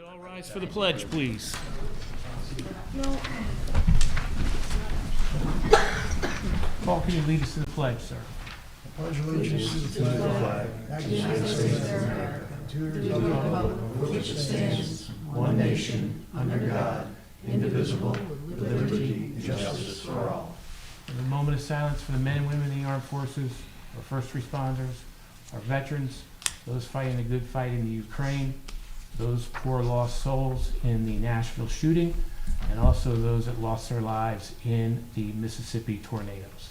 all rise for the pledge, please? Paul, can you lead us to the pledge, sir? Pledge allegiance to the flag of the United States of America, to the republic for which it stands, one nation, under God, indivisible, with liberty and justice for all. In a moment of silence for the men and women in the armed forces, our first responders, our veterans, those fighting the good fight in the Ukraine, those poor lost souls in the Nashville shooting, and also those that lost their lives in the Mississippi tornadoes.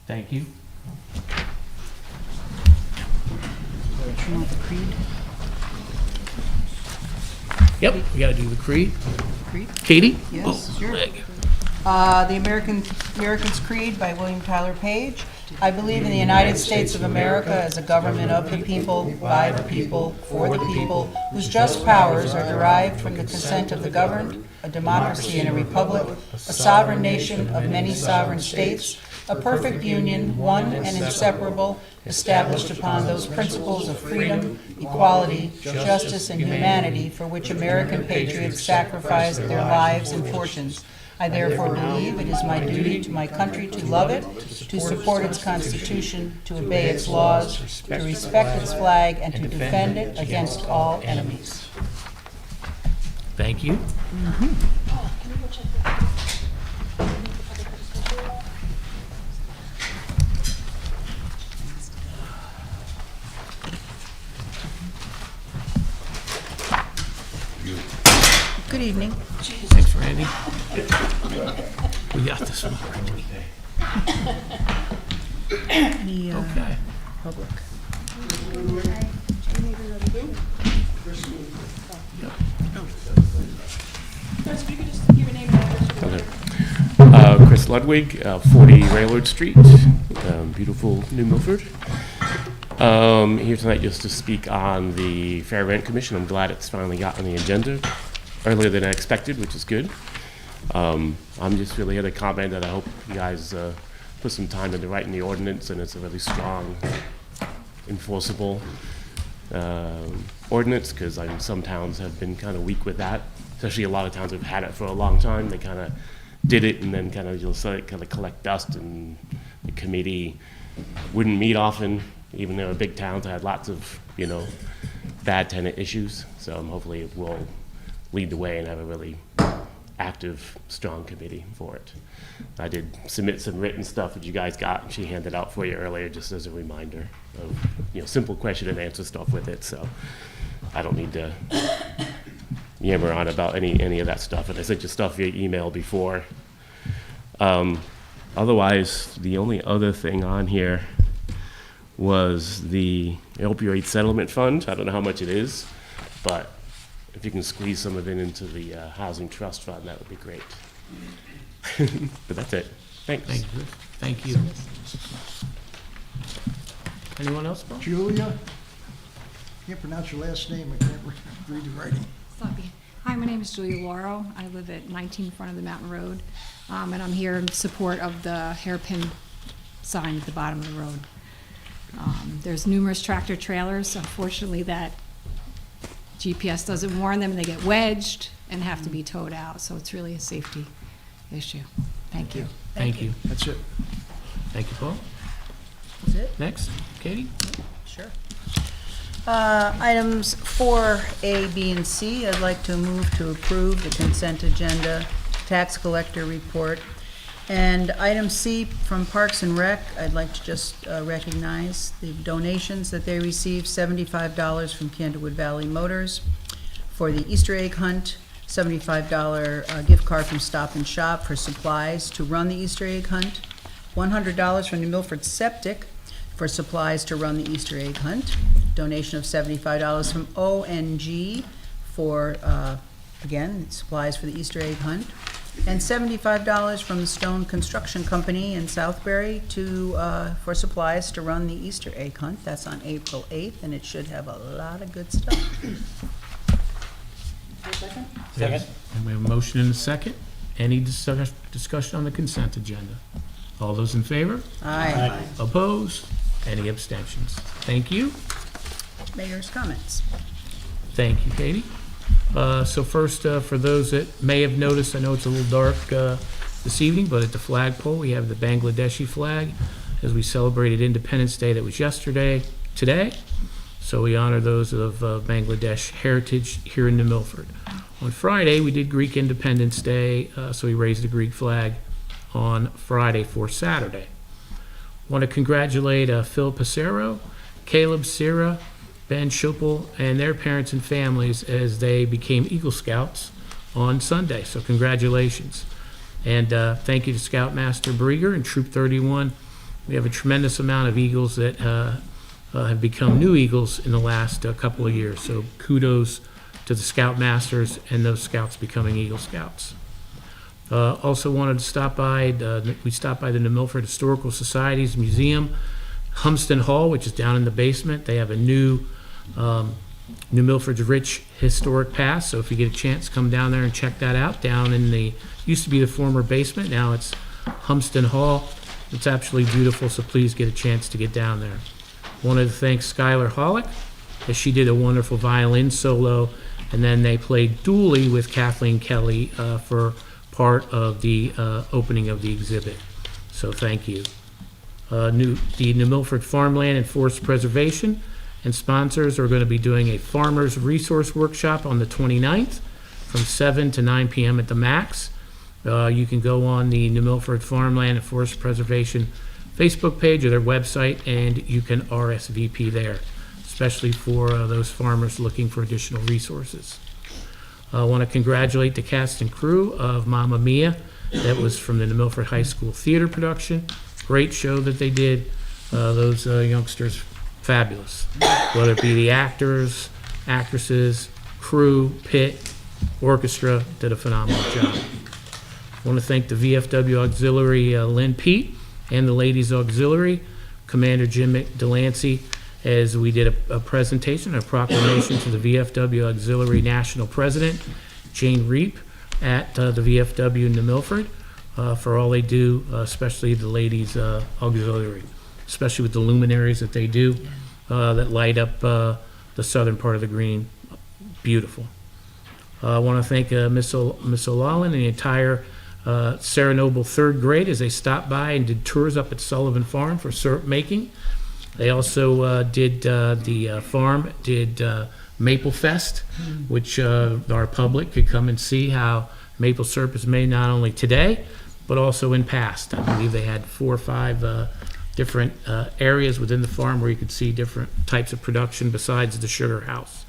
Thank you. You want the creed? Yep, we gotta do the creed. Creed? Katie? Yes, Oh, sure. leg. The American's Creed by William Tyler Page. I believe in the United States of America as a government of the people, by the people, for the people, whose just powers are derived from the consent of the governed, a democracy and a republic, a sovereign nation of many sovereign states, a perfect union, one and inseparable, established upon those principles of freedom, equality, justice, and humanity for which American patriots sacrificed their lives and fortunes. I therefore believe it is my duty to my country to love it, to support its Constitution, to obey its laws, to respect its flag, and to defend it against all enemies. Thank you. Good evening. Thanks, Randy. We got this one already. Any Okay. public? Chris Ludwig, 40 Railroad Street, beautiful New Milford. Here tonight just to speak on the Fair Rent Commission. I'm glad it's finally got on the agenda earlier than I expected, which is good. I'm just really here to comment that I hope you guys put some time into writing the ordinance, and it's a really strong, enforceable ordinance, because some towns have been kind of weak with that. Especially a lot of towns have had it for a long time. They kind of did it, and then you'll see it kind of collect dust, and the committee wouldn't meet often, even though big towns had lots of, bad tenant issues. So hopefully it will lead the way and have a really active, strong committee for it. I did submit some written stuff that you guys got, and she handed out for you earlier, just as a reminder of, simple question and answer stuff with it. So I don't need to yammer on about any of that stuff. And I sent you stuff via email before. Otherwise, the only other thing on here was the opioid settlement fund. I don't know how much it is, but if you can squeeze some of it into the housing trust fund, that would be great. But that's it. Thanks. Thank you. Anyone else, Paul? Julia? Can't pronounce your last name, I can't read the writing. Sloppy. Hi, my name is Julia Lauro. I live at 19 front of the Mountain Road, and I'm here in support of the hairpin sign at the bottom of the road. There's numerous tractor trailers. Unfortunately, that GPS doesn't warn them, and they get wedged and have to be towed out, so it's really a safety issue. Thank you. Thank you. That's it. Thank you, Paul. That's it? Next, Katie? Sure. Items 4A, B, and C, I'd like to move to approve the consent agenda, tax collector report. And item C from Parks and Rec, I'd like to just recognize the donations that they received, $75 from Candlewood Valley Motors for the Easter egg hunt, $75 gift card from Stop and Shop for supplies to run the Easter egg hunt, $100 from the Milford Septic for supplies to run the Easter egg hunt, donation of $75 from ONG for, again, supplies for the Easter egg hunt, and $75 from the Stone Construction Company in Southbury for supplies to run the Easter egg hunt. That's on April 8th, and it should have a lot of good stuff. Second. And we have a motion and a second. Any discussion on the consent agenda? All those in favor? Aye. Opposed? Any abstentions? Thank you. Mayor's comments. Thank you, Katie. So first, for those that may have noticed, I know it's a little dark this evening, but at the flagpole, we have the Bangladeshi flag as we celebrated Independence Day that was today. So we honor those of Bangladesh heritage here in New Milford. On Friday, we did Greek Independence Day, so we raised the Greek flag on Friday for Saturday. Want to congratulate Phil Passero, Caleb Sierra, Ben Schuppel, and their parents and families as they became Eagle Scouts on Sunday. So congratulations. And thank you to Scoutmaster Brieger and Troop 31. We have a tremendous amount of Eagles that have become new Eagles in the last couple of years. So kudos to the Scoutmasters and those Scouts becoming Eagle Scouts. Also wanted to stop by, we stopped by the New Milford Historical Society's Museum, Humston Hall, which is down in the basement. They have a new New Milford's Rich Historic Pass, so if you get a chance, come down there and check that out. Down in the, used to be the former basement, now it's Humston Hall. It's absolutely beautiful, so please get a chance to get down there. Wanted to thank Skylar Hollick, as she did a wonderful violin solo, and then they played dually with Kathleen Kelly for part of the opening of the exhibit. So thank you. The New Milford Farmland and Forest Preservation and sponsors are going to be doing a Farmers Resource Workshop on the 29th from 7 to 9 p.m. at the Max. You can go on the New Milford Farmland and Forest Preservation Facebook page or their website, and you can RSVP there, especially for those farmers looking for additional resources. I want to congratulate the cast and crew of Mamma Mia. That was from the New Milford High School theater production. Great show that they did. Those youngsters, fabulous. Whether it be the actors, actresses, crew, pit, orchestra, did a phenomenal job. I want to thank the VFW Auxiliary, Lynn Pete, and the Ladies Auxiliary, Commander Jim Delancey, as we did a presentation, a proclamation to the VFW Auxiliary National President, Jane Reep, at the VFW in New Milford, for all they do, especially the Ladies Auxiliary, especially with the luminaries that they do, that light up the southern part of the green. Beautiful. I want to thank Miss O'Loughlin and the entire Sarah Noble third grade as they stopped by and did tours up at Sullivan Farm for syrup making. They also did the farm did Maple Fest, which our public could come and see how maple syrup is made not only today, but also in past. I believe they had 4 or 5 different areas within the farm where you could see different types of production besides the sugar house.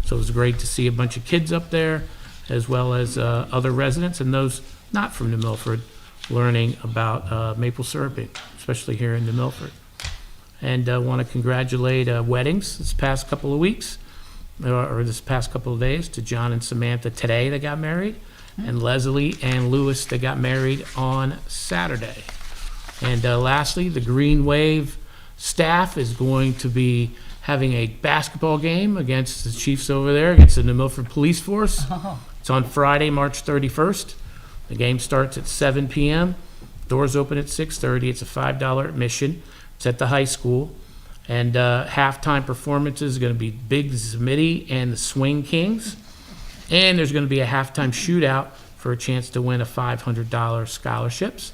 So it was great to see a bunch of kids up there, as well as other residents and those not from New Milford learning about maple syruping, especially here in New Milford. And I want to congratulate weddings this past couple of weeks, or this past couple of days, to John and Samantha today that got married, and Leslie and Lewis that got married on Saturday. And lastly, the Green Wave staff is going to be having a basketball game against the Chiefs over there, against the New Milford Police Force. It's on Friday, March 31st. The game starts at 7 p.m. Doors open at 6:30. It's a $5 admission. It's at the high school. And halftime performances are going to be Big Smitty and the Swing Kings. And there's going to be a halftime shootout for a chance to win a $500 scholarships.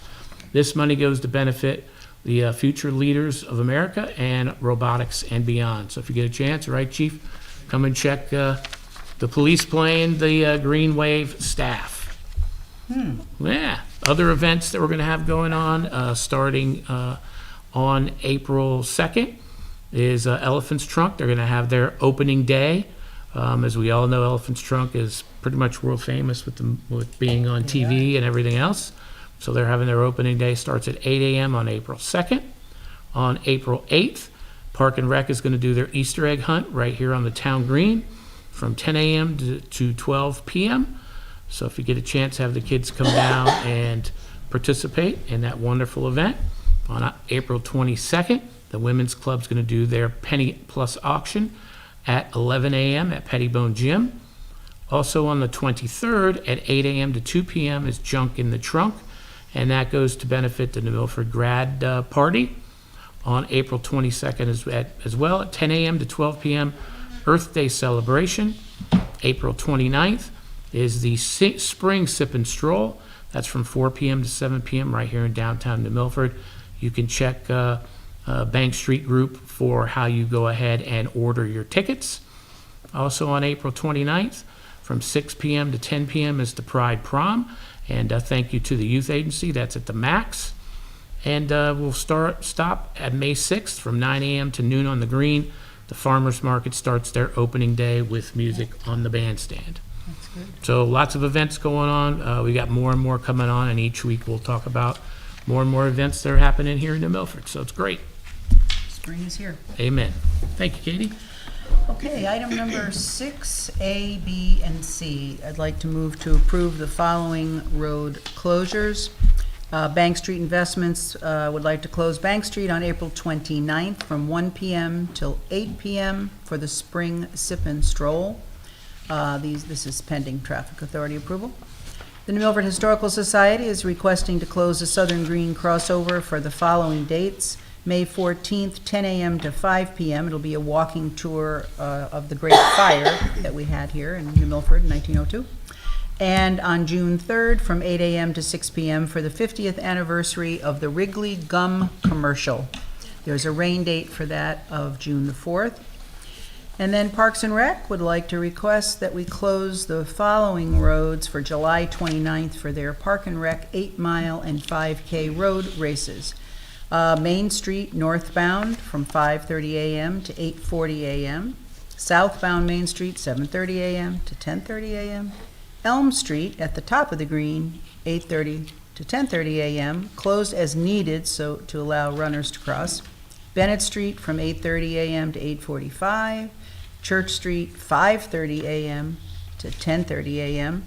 This money goes to benefit the future leaders of America and robotics and beyond. So if you get a chance, right, Chief, come and check the police playing the Green Wave staff. Yeah. Other events that we're going to have going on starting on April 2nd is Elephant's Trunk. They're going to have their opening day. As we all know, Elephant's Trunk is pretty much world famous with being on TV and everything else. So they're having their opening day. Starts at 8 a.m. on April 2nd. On April 8th, Park and Rec is going to do their Easter egg hunt right here on the town green from 10 a.m. to 12 p.m. So if you get a chance, have the kids come down and participate in that wonderful event. On April 22nd, the Women's Club's going to do their Penny Plus auction at 11 a.m. at Pettibone Gym. Also on the 23rd at 8 a.m. to 2 p.m. is Junk in the Trunk, and that goes to benefit the New Milford grad party. on April 22nd as well, at 10 a.m. to 12 p.m., Earth Day celebration. April 29th is the Spring Sip and Stroll. That's from 4 p.m. to 7 p.m. right here in downtown New Milford. You can check Bank Street Group for how you go ahead and order your tickets. Also on April 29th, from 6 p.m. to 10 p.m. is the Pride Prom. And thank you to the Youth Agency. That's at the Max. And we'll stop at May 6th from 9 a.m. to noon on the Green. The Farmers Market starts their opening day with music on the bandstand. That's good. So lots of events going on. We got more and more coming on, and each week we'll talk about more and more events that are happening here in New Milford. So it's great. Spring is here. Amen. Thank you, Katie. Okay, item number 6, A, B, and C. I'd like to move to approve the following road closures. Bank Street Investments would like to close Bank Street on April 29th from 1 p.m. till 8 p.m. for the Spring Sip and Stroll. This is pending Traffic Authority approval. The New Milford Historical Society is requesting to close the Southern Green crossover for the following dates. May 14th, 10 a.m. to 5 p.m. It'll be a walking tour of the Great Fire that we had here in New Milford in 1902. And on June 3rd, from 8 a.m. to 6 p.m. for the 50th anniversary of the Wrigley Gum commercial. There's a rain date for that of June the 4th. And then Parks and Rec would like to request that we close the following roads for July 29th for their Park and Rec 8-mile and 5K road races. Main Street northbound from 5:30 a.m. to 8:40 a.m. Southbound Main Street 7:30 a.m. to 10:30 a.m. Elm Street at the top of the green 8:30 to 10:30 a.m. closed as needed so to allow runners to cross. Bennett Street from 8:30 a.m. to 8:45. Church Street 5:30 a.m. to 10:30 a.m.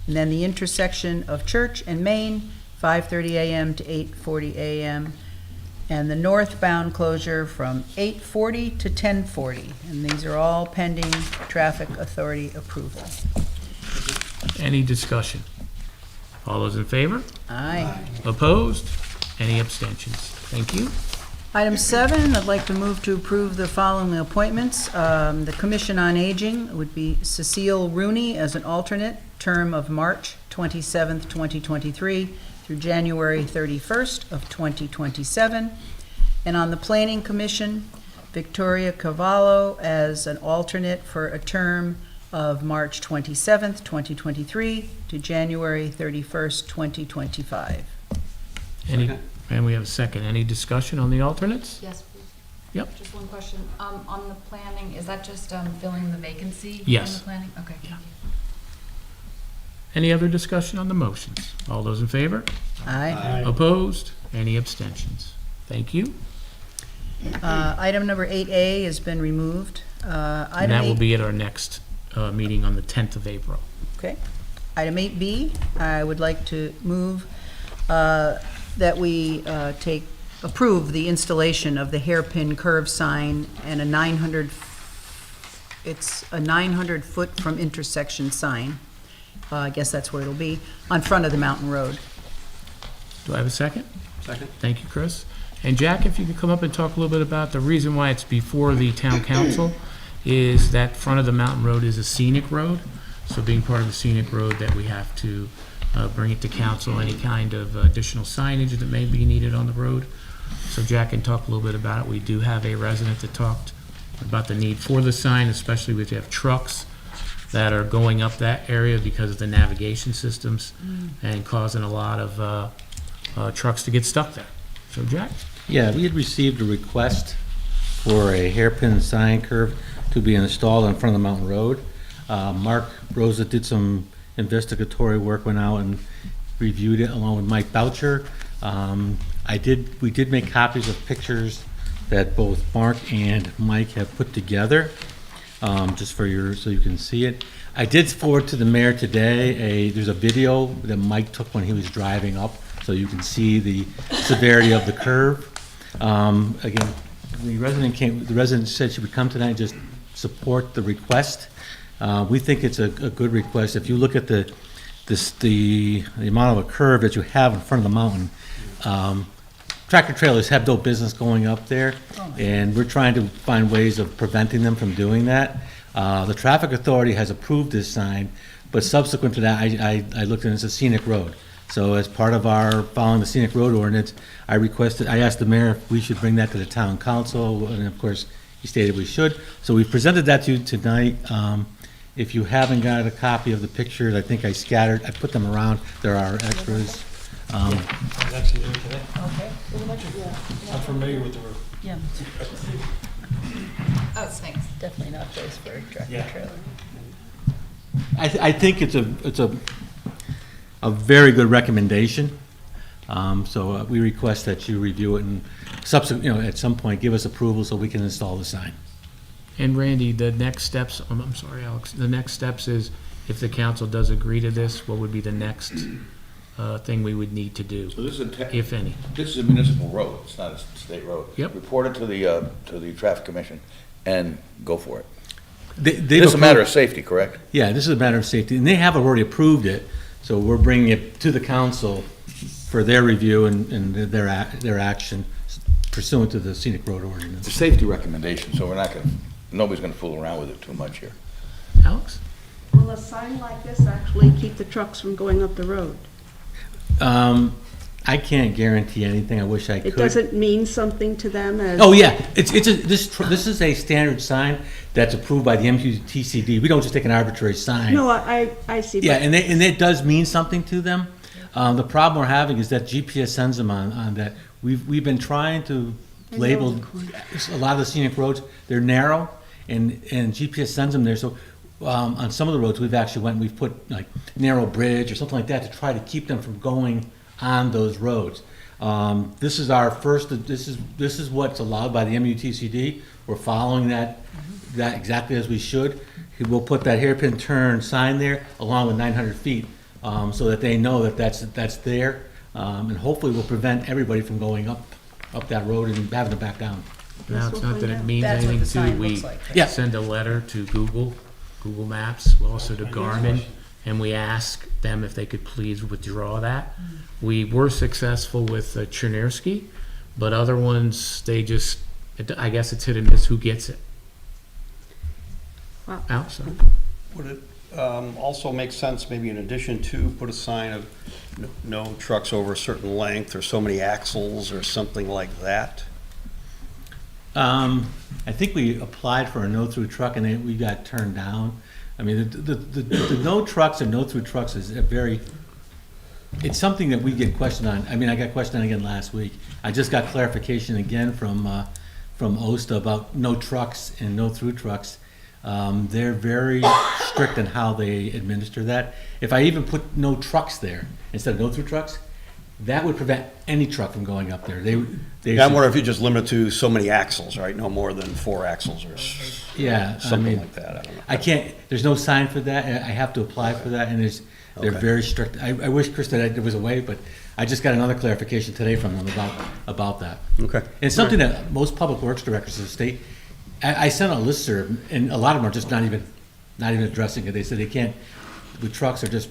And then the intersection of Church and Main 5:30 a.m. to 8:40 a.m. And the northbound closure from 8:40 to 10:40. And these are all pending Traffic Authority approval. Any discussion? All those in favor? Aye. Opposed? Any abstentions? Thank you. Item 7, I'd like to move to approve the following appointments. The Commission on Aging would be Cecile Rooney as an alternate, term of March 27th, 2023 through January 31st of 2027. And on the Planning Commission, Victoria Cavallo as an alternate for a term of March 27th, 2023 to January 31st, 2025. And we have a second. Any discussion on the alternates? Yes, please. Yep. Just one question. On the planning, is that just filling the vacancy? Yes. On the planning? Okay, thank you. Any other discussion on the motions? All those in favor? Aye. Opposed? Any abstentions? Thank you. Item number 8A has been removed. And Item that will 8 be at our next meeting on the 10th of April. Okay. Item 8B, I would like to move that we approve the installation of the hairpin curve sign and it's a 900-foot from intersection sign. I guess that's where it'll be, on front of the Mountain Road. Do I have a second? Second. Thank you, Chris. And Jack, if you could come up and talk a little bit about the reason why it's before the town council is that front of the Mountain Road is a scenic road. So being part of a scenic road, that we have to bring it to council, any kind of additional signage that may be needed on the road. So Jack can talk a little bit about it. We do have a resident that talked about the need for the sign, especially if you have trucks that are going up that area because of the navigation systems and causing a lot of trucks to get stuck there. So Jack? Yeah, we had received a request for a hairpin sign curve to be installed in front of the Mountain Road. Mark Rosa did some investigatory work, went out and reviewed it along with Mike Boucher. We did make copies of pictures that both Mark and Mike have put together, just for so you can see it. I did forward to the mayor today, there's a video that Mike took when he was driving up, so you can see the severity of the curve. Again, the resident said she would come tonight and just support the request. We think it's a good request. If you look at the amount of a curve that you have in front of the mountain, tractor trailers have no business going up there, and we're trying to find ways of preventing them from doing that. The traffic authority has approved this sign, but subsequent to that, I looked at it as a scenic road. So as part of our following the scenic road ordinance, I asked the mayor if we should bring that to the town council, and of course, he stated we should. So we presented that to you tonight. If you haven't got a copy of the pictures, I think I put them around. There are extras. It's actually there today. Okay. I'm familiar with the road. Yeah, Oh, thanks. definitely not place for a tractor Yeah. trailer. I think it's a very good recommendation. So we request that you review it and at some point, give us approval so we can install the sign. And Randy, the next steps, I'm sorry, Alex, the next steps is, if the council does agree to this, what would be the next thing we would need to do, So this is if any? this is a municipal road, it's not a state road. Yep. Report it to the traffic commission and go for it. They've This is a matter of approved- safety, correct? Yeah, this is a matter of safety, and they have already approved it, so we're bringing it to the council for their review and their action pursuant to the scenic road It's a ordinance. safety recommendation, so nobody's gonna fool around with it too much here. Alex? Will a sign like this actually keep the trucks from going up the road? I can't guarantee anything, I wish I could. It doesn't mean something to them as? Oh, yeah, this is a standard sign that's approved by the MUTCD. We don't just take an arbitrary sign. No, I see. Yeah, but- and it does mean something to them. The problem we're having is that GPS sends them on that. We've been trying to label a lot of the scenic roads, they're narrow, and GPS sends them there, so on some of the roads, we've put like narrow bridge or something like that to try to keep them from going on those roads. This is our first, this is what's allowed by the MUTCD. We're following that exactly as we should. We'll put that hairpin turn sign there along with 900 feet, so that they know that that's there. And hopefully we'll prevent everybody from going up that road and having to back down. Now, it's not that it means That's what anything the to, sign we looks like. Yeah. send a letter to Google Maps, also to Garmin, and we ask them if they could please withdraw that. We were successful with Chernirsky, but other ones, I guess it's hit and miss who gets it. Wow. Al, sorry. Would it also make sense, maybe in addition to, put a sign of no trucks over a certain length, or so many axles, or something like that? I think we applied for a no-through truck and then we got turned down. I mean, the no trucks and no-through trucks is it's something that we get questioned on. I mean, I got questioned on again last week. I just got clarification again from OSTA about no trucks and no-through trucks. They're very strict on how they administer that. If I even put no trucks there instead of no-through trucks, that would prevent any truck from going up there. Yeah, I'm wondering if you just limit to so many axles, right? No more than 4 axles or Yeah, I something mean, like that, I don't know. I can't, there's no sign for that, I have to apply for that, and they're Okay. very strict. I wish, Chris, that there was a way, but I just got another clarification today from them about that. Okay. And it's something that most public works directors of the state, I sent a listserv, and a lot of them are just not even addressing it. They said they can't, with trucks are just,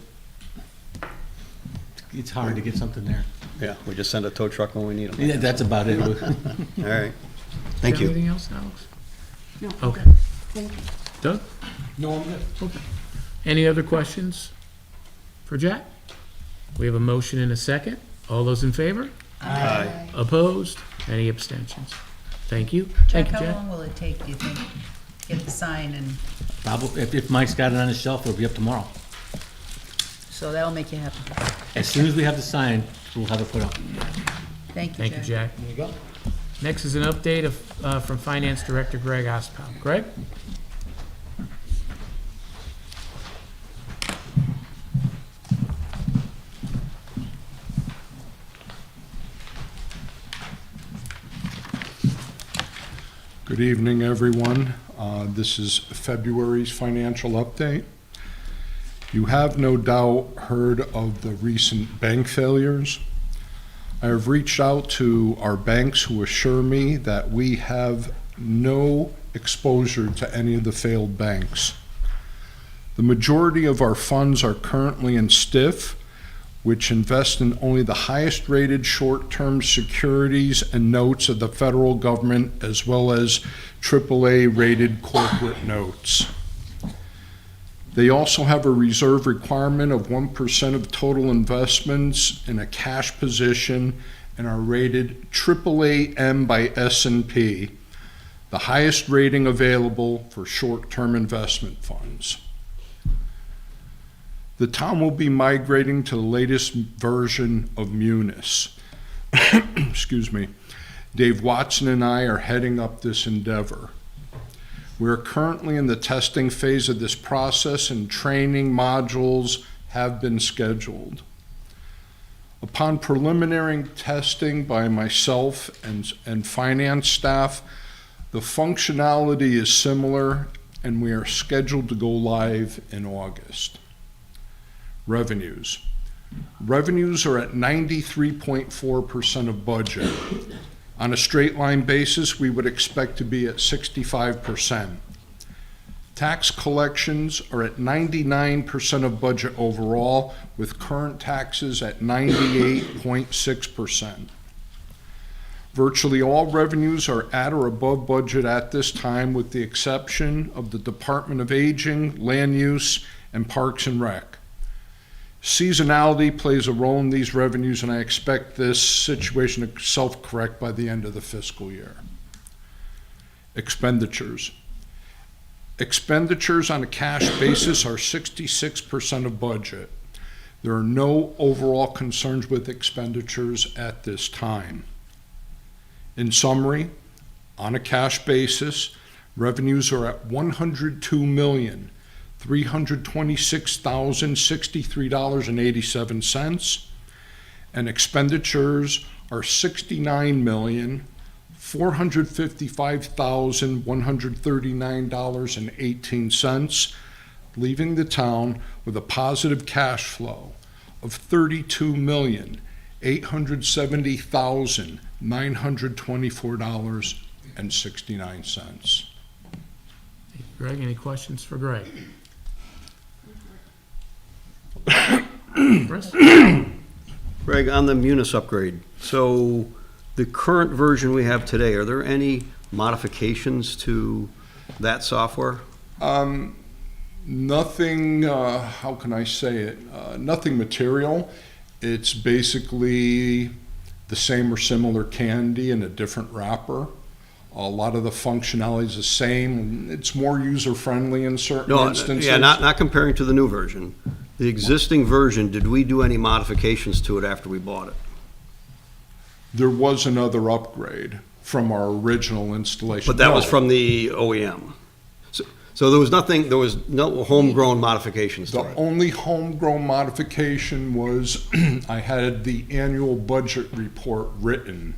it's hard to get something there. Yeah, we just send a tow truck when we need them. Yeah, that's about it. All right. Thank Got you. Anything else, Alex? No. Okay. Thank you. Doug? No, I'm good. Okay. Any other questions for Jack? We have a motion and a second. All those in favor? Aye. Opposed? Any abstentions? Thank you. Jack, Thank you, how Jack. long will it take, do you think, to get the sign and, Probably, if Mike's got it on his shelf, it'll be up tomorrow. so that'll make you happy? As soon as we have the sign, we'll have it put up. Thank you, Thank you, Jack. Jack. There you go. Next is an update from Finance Director Greg Ospow. Greg? Good evening, everyone. This is February's financial update. You have no doubt heard of the recent bank failures. I have reached out to our banks who assure me that we have no exposure to any of the failed banks. The majority of our funds are currently in STIF, which invest in only the highest-rated short-term securities and notes of the federal government, as well as AAA-rated corporate notes. They also have a reserve requirement of 1% of total investments in a cash position and are rated AAA-M by S&P, the highest rating available for short-term investment funds. The town will be migrating to the latest version of Munis. Excuse me. Dave Watson and I are heading up this endeavor. We are currently in the testing phase of this process, and training modules have been scheduled. Upon preliminary testing by myself and finance staff, the functionality is similar, and we are scheduled to go live in August. Revenues. Revenues are at 93.4% of budget. On a straight line basis, we would expect to be at 65%. Tax collections are at 99% of budget overall, with current taxes at 98.6%. Virtually all revenues are at or above budget at this time, with the exception of the Department of Aging, Land Use, and Parks and Rec. Seasonality plays a role in these revenues, and I expect this situation to self-correct by the end of the fiscal year. Expenditures. Expenditures on a cash basis are 66% of budget. There are no overall concerns with expenditures at this time. In summary, on a cash basis, revenues are at $102,326,063.87, and expenditures are $69,455,139.18, leaving the town with a positive cash flow of $32,870,924.69. Greg, any questions for Greg? Chris? Greg, on the Munis upgrade, so the current version we have today, are there any modifications to that software? Nothing, how can I say it? Nothing material. It's basically the same or similar candy in a different wrapper. A lot of the functionality is the same. It's more user-friendly in certain instances. Yeah, not comparing to the new version. The existing version, did we do any modifications to it after we bought it? There was another upgrade from our original installation. But that was from the OEM. So there was no homegrown modifications to The it? only homegrown modification was I had the annual budget report written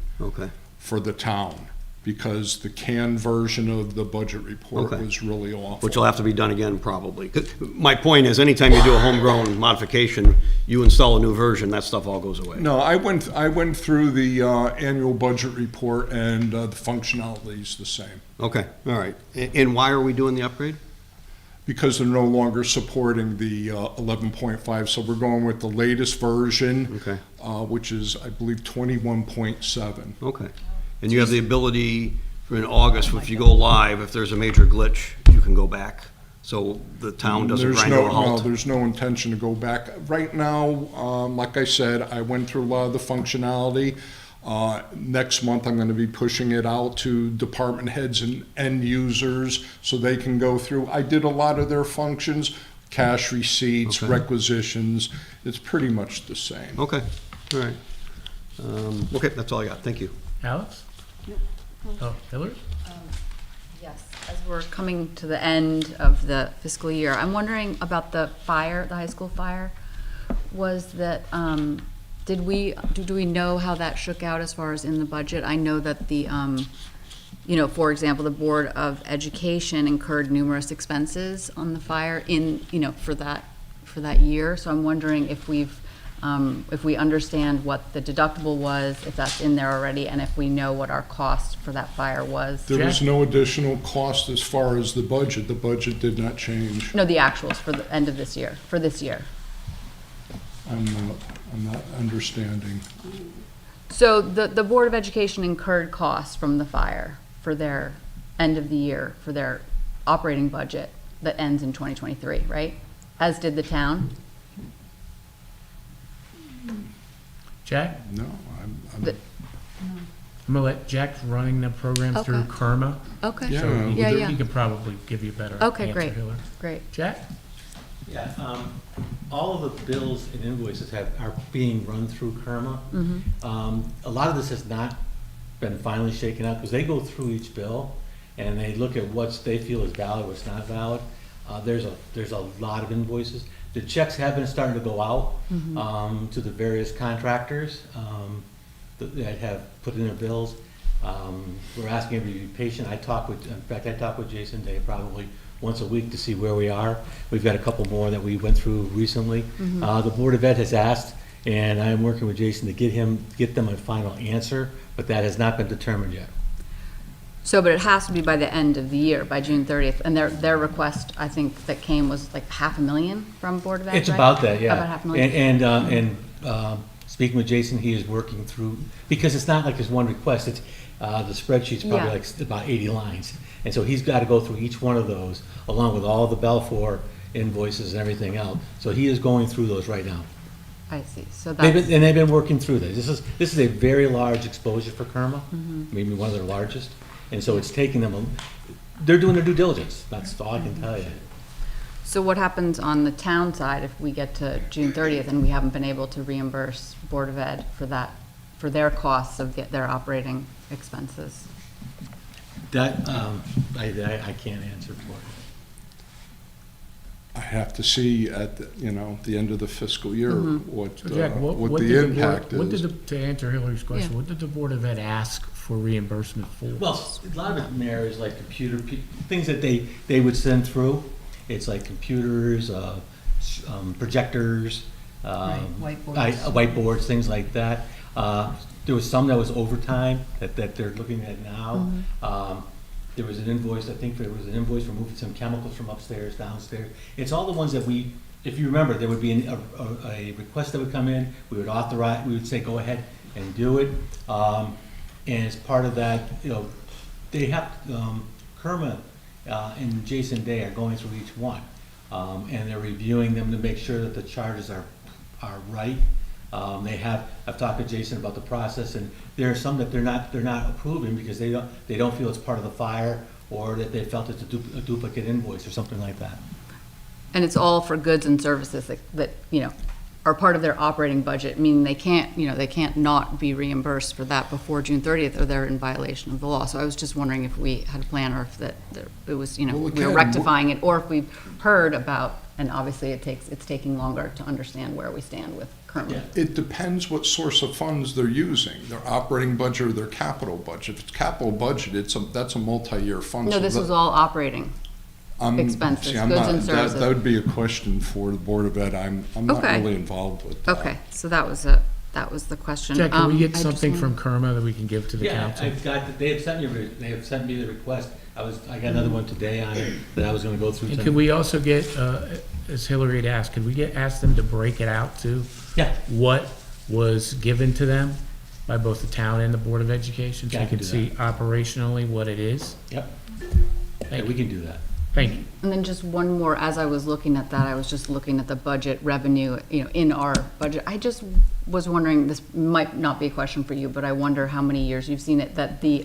for the town, because the canned version of the budget report was really awful. Which will have to be done again, probably. 'Cause my point is, anytime you do a homegrown modification, you install a new version, that stuff all goes away. No, I went through the annual budget report, and the functionality is the same. Okay, all right. And why are we doing the upgrade? Because they're no longer supporting the 11.5, so we're going with the latest version, which is, I believe, 21.7. Okay. And you have the ability for in August, if you go live, if there's a major glitch, you can go back, so the town doesn't grind to a halt? No, there's no intention to go back. Right now, like I said, I went through a lot of the functionality. Next month, I'm going to be pushing it out to department heads and end users so they can go through. I did a lot of their functions, cash receipts, requisitions. It's pretty much the same. Okay, all right. Okay, that's all I got. Thank you. Alex? Oh, Hillary? Yes, as we're coming to the end of the fiscal year, I'm wondering about the fire, the high school fire. Was that, do we know how that shook out as far as in the budget? I know that the, for example, the Board of Education incurred numerous expenses on the fire for that year. So I'm wondering if we understand what the deductible was, if that's in there already, and if we know what our cost for that fire was. There was no additional cost as far as the budget. The budget did not change. No, the actuals for the end of this year, for this year. I'm not understanding. So the Board of Education incurred costs from the fire for their end of the year, for their operating budget that ends in 2023, right? As did the town? Jack, No, I'm, The- I'm gonna let Jack's running the program through Okay. Karma. Okay, Yeah. So he Yeah, can- yeah. he can probably give you a better Okay, answer, great. Hillary. great. Jack? Yeah, all of the bills and invoices are being run through Kerma. A lot of this has not been finally shaken out, because they go through each bill, and they look at what they feel is valid, what's not valid. There's a lot of invoices. The checks have been starting to go out, to the various contractors, that have put in their bills. We're asking everybody to be patient. I talk with Jason Day probably once a week to see where we are. We've got a couple more that we went through recently. The Board of Ed has asked, and I'm working with Jason to get them a final answer, but that has not been determined yet. So, but it has to be by the end of the year, by June 30th, and their request, I think, that came was like $500,000 from Board of Ed, It's right? about that, yeah. About $500,000. And speaking with Jason, he is working through, because it's not like there's one request, it's, the spreadsheet's probably Yeah. like about 80 lines. And so he's got to go through each one of those, along with all the Belfour invoices and everything else. So he is going through those right now. I see, so They've that's, been working through this. This is a very large exposure for Kerma, Mm-hmm. maybe one of their largest. And so it's taking them, they're doing their due diligence, that's all I can tell you. so what happens on the town side if we get to June 30th and we haven't been able to reimburse Board of Ed for that, for their costs of their operating expenses? That, I can't answer for it. I have to see at, the end of the fiscal year what So Jack, what did the board- impact What did is. to answer Hillary's question, Yeah. what did the Board of Ed ask for reimbursement for? Well, a lot of it, Mayor, is like things that they would send through. It's like computers, projectors, whiteboards, things like that. There was some that was overtime that they're looking at now. There was an invoice, I think there was an invoice for moving some chemicals from upstairs, downstairs. It's all the ones that if you remember, there would be a request that would come in, we would authorize, we would say, go ahead and do it. And as part of that, they have, Kerma and Jason Day are going through each one. And they're reviewing them to make sure that the charges are right. I've talked to Jason about the process, and there are some that they're not approving because they don't feel it's part of the fire, or that they felt it's a duplicate invoice or something like that. And it's all for goods and services that are part of their operating budget, meaning they can't not be reimbursed for that before June 30th, or they're in violation of the law. So I was just wondering if we had a plan, or if it was, Well, we again, were rectifying it, or if we've heard about, and obviously it's taking longer to understand where we stand with currently. It depends what source of funds they're using, their operating budget or their capital budget. If it's capital budget, that's a multi-year fund. No, so this that- was all operating. expenses, see, I'm goods not- and that- services. That would be a question for the Board of Ed. I'm not Okay. really involved with that. Okay, so that was the question. Jack, can we get I just something wanna- from Kerma that we can give to the Yeah, council? they have sent me the request. I got another one today on it that I was gonna go through. And tonight. could we also get, as Hillary had asked, could we ask them to break it out too? Yeah. What was given to them by both the town and the Board of Education? So Yeah, I you can can do see operationally what it is? Yep. Yeah, Thank we you. can do that. Thank you. And then just one more, as I was looking at that, I was just looking at the budget revenue, in our budget. I just was wondering, this might not be a question for you, but I wonder how many years you've seen it, that the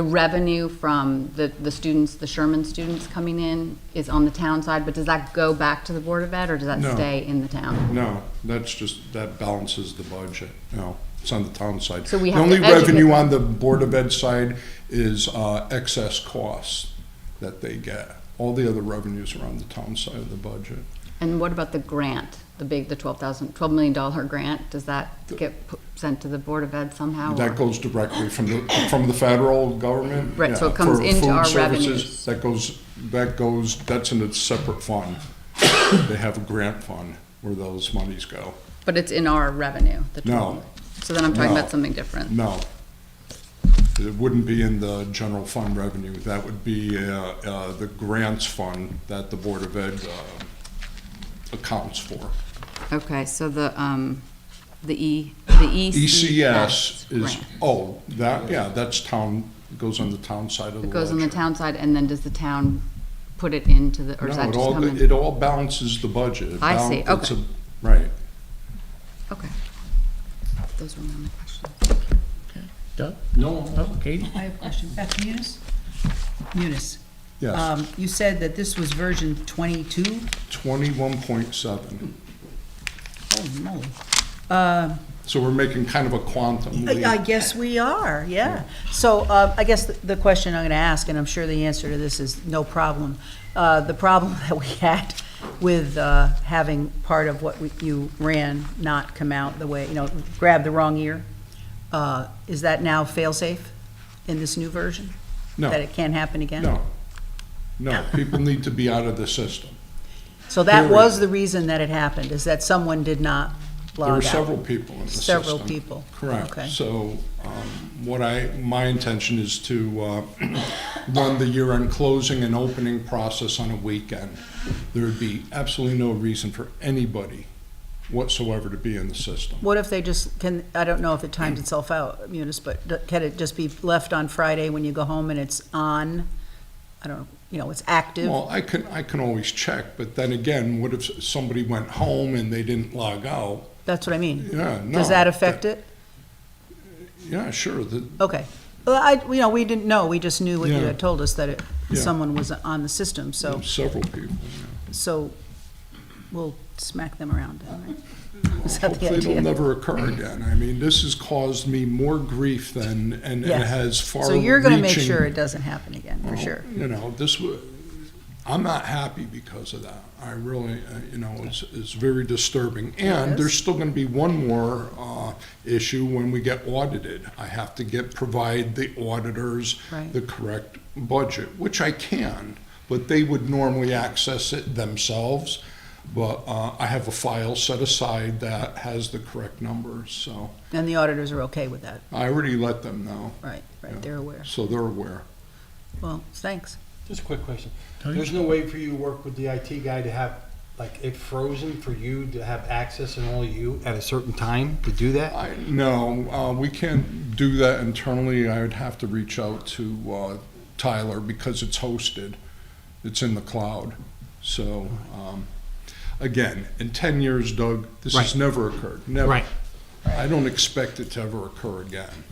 revenue from the students, the Sherman students coming in is on the town side, but does that go back to the Board of Ed, or does that No. stay in the town? No, that balances the budget. No, it's on the town side. So we The have to only educate revenue them. on the Board of Ed side is excess costs that they get. All the other revenues are on the town side of the budget. And what about the grant, the $12 million grant? Does that get sent to the Board of Ed somehow? That or- goes directly from the federal government. Right, so Yeah, it comes for into food our services, revenues. that's in a separate fund. They have a grant fund where those monies go. But it's in our revenue? No. So then I'm talking No. about something different. No. It wouldn't be in the general fund revenue. That would be the grants fund that the Board of Ed accounts for. Okay, so the ECS is, grant. oh, that, yeah, that's town, goes on the town side of the It goes on the ledger. town side, and then does the town put it into the, or does No, that it just all, come in? it all balances the budget. It I see, it's okay. Right. Okay. Those were my only questions. Doug? No. Oh, Katie? I have a question. Beth, Munis? Munis. Yes, You said that this was version 22? 21.7. Holy moly. So we're making kind of a quantum leap. I guess we are, yeah. So I guess the question I'm going to ask, and I'm sure the answer to this is no problem. The problem that we had with having part of what you ran not come out the way, grab the wrong year, is that now fail-safe in this new version? No. That it can't happen again? No, people need to be out of the system. So that Period. was the reason that it happened, is that someone did not log There out? are several people in the system. Several people. Correct. Okay. So my intention is to run the year-end closing and opening process on a weekend. There would be absolutely no reason for anybody whatsoever to be in the system. What if they just I don't know if it times itself out, Munis, but can it just be left on Friday when you go home and it's on? I don't know, it's active? Well, I can always check, but then again, what if somebody went home and they didn't log out? That's what I mean. Yeah, no. Does that affect it? Yeah, sure. Okay. Well, we didn't know, we just knew what you Yeah. had told us, that Yeah. someone was on the system, so, There's several people. Yeah. so we'll smack them around, then, right? Is that the Hopefully it'll idea? never occur again. I mean, this has caused me more grief than, and it Yes. has far So you're gonna make reaching- sure it doesn't happen again, for Well, sure. I'm not happy because of that. I really, it's very disturbing. And is. there's still gonna be one more issue when we get audited. I have to provide the auditors Right. the correct budget, which I can, but they would normally access it themselves. But I have a file set aside that has the correct numbers, so And the auditors are okay with that? I already let them know, Right, Yeah. they're aware. so they're aware. Well, thanks. Just a quick question. Tony? There's no way for you to work with the IT guy to have, like, it frozen for you to have access and only you at a certain time to do that? No, we can't do that internally. I would have to reach out to Tyler because it's hosted. It's in the cloud. So, again, in 10 years, Doug, this has Right. never occurred, never. Right. I don't expect it to ever occur again.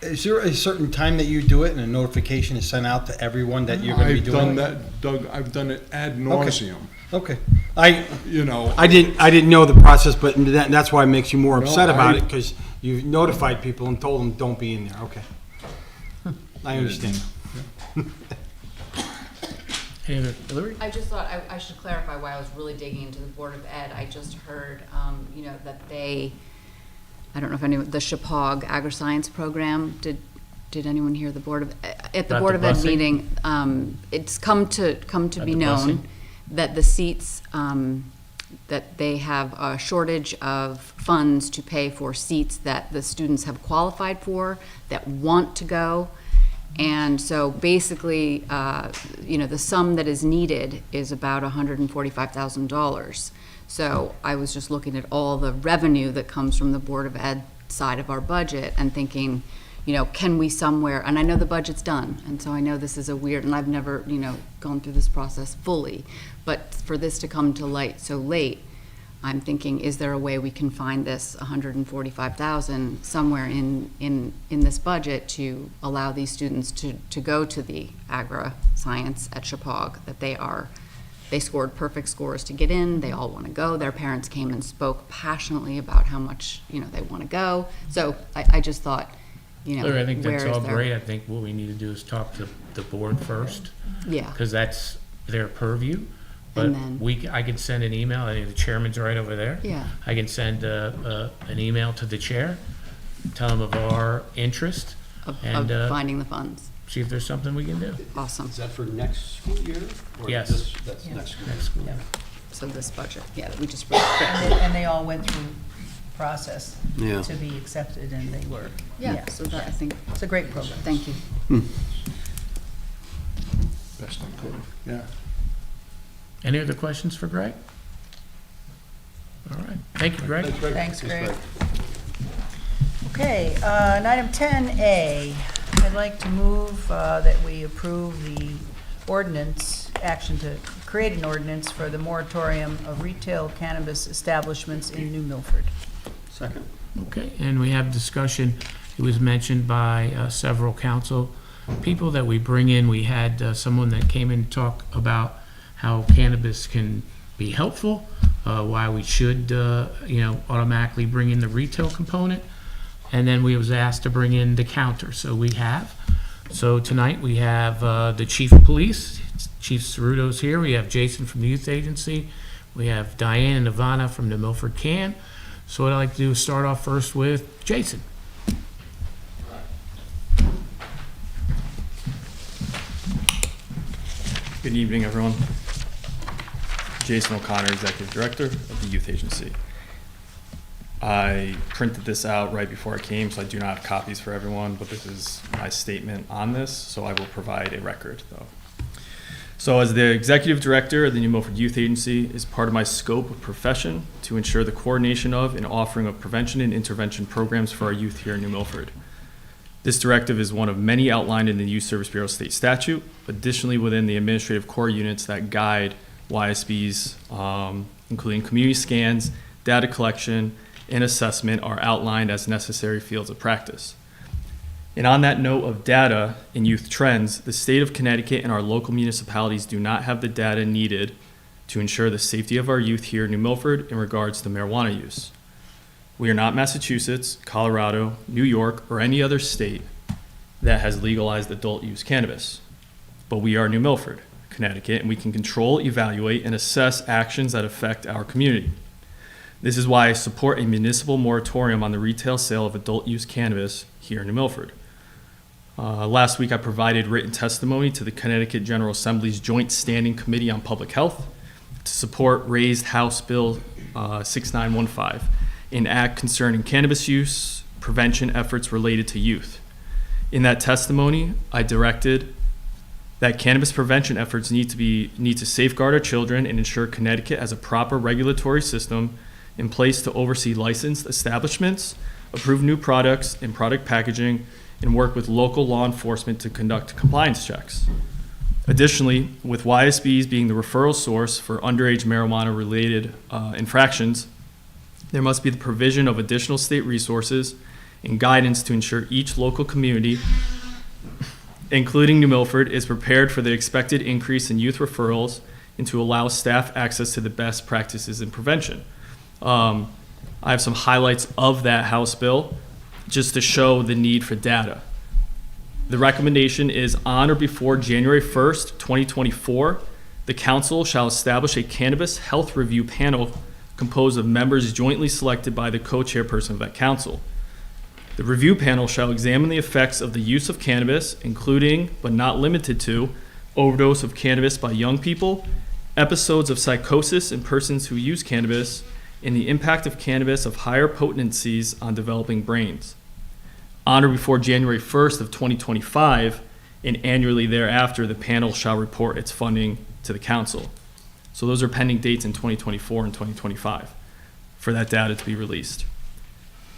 Is there a certain time that you do it and a notification is sent out to everyone that you're gonna be I've doing done it? that, Doug, I've done it ad nauseum, Okay. I I didn't know the process, but that's why it makes you more No, upset about I- it, because you've notified people and told them, don't be in there, okay. I understand. Any other, Hillary? I just thought I should clarify why I was really digging into the Board of Ed. I just heard, that I don't know if anyone, the Chapag Agri-Science Program, did anyone hear the Board of, at the About Board the of Ed busing? meeting, it's come to About be the known busing? that the seats, that they have a shortage of funds to pay for seats that the students have qualified for, that want to go. And so basically, the sum that is needed is about $145,000. So I was just looking at all the revenue that comes from the Board of Ed side of our budget and thinking, can we somewhere, and I know the budget's done, and so I know this is a weird, and I've never, gone through this process fully, but for this to come to light so late, I'm thinking, is there a way we can find this $145,000 somewhere in this budget to allow these students to go to the agri-science at Chapag, that they scored perfect scores to get in, they all want to go, their parents came and spoke passionately about how much, they want to go. So I just thought, Hillary, I think that's where is all there- great. I think what we need to do is talk to the board first, Yeah, because that's their purview. But And then- I can send an email, I think the chairman's right over there. yeah, I can send an email to the chair, tell him of our interest, of and finding the funds. see if there's something we can do. Awesome. Is that for next school year? Or Yes. That's next school. Next school. So this budget, yeah, that we just. And they all went through process Yeah. to be accepted, and they were. Yeah, so that, I think, It's a great program. thank you. Best I could, yeah. Any other questions for Greg? All right, thank you, Greg. Thanks, Greg. Okay, and item 10A, I'd like to move that we approve the ordinance, action to create an ordinance for the moratorium of retail cannabis establishments in New Milford. Second. Okay, and we have discussion. It was mentioned by several council people that we bring in. We had someone that came in to talk about how cannabis can be helpful, why we should, automatically bring in the retail component. And then we was asked to bring in the counter, so we have. So tonight we have the chief of police, Chief Cerruto's here. We have Jason from the youth agency. We have Diane and Ivana from the Milford Can. So what I'd like to do is start off first with Jason. Good evening, everyone. Jason O'Connor, Executive Director of the Youth Agency. I printed this out right before I came, so I do not have copies for everyone, but this is my statement on this, so I will provide a record, though. So as the Executive Director of the New Milford Youth Agency, it is part of my scope of profession to ensure the coordination of and offering of prevention and intervention programs for our youth here in New Milford. This directive is one of many outlined in the Youth Service Bureau state statute, additionally within the administrative core units that guide YSBs, including community scans, data collection, and assessment are outlined as necessary fields of practice. And on that note of data and youth trends, the state of Connecticut and our local municipalities do not have the data needed to ensure the safety of our youth here in New Milford in regards to marijuana use. We are not Massachusetts, Colorado, New York, or any other state that has legalized adult use cannabis. But we are New Milford, Connecticut, and we can control, evaluate, and assess actions that affect our community. This is why I support a municipal moratorium on the retail sale of adult use cannabis here in New Milford. Last week, I provided written testimony to the Connecticut General Assembly's Joint Standing Committee on Public Health to support raised House Bill 6915, an act concerning cannabis use prevention efforts related to youth. In that testimony, I directed that cannabis prevention efforts need to safeguard our children and ensure Connecticut has a proper regulatory system in place to oversee licensed establishments, approve new products and product packaging, and work with local law enforcement to conduct compliance checks. Additionally, with YSBs being the referral source for underage marijuana-related infractions, there must be the provision of additional state resources and guidance to ensure each local community, including New Milford, is prepared for the expected increase in youth referrals and to allow staff access to the best practices in prevention. I have some highlights of that House bill just to show the need for data. The recommendation is on or before January 1st, 2024, the council shall establish a cannabis health review panel composed of members jointly selected by the co-chairperson of that council. The review panel shall examine the effects of the use of cannabis, including, but not limited to, overdose of cannabis by young people, episodes of psychosis in persons who use cannabis, and the impact of cannabis of higher potencies on developing brains. On or before January 1st of 2025, and annually thereafter, the panel shall report its funding to the council. So those are pending dates in 2024 and 2025 for that data to be released.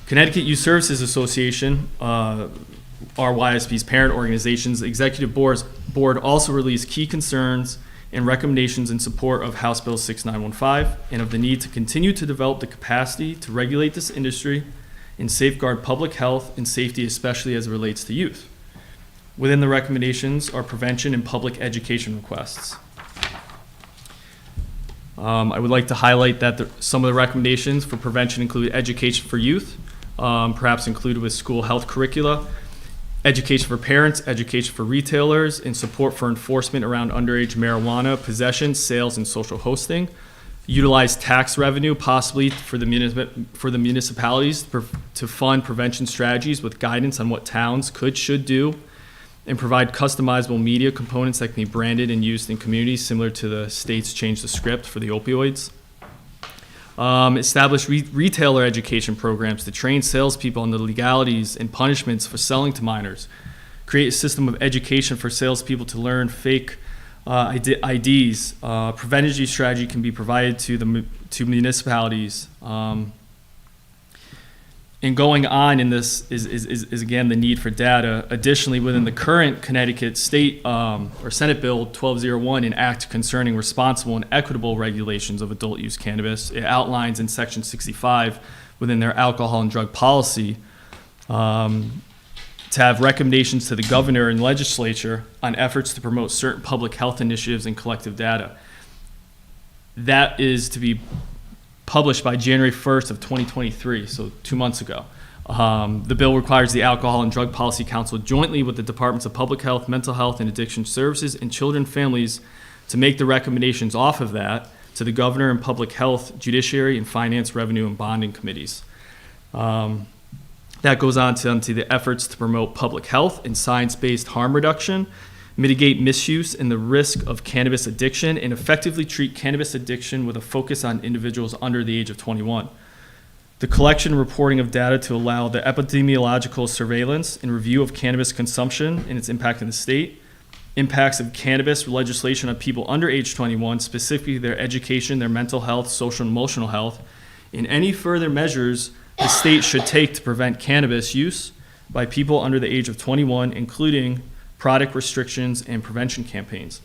Connecticut Youth Services Association, RYSB's parent organization's executive board also released key concerns and recommendations in support of House Bill 6915 and of the need to continue to develop the capacity to regulate this industry and safeguard public health and safety, especially as it relates to youth. Within the recommendations are prevention and public education requests. I would like to highlight that some of the recommendations for prevention include education for youth, perhaps included with school health curricula, education for parents, education for retailers, and support for enforcement around underage marijuana possession, sales, and social hosting. Utilize tax revenue possibly for the municipalities to fund prevention strategies with guidance on what towns should do, and provide customizable media components that can be branded and used in communities similar to the state's Change the Script for the opioids. Establish retailer education programs to train salespeople on the legalities and punishments for selling to minors. Create a system of education for salespeople to learn fake IDs. Preventative strategy can be provided to to municipalities. And going on in this is again the need for data. Additionally, within the current Connecticut State or Senate Bill 1201, an act concerning responsible and equitable regulations of adult use cannabis, it outlines in Section 65 within their alcohol and drug policy to have recommendations to the governor and legislature on efforts to promote certain public health initiatives and collective data. That is to be published by January 1st of 2023, so 2 months ago. The bill requires the Alcohol and Drug Policy Council jointly with the Departments of Public Health, Mental Health and Addiction Services and Children and Families to make the recommendations off of that to the governor and public health, judiciary, and finance, revenue, and bonding committees. That goes on to the efforts to promote public health and science-based harm reduction, mitigate misuse and the risk of cannabis addiction, and effectively treat cannabis addiction with a focus on individuals under the age of 21. The collection and reporting of data to allow the epidemiological surveillance and review of cannabis consumption and its impact in the state, impacts of cannabis legislation on people under age 21, specifically their education, their mental health, social and emotional health, and any further measures the state should take to prevent cannabis use by people under the age of 21, including product restrictions and prevention campaigns.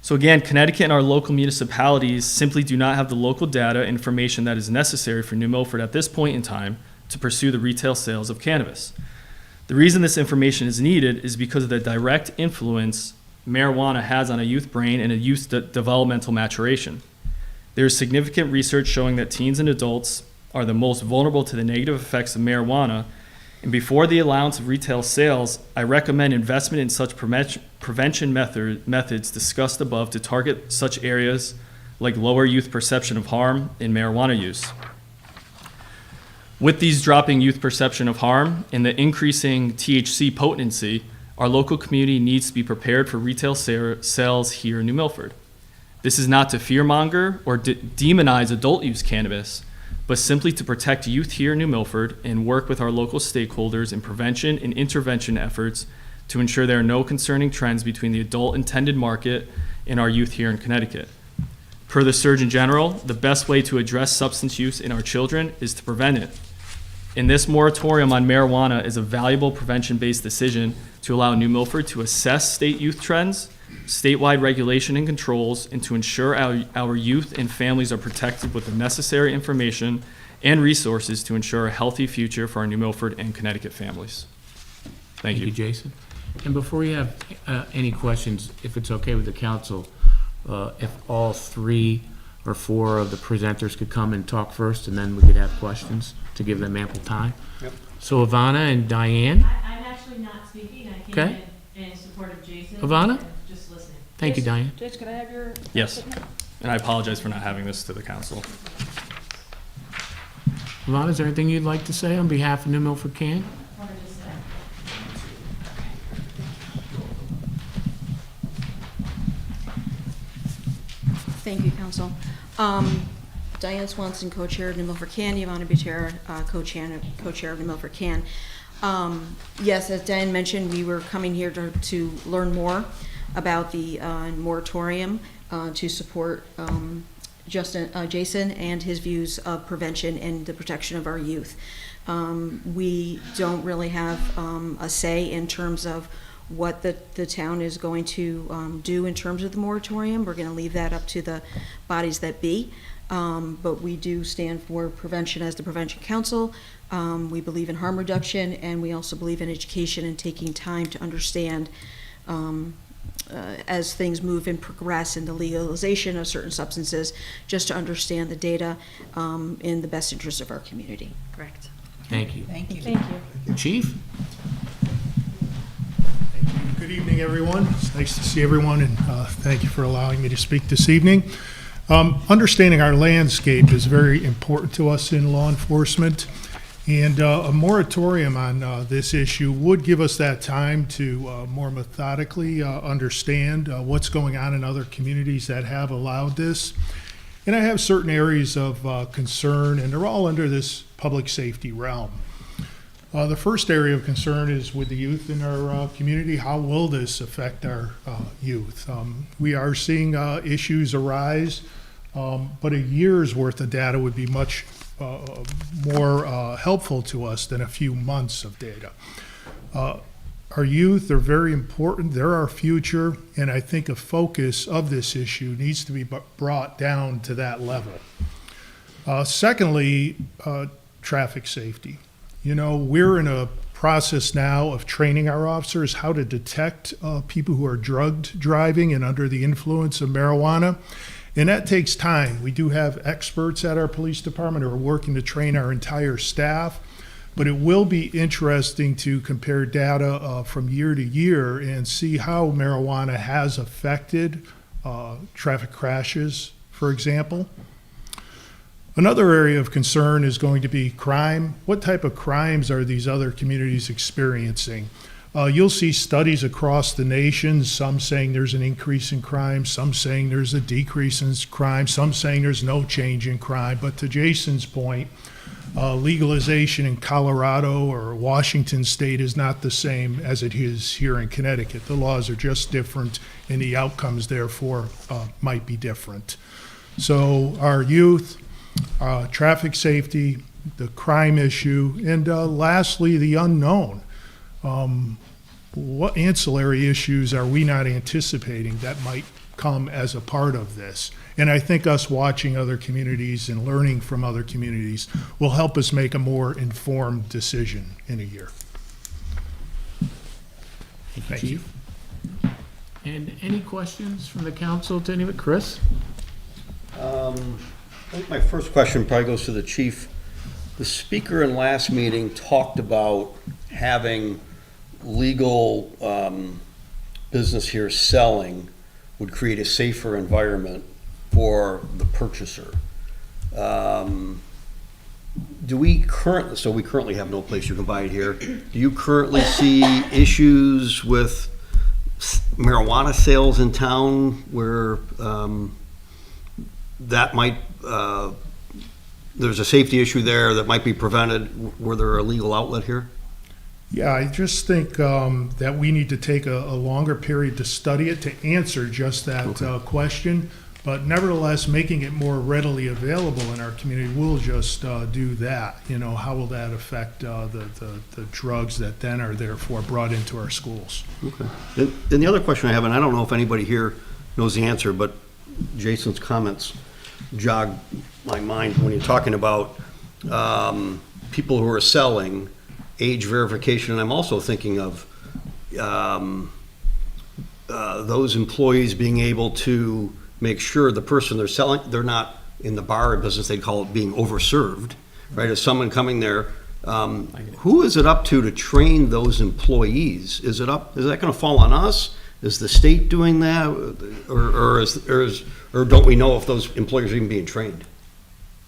So again, Connecticut and our local municipalities simply do not have the local data information that is necessary for New Milford at this point in time to pursue the retail sales of cannabis. The reason this information is needed is because of the direct influence marijuana has on a youth brain and a youth developmental maturation. There is significant research showing that teens and adults are the most vulnerable to the negative effects of marijuana, and before the allowance of retail sales, I recommend investment in such prevention methods discussed above to target such areas like lower youth perception of harm in marijuana use. With these dropping youth perception of harm and the increasing THC potency, our local community needs to be prepared for retail sales here in New Milford. This is not to fearmonger or demonize adult use cannabis, but simply to protect youth here in New Milford and work with our local stakeholders in prevention and intervention efforts to ensure there are no concerning trends between the adult intended market and our youth here in Connecticut. Per the Surgeon General, the best way to address substance use in our children is to prevent it. And this moratorium on marijuana is a valuable prevention-based decision to allow New Milford to assess state youth trends, statewide regulation and controls, and to ensure our youth and families are protected with the necessary information and resources to ensure a healthy future for our New Milford and Connecticut families. Thank you. Jason. And before we have any questions, if it's okay with the council, if all 3 or 4 of the presenters could come and talk first, and then we could have questions to give them ample time. Yep. So Ivana and Diane. I'm actually not speaking. I came Okay. in support of Jason. Ivana? And just listening. Thank you, Diane. Jason, can I have your? Yes, and I apologize for not having this to the council. Ivana, is there anything you'd like to say on behalf of New Milford Can? What did you say? Thank you, Council. Diane Swanson, co-chair of New Milford Can, Ivana Butera, co-chair of New Milford Can. Yes, as Diane mentioned, we were coming here to learn more about the moratorium to support Jason and his views of prevention and the protection of our youth. We don't really have a say in terms of what the town is going to do in terms of the moratorium. We're going to leave that up to the bodies that be. But we do stand for prevention as the Prevention Council. We believe in harm reduction, and we also believe in education and taking time to understand as things move and progress in the legalization of certain substances, just to understand the data in the best interest of our community. Correct. Thank you. Thank you. Thank you. Chief? Good evening, everyone. It's nice to see everyone, and thank you for allowing me to speak this evening. Understanding our landscape is very important to us in law enforcement, and a moratorium on this issue would give us that time to more methodically understand what's going on in other communities that have allowed this. And I have certain areas of concern, and they're all under this public safety realm. The first area of concern is with the youth in our community. How will this affect our youth? We are seeing issues arise but a year's worth of data would be much more helpful to us than a few months of data. Our youth are very important. They're our future, and I think a focus of this issue needs to be brought down to that level. Secondly, traffic safety. You know, we're in a process now of training our officers how to detect people who are drugged driving and under the influence of marijuana. And that takes time. We do have experts at our police department who are working to train our entire staff. But it will be interesting to compare data from year to year and see how marijuana has affected traffic crashes, for example. Another area of concern is going to be crime. What type of crimes are these other communities experiencing? You'll see studies across the nation, some saying there's an increase in crime, some saying there's a decrease in crime, some saying there's no change in crime. But to Jason's point, legalization in Colorado or Washington State is not the same as it is here in Connecticut. The laws are just different, and the outcomes, therefore, might be different. So our youth, traffic safety, the crime issue, and lastly, the unknown. What ancillary issues are we not anticipating that might come as a part of this? And I think us watching other communities and learning from other communities will help us make a more informed decision in a year. Thank you. And any questions from the council to any of it? Chris? I think my first question probably goes to the chief. The speaker in last meeting talked about having legal business here selling would create a safer environment for the purchaser. Do we currently have no place you can buy it here. Do you currently see issues with marijuana sales in town where that might, there's a safety issue there that might be prevented were there a legal outlet here? Yeah, I just think that we need to take a longer period to study it, to answer just that question. But nevertheless, making it more readily available in our community will just do that. You know, how will that affect the drugs that then are therefore brought into our schools? Okay. Then the other question I have, and I don't know if anybody here knows the answer, but Jason's comments jog my mind when you're talking about people who are selling, age verification, and I'm also thinking of those employees being able to make sure the person they're selling, they're not in the bar business, they'd call it being overserved, right? As someone coming there, who is it up to train those employees? Is that going to fall on us? Is the state doing that? Or don't we know if those employers are even being trained?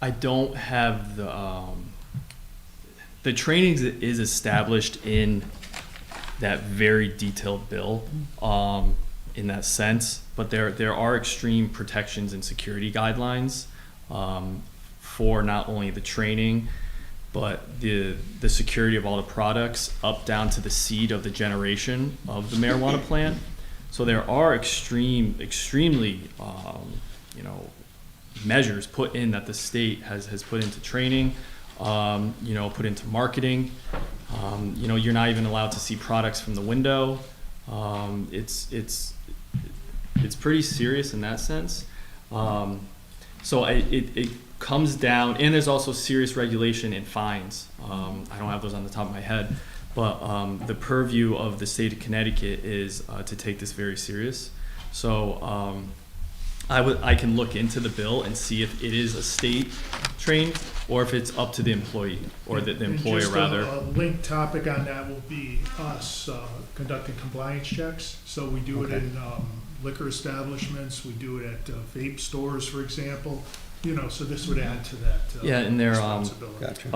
I don't have the training is established in that very detailed bill, in that sense, but there are extreme protections and security guidelines for not only the training, but the security of all the products up down to the seed of the generation of the marijuana plant. So there are extremely measures put in that the state has put into training, put into marketing. You're not even allowed to see products from the window. It's pretty serious in that sense. So it comes down, and there's also serious regulation and fines. I don't have those on the top of my head, but the purview of the state of Connecticut is to take this very serious. So I can look into the bill and see if it is a state trained or if it's up to the employee or the employer rather. A linked topic on that will be us conducting compliance checks. So we do it in liquor establishments, we do it at vape stores, for example. So this would add to that and they're responsibility.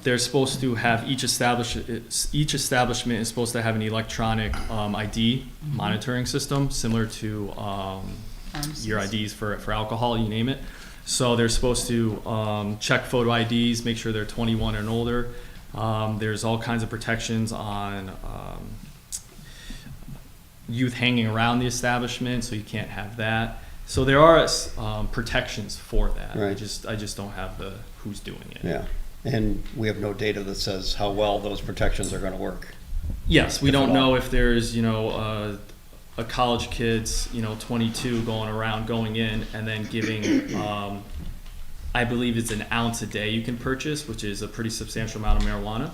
they're supposed to have each establishment is supposed to have an electronic ID monitoring system similar to your IDs for alcohol, you name it. So they're supposed to check photo IDs, make sure they're 21 and older. There's all kinds of protections on youth hanging around the establishment, so you can't have that. So there are protections for that. Right. I just don't have the who's doing it. Yeah, and we have no data that says how well those protections are gonna work. Yes, we If don't at all. know if there's, a college kid's, 22 going around, going in and then giving, I believe it's an ounce a day you can purchase, which is a pretty substantial amount of marijuana.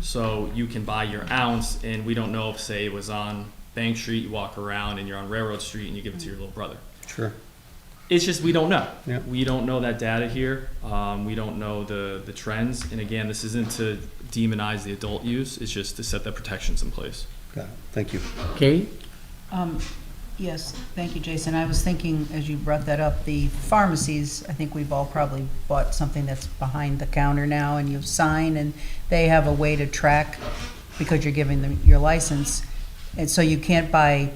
So you can buy your ounce, and we don't know if, say, it was on Bank Street, you walk around, and you're on Railroad Street, and you give it to your little brother. Sure. It's just, we don't know. Yeah. We don't know that data here. We don't know the trends. And again, this isn't to demonize the adult use. It's just to set the protections in place. Got it. Thank you. Kate? Yes, thank you, Jason. I was thinking, as you brought that up, the pharmacies, I think we've all probably bought something that's behind the counter now, and you sign, and they have a way to track, because you're giving them your license, and so you can't buy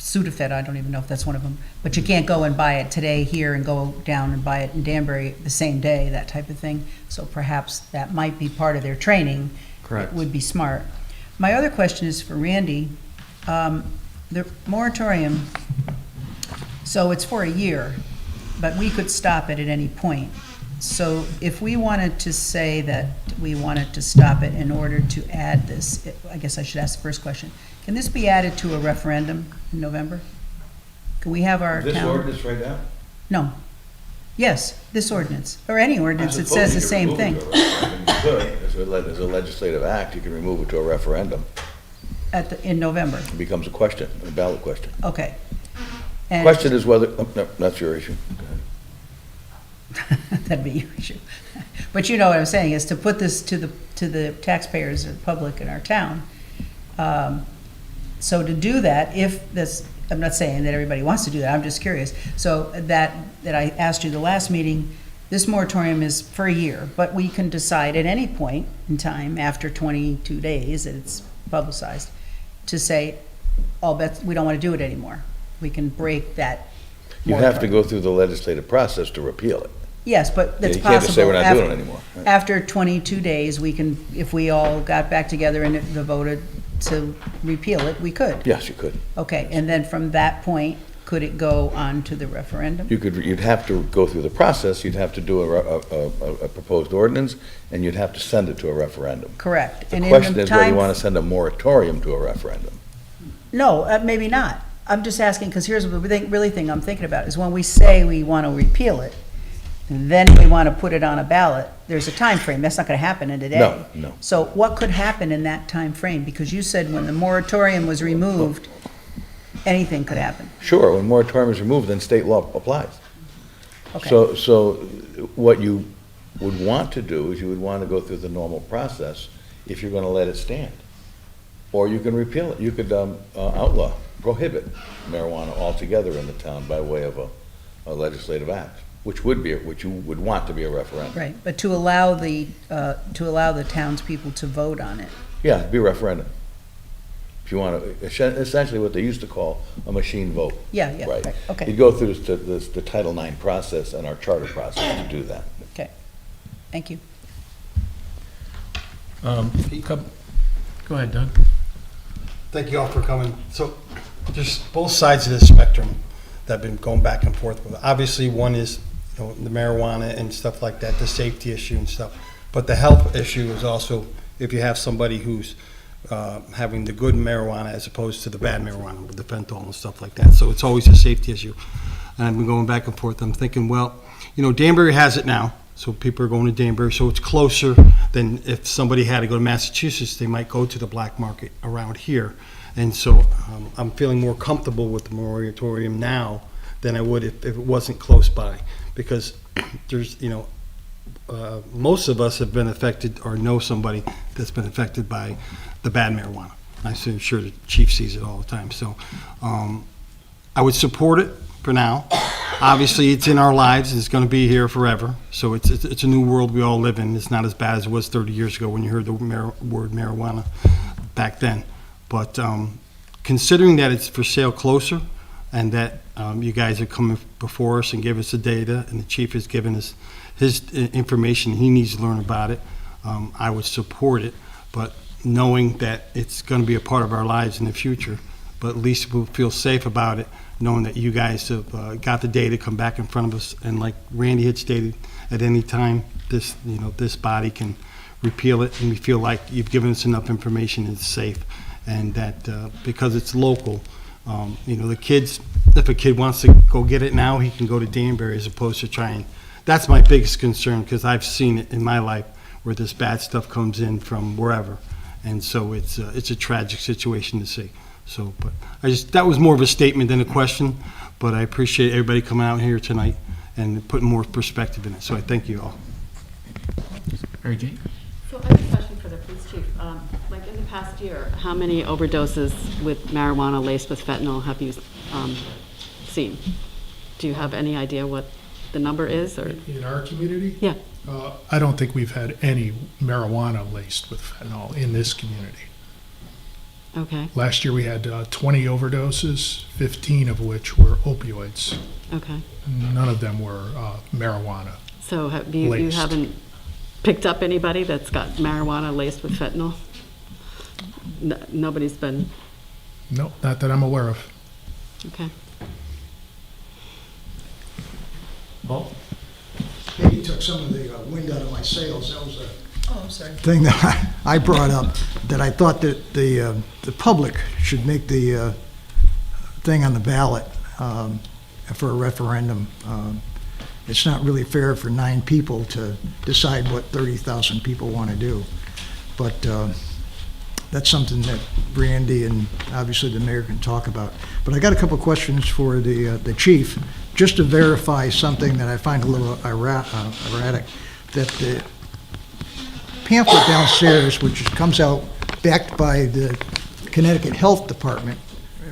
Sudafed, I don't even know if that's one of them, but you can't go and buy it today here and go down and buy it in Danbury the same day, that type of thing. So perhaps that might be part of their training. Correct. It would be smart. My other question is for Randy. The moratorium, so it's for a year, but we could stop it at any point. So if we wanted to say that we wanted to stop it in order to add this, I guess I should ask the first question. Can this be added to a referendum in November? Can we have our town? This ordinance right now? No. Yes, this ordinance, or any ordinance that says the same thing. You could, as a legislative act, you can remove it to a referendum. In November, It becomes a question, a ballot question. okay. And Question is whether, oh, no, that's your issue. Go ahead. that'd be your issue. But you know what I'm saying, is to put this to the taxpayers or public in our town. So to do that, if this, I'm not saying that everybody wants to do that, I'm just curious. So that I asked you the last meeting, this moratorium is for a year, but we can decide at any point in time after 22 days that it's publicized to say, all bets, we don't want to do it anymore. We can break that. You have to moratorium. go through the legislative process to repeal it. Yes, but that's You can't just say possible. we're not doing it anymore. Right. After 22 days, we can, if we all got back together and voted to repeal it, we could. Yes, you could. Okay, and then from that point, could it go on to the referendum? You'd have to go through the process, you'd have to do a proposed ordinance, and you'd have to send it to a referendum. Correct. The And in question is whether you time- want to send a moratorium to a referendum. No, maybe not. I'm just asking, because here's the really thing I'm thinking about, is when we say we want to repeal it, and then we want to put it on a ballot, there's a time frame. That's not going to happen in a day. No, no. So what could happen in that time frame? Because you said when the moratorium was removed, anything could happen. Sure, when moratorium is removed, then state law applies. Okay. So what you would want to do is you would want to go through the normal process if you're going to let it stand. Or you can repeal it. You could outlaw, prohibit marijuana altogether in the town by way of a legislative act, which you would want to be a referendum. Right, but to allow the townspeople to vote on it. Yeah, it'd be a referendum. If you want to, essentially what they used to call a machine vote. Yeah, Right. right, okay, You'd go through the Title IX process and our charter process to do that. okay. Thank you. Go ahead, Doug. Thank you all for coming. So there's both sides of the spectrum that have been going back and forth with. Obviously, one is, the marijuana and stuff like that, the safety issue and stuff. But the health issue is also if you have somebody who's having the good marijuana as opposed to the bad marijuana with the fentanyl and stuff like that. So it's always a safety issue. And I've been going back and forth. I'm thinking, well, Danbury has it now. So people are going to Danbury, so it's closer than if somebody had to go to Massachusetts, they might go to the black market around here. And so I'm feeling more comfortable with the moratorium now than I would if it wasn't close by. Because there's, most of us have been affected or know somebody that's been affected by the bad marijuana. I'm sure the chief sees it all the time. So I would support it for now. Obviously, it's in our lives. It's going to be here forever. So it's a new world we all live in. It's not as bad as it was 30 years ago when you heard the word marijuana back then. But considering that it's for sale closer and that you guys are coming before us and give us the data and the chief has given us his information, he needs to learn about it, I would support it. But knowing that it's going to be a part of our lives in the future, but at least we'll feel safe about it, knowing that you guys have got the data, come back in front of us, and like Randy had stated, at any time, this body can repeal it, and we feel like you've given us enough information, it's safe, and that because it's local, the kids, if a kid wants to go get it now, he can go to Danbury as opposed to trying. That's my biggest concern, because I've seen it in my life where this bad stuff comes in from wherever, and so it's a tragic situation to see. So, but that was more of a statement than a question, but I appreciate everybody coming out here tonight and putting more perspective in it, so I thank you all. Mary Jane? So I have a question for the police chief. Like in the past year, how many overdoses with marijuana laced with fentanyl have you seen? Do you have any idea what the number is, or? In our community? Yeah. I don't think we've had any marijuana laced with fentanyl in this community. Okay. Last year we had 20 overdoses, 15 of which were opioids. Okay. None of them were marijuana. So you laced. haven't picked up anybody that's got marijuana laced with fentanyl? Nobody's been. No, not that I'm aware of. Okay. Paul? Maybe took some of the wind out of my sails. That was a I'm sorry. thing that I brought up, that I thought that the public should make the thing on the ballot for a referendum. It's not really fair for 9 people to decide what 30,000 people want to do. But that's something that Brandy and obviously the mayor can talk about. But I got a couple questions for the chief, just to verify something that I find a little erratic, that the pamphlet downstairs, which comes out backed by the Connecticut Health Department,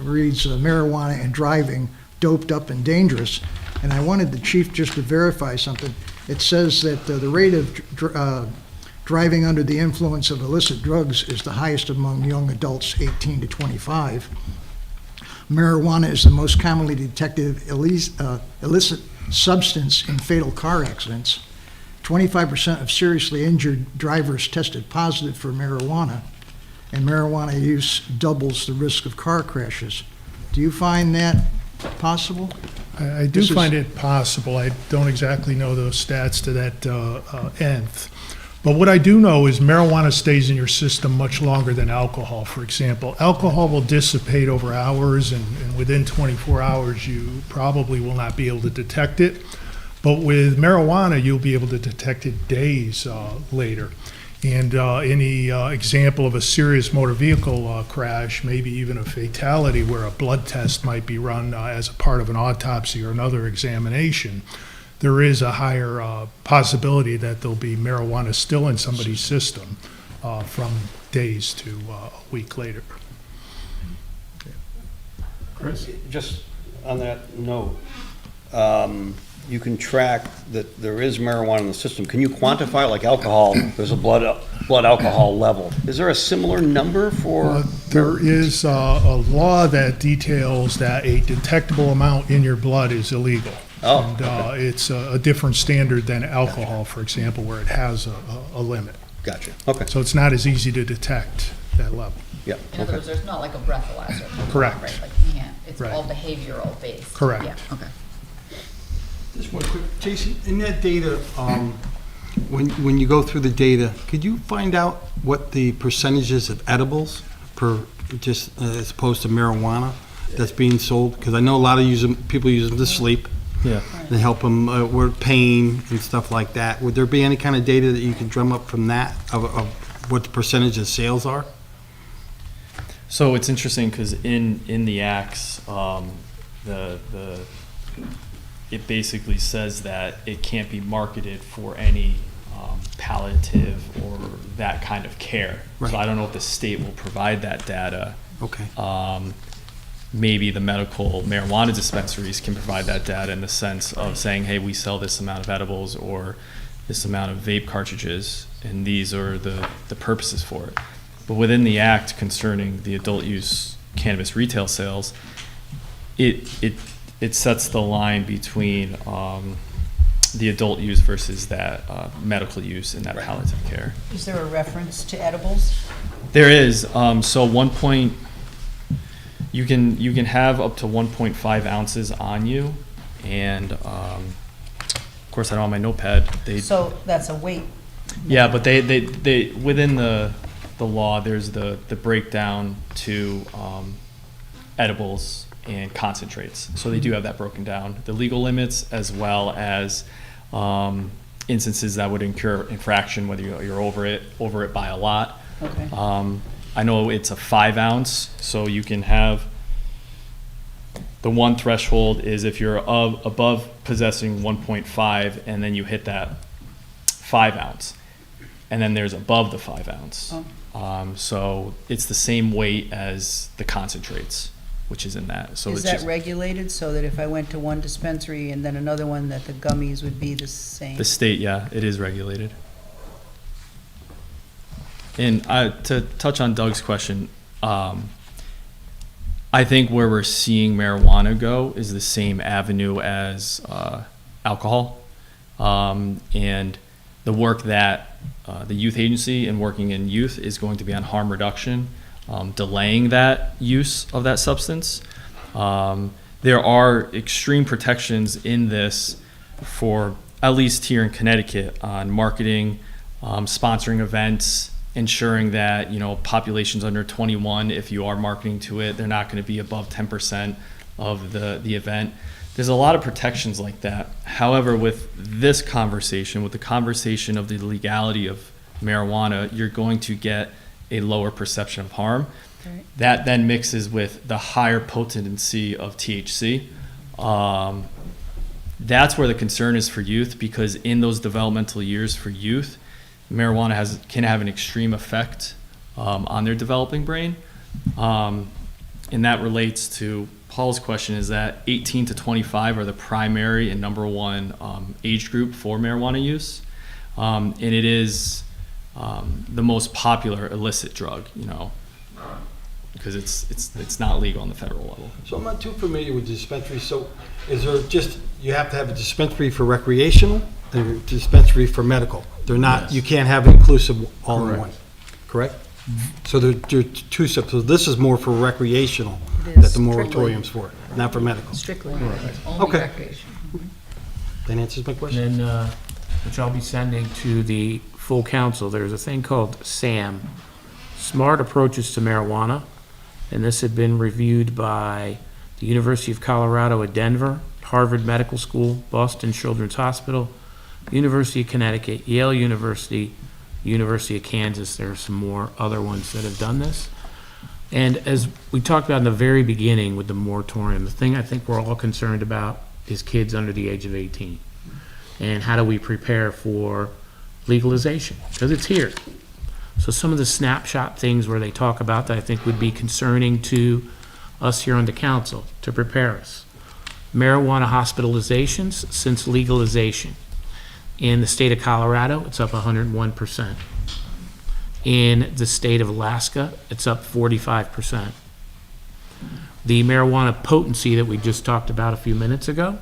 reads marijuana and driving, doped up and dangerous. And I wanted the chief just to verify something. It says that the rate of driving under the influence of illicit drugs is the highest among young adults 18 to 25. Marijuana is the most commonly detected illicit substance in fatal car accidents. 25% of seriously injured drivers tested positive for marijuana, and marijuana use doubles the risk of car crashes. Do you find that possible? I do find it possible. I don't exactly know those stats to that nth. But what I do know is marijuana stays in your system much longer than alcohol, for example. Alcohol will dissipate over hours, and within 24 hours, you probably will not be able to detect it. But with marijuana, you'll be able to detect it days later. And any example of a serious motor vehicle crash, maybe even a fatality where a blood test might be run as a part of an autopsy or another examination, there is a higher possibility that there'll be marijuana still in somebody's system from days to a week later. Chris? Just on that note, you can track that there is marijuana in the system. Can you quantify it like alcohol? There's a blood alcohol level. Is there a similar number for? There is a law that details that a detectable amount in your blood is illegal. Oh, And okay. it's a different standard than alcohol, for example, where it has a limit. Gotcha. Okay. So it's not as easy to detect that level. Yeah. In other words, there's not like a breathalyzer. Correct. Right, like you can't, it's Right. all behavioral based. Correct. Yeah, okay. Just one quick, Jason, in that data, when you go through the data, could you find out what the percentages of edibles per, just as opposed to marijuana that's being sold? Because I know a lot of people use them to sleep. Yeah. They help them with pain and stuff like that. Would there be any kind of data that you could drum up from that of what the percentage of sales are? So it's interesting because in the acts, it basically says that it can't be marketed for any palliative or that kind of care. Right. So I don't know if the state will provide that data. Okay. Maybe the medical marijuana dispensaries can provide that data in the sense of saying, hey, we sell this amount of edibles or this amount of vape cartridges, and these are the purposes for it. But within the act concerning the adult use cannabis retail sales, it sets the line between the adult use versus that medical use and that palliative care. Is there a reference to edibles? There is. So You can have up to 1.5 ounces on you, and of course I don't have my notepad. So that's a weight. Yeah, but they within the law, there's the breakdown to edibles and concentrates. So they do have that broken down. The legal limits, as well as instances that would incur infraction, whether you're over it by a lot. Okay. I know it's a 5 ounce, so you can have, the one threshold is if you're above possessing 1.5 and then you hit that 5 ounce. And then there's above the 5 ounce. So it's the same weight as the concentrates, which is in that. So Is it's that just regulated so that if I went to one dispensary and then another one, that the gummies would be the same? the state, yeah, it is regulated. And to touch on Doug's question, I think where we're seeing marijuana go is the same avenue as alcohol. And the work that the youth agency and working in youth is going to be on harm reduction, delaying that use of that substance. There are extreme protections in this for, at least here in Connecticut, on marketing, sponsoring events, ensuring that, populations under 21, if you are marketing to it, they're not going to be above 10% of the event. There's a lot of protections like that. However, with this conversation, with the conversation of the legality of marijuana, you're going to get a lower perception of harm. Right. That then mixes with the higher potency of THC. That's where the concern is for youth, because in those developmental years for youth, marijuana can have an extreme effect on their developing brain. And that relates to Paul's question, is that 18 to 25 are the primary and number one age group for marijuana use. And it is the most popular illicit drug, because it's not legal on the federal level. So I'm not too familiar with dispensaries. So is there just, you have to have a dispensary for recreational and a dispensary for medical? They're not, Yes. you can't have inclusive all in Correct. one, correct? So they're two steps. So this is more for recreational It is that the strictly. moratorium's for, not for medical. Strictly, Right. only Okay. recreation. That answers my question. And then, which I'll be sending to the full council, there's a thing called SAM, Smart Approaches to Marijuana. And this had been reviewed by the University of Colorado at Denver, Harvard Medical School, Boston Children's Hospital, University of Connecticut, Yale University, University of Kansas. There are some more other ones that have done this. And as we talked about in the very beginning with the moratorium, the thing I think we're all concerned about is kids under the age of 18. And how do we prepare for legalization? Because it's here. So some of the snapshot things where they talk about that I think would be concerning to us here on the council to prepare us. Marijuana hospitalizations since legalization. In the state of Colorado, it's up 101%. In the state of Alaska, it's up 45%. The marijuana potency that we just talked about a few minutes ago,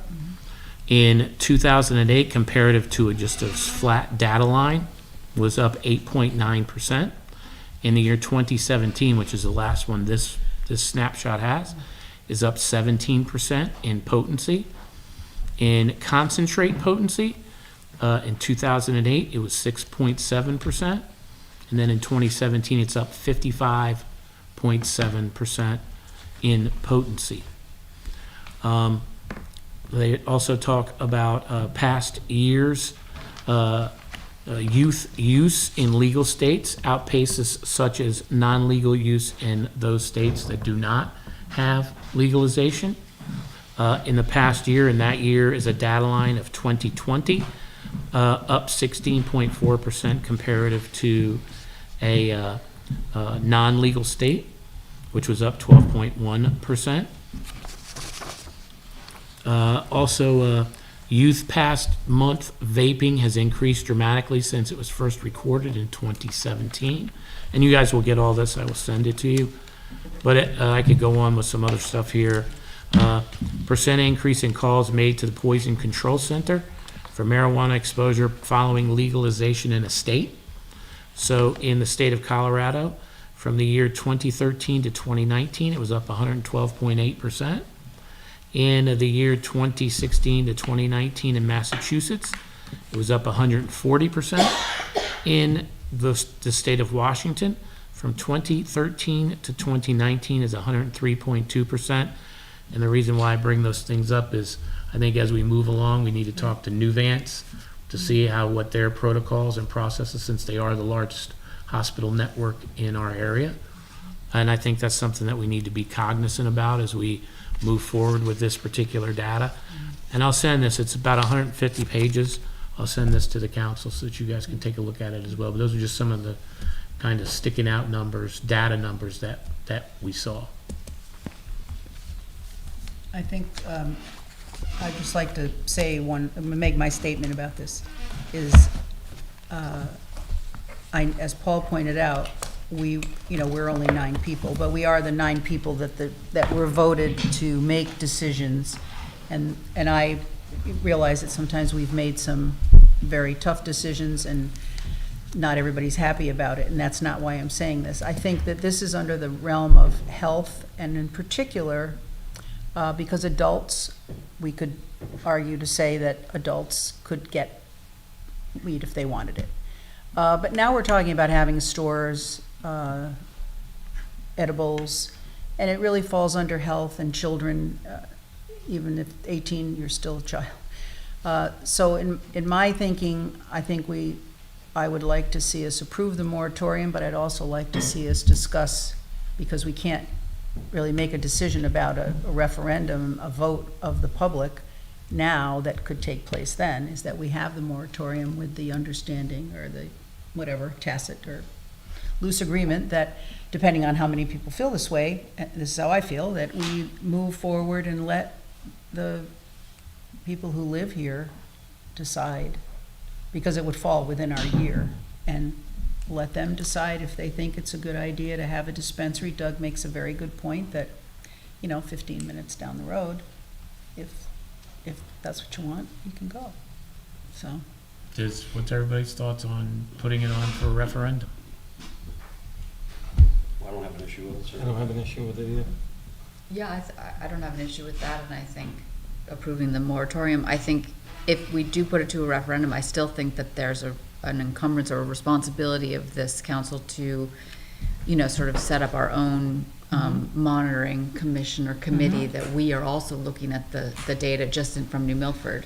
in 2008, comparative to just a flat data line, was up 8.9%. In the year 2017, which is the last one this snapshot has, is up 17% in potency. In concentrate potency, in 2008, it was 6.7%. And then in 2017, it's up 55.7% in potency. They also talk about past years. Youth use in legal states outpaces such as non-legal use in those states that do not have legalization. In the past year, and that year is a data line of 2020, up 16.4% comparative to a non-legal state, which was up 12.1%. Also, youth past month vaping has increased dramatically since it was first recorded in 2017. And you guys will get all this, I will send it to you. But I could go on with some other stuff here. Percent increase in calls made to the Poison Control Center for marijuana exposure following legalization in a state. So in the state of Colorado, From the year 2013 to 2019, it was up 112.8%. In the year 2016 to 2019 in Massachusetts, it was up 140%. In the state of Washington, from 2013 to 2019 is 103.2%. And the reason why I bring those things up is I think as we move along, we need to talk to Nuvance to see what their protocols and processes, since they are the largest hospital network in our area. And I think that's something that we need to be cognizant about as we move forward with this particular data. And I'll send this, it's about 150 pages. I'll send this to the council so that you guys can take a look at it as well. But those are just some of the kind of sticking out numbers, data numbers that we saw. I think I'd just like to say make my statement about this, is as Paul pointed out, we're only 9 people, but we are the 9 people that were voted to make decisions. And I realize that sometimes we've made some very tough decisions and not everybody's happy about it, and that's not why I'm saying this. I think that this is under the realm of health, and in particular, because adults, we could argue to say that adults could get weed if they wanted it. But now we're talking about having stores, edibles, and it really falls under health and children. Even if 18, you're still a child. So in my thinking, I would like to see us approve the moratorium, but I'd also like to see us discuss, because we can't really make a decision about a referendum, a vote of the public now that could take place then, is that we have the moratorium with the understanding, or the whatever, tacit or loose agreement, that depending on how many people feel this way, this is how I feel, that we move forward and let the people who live here decide, because it would fall within our year, and let them decide if they think it's a good idea to have a dispensary. Doug makes a very good point that, 15 minutes down the road, if that's what you want, you can go. So. What's everybody's thoughts on putting it on for a referendum? I don't have an issue with it, sir. I don't have an issue with it either. Yeah, I don't have an issue with that, and I think approving the moratorium, I think if we do put it to a referendum, I still think that there's an encumbrance or a responsibility of this council to, sort of set up our own monitoring commission or committee, that we are also looking at the data just from New Milford,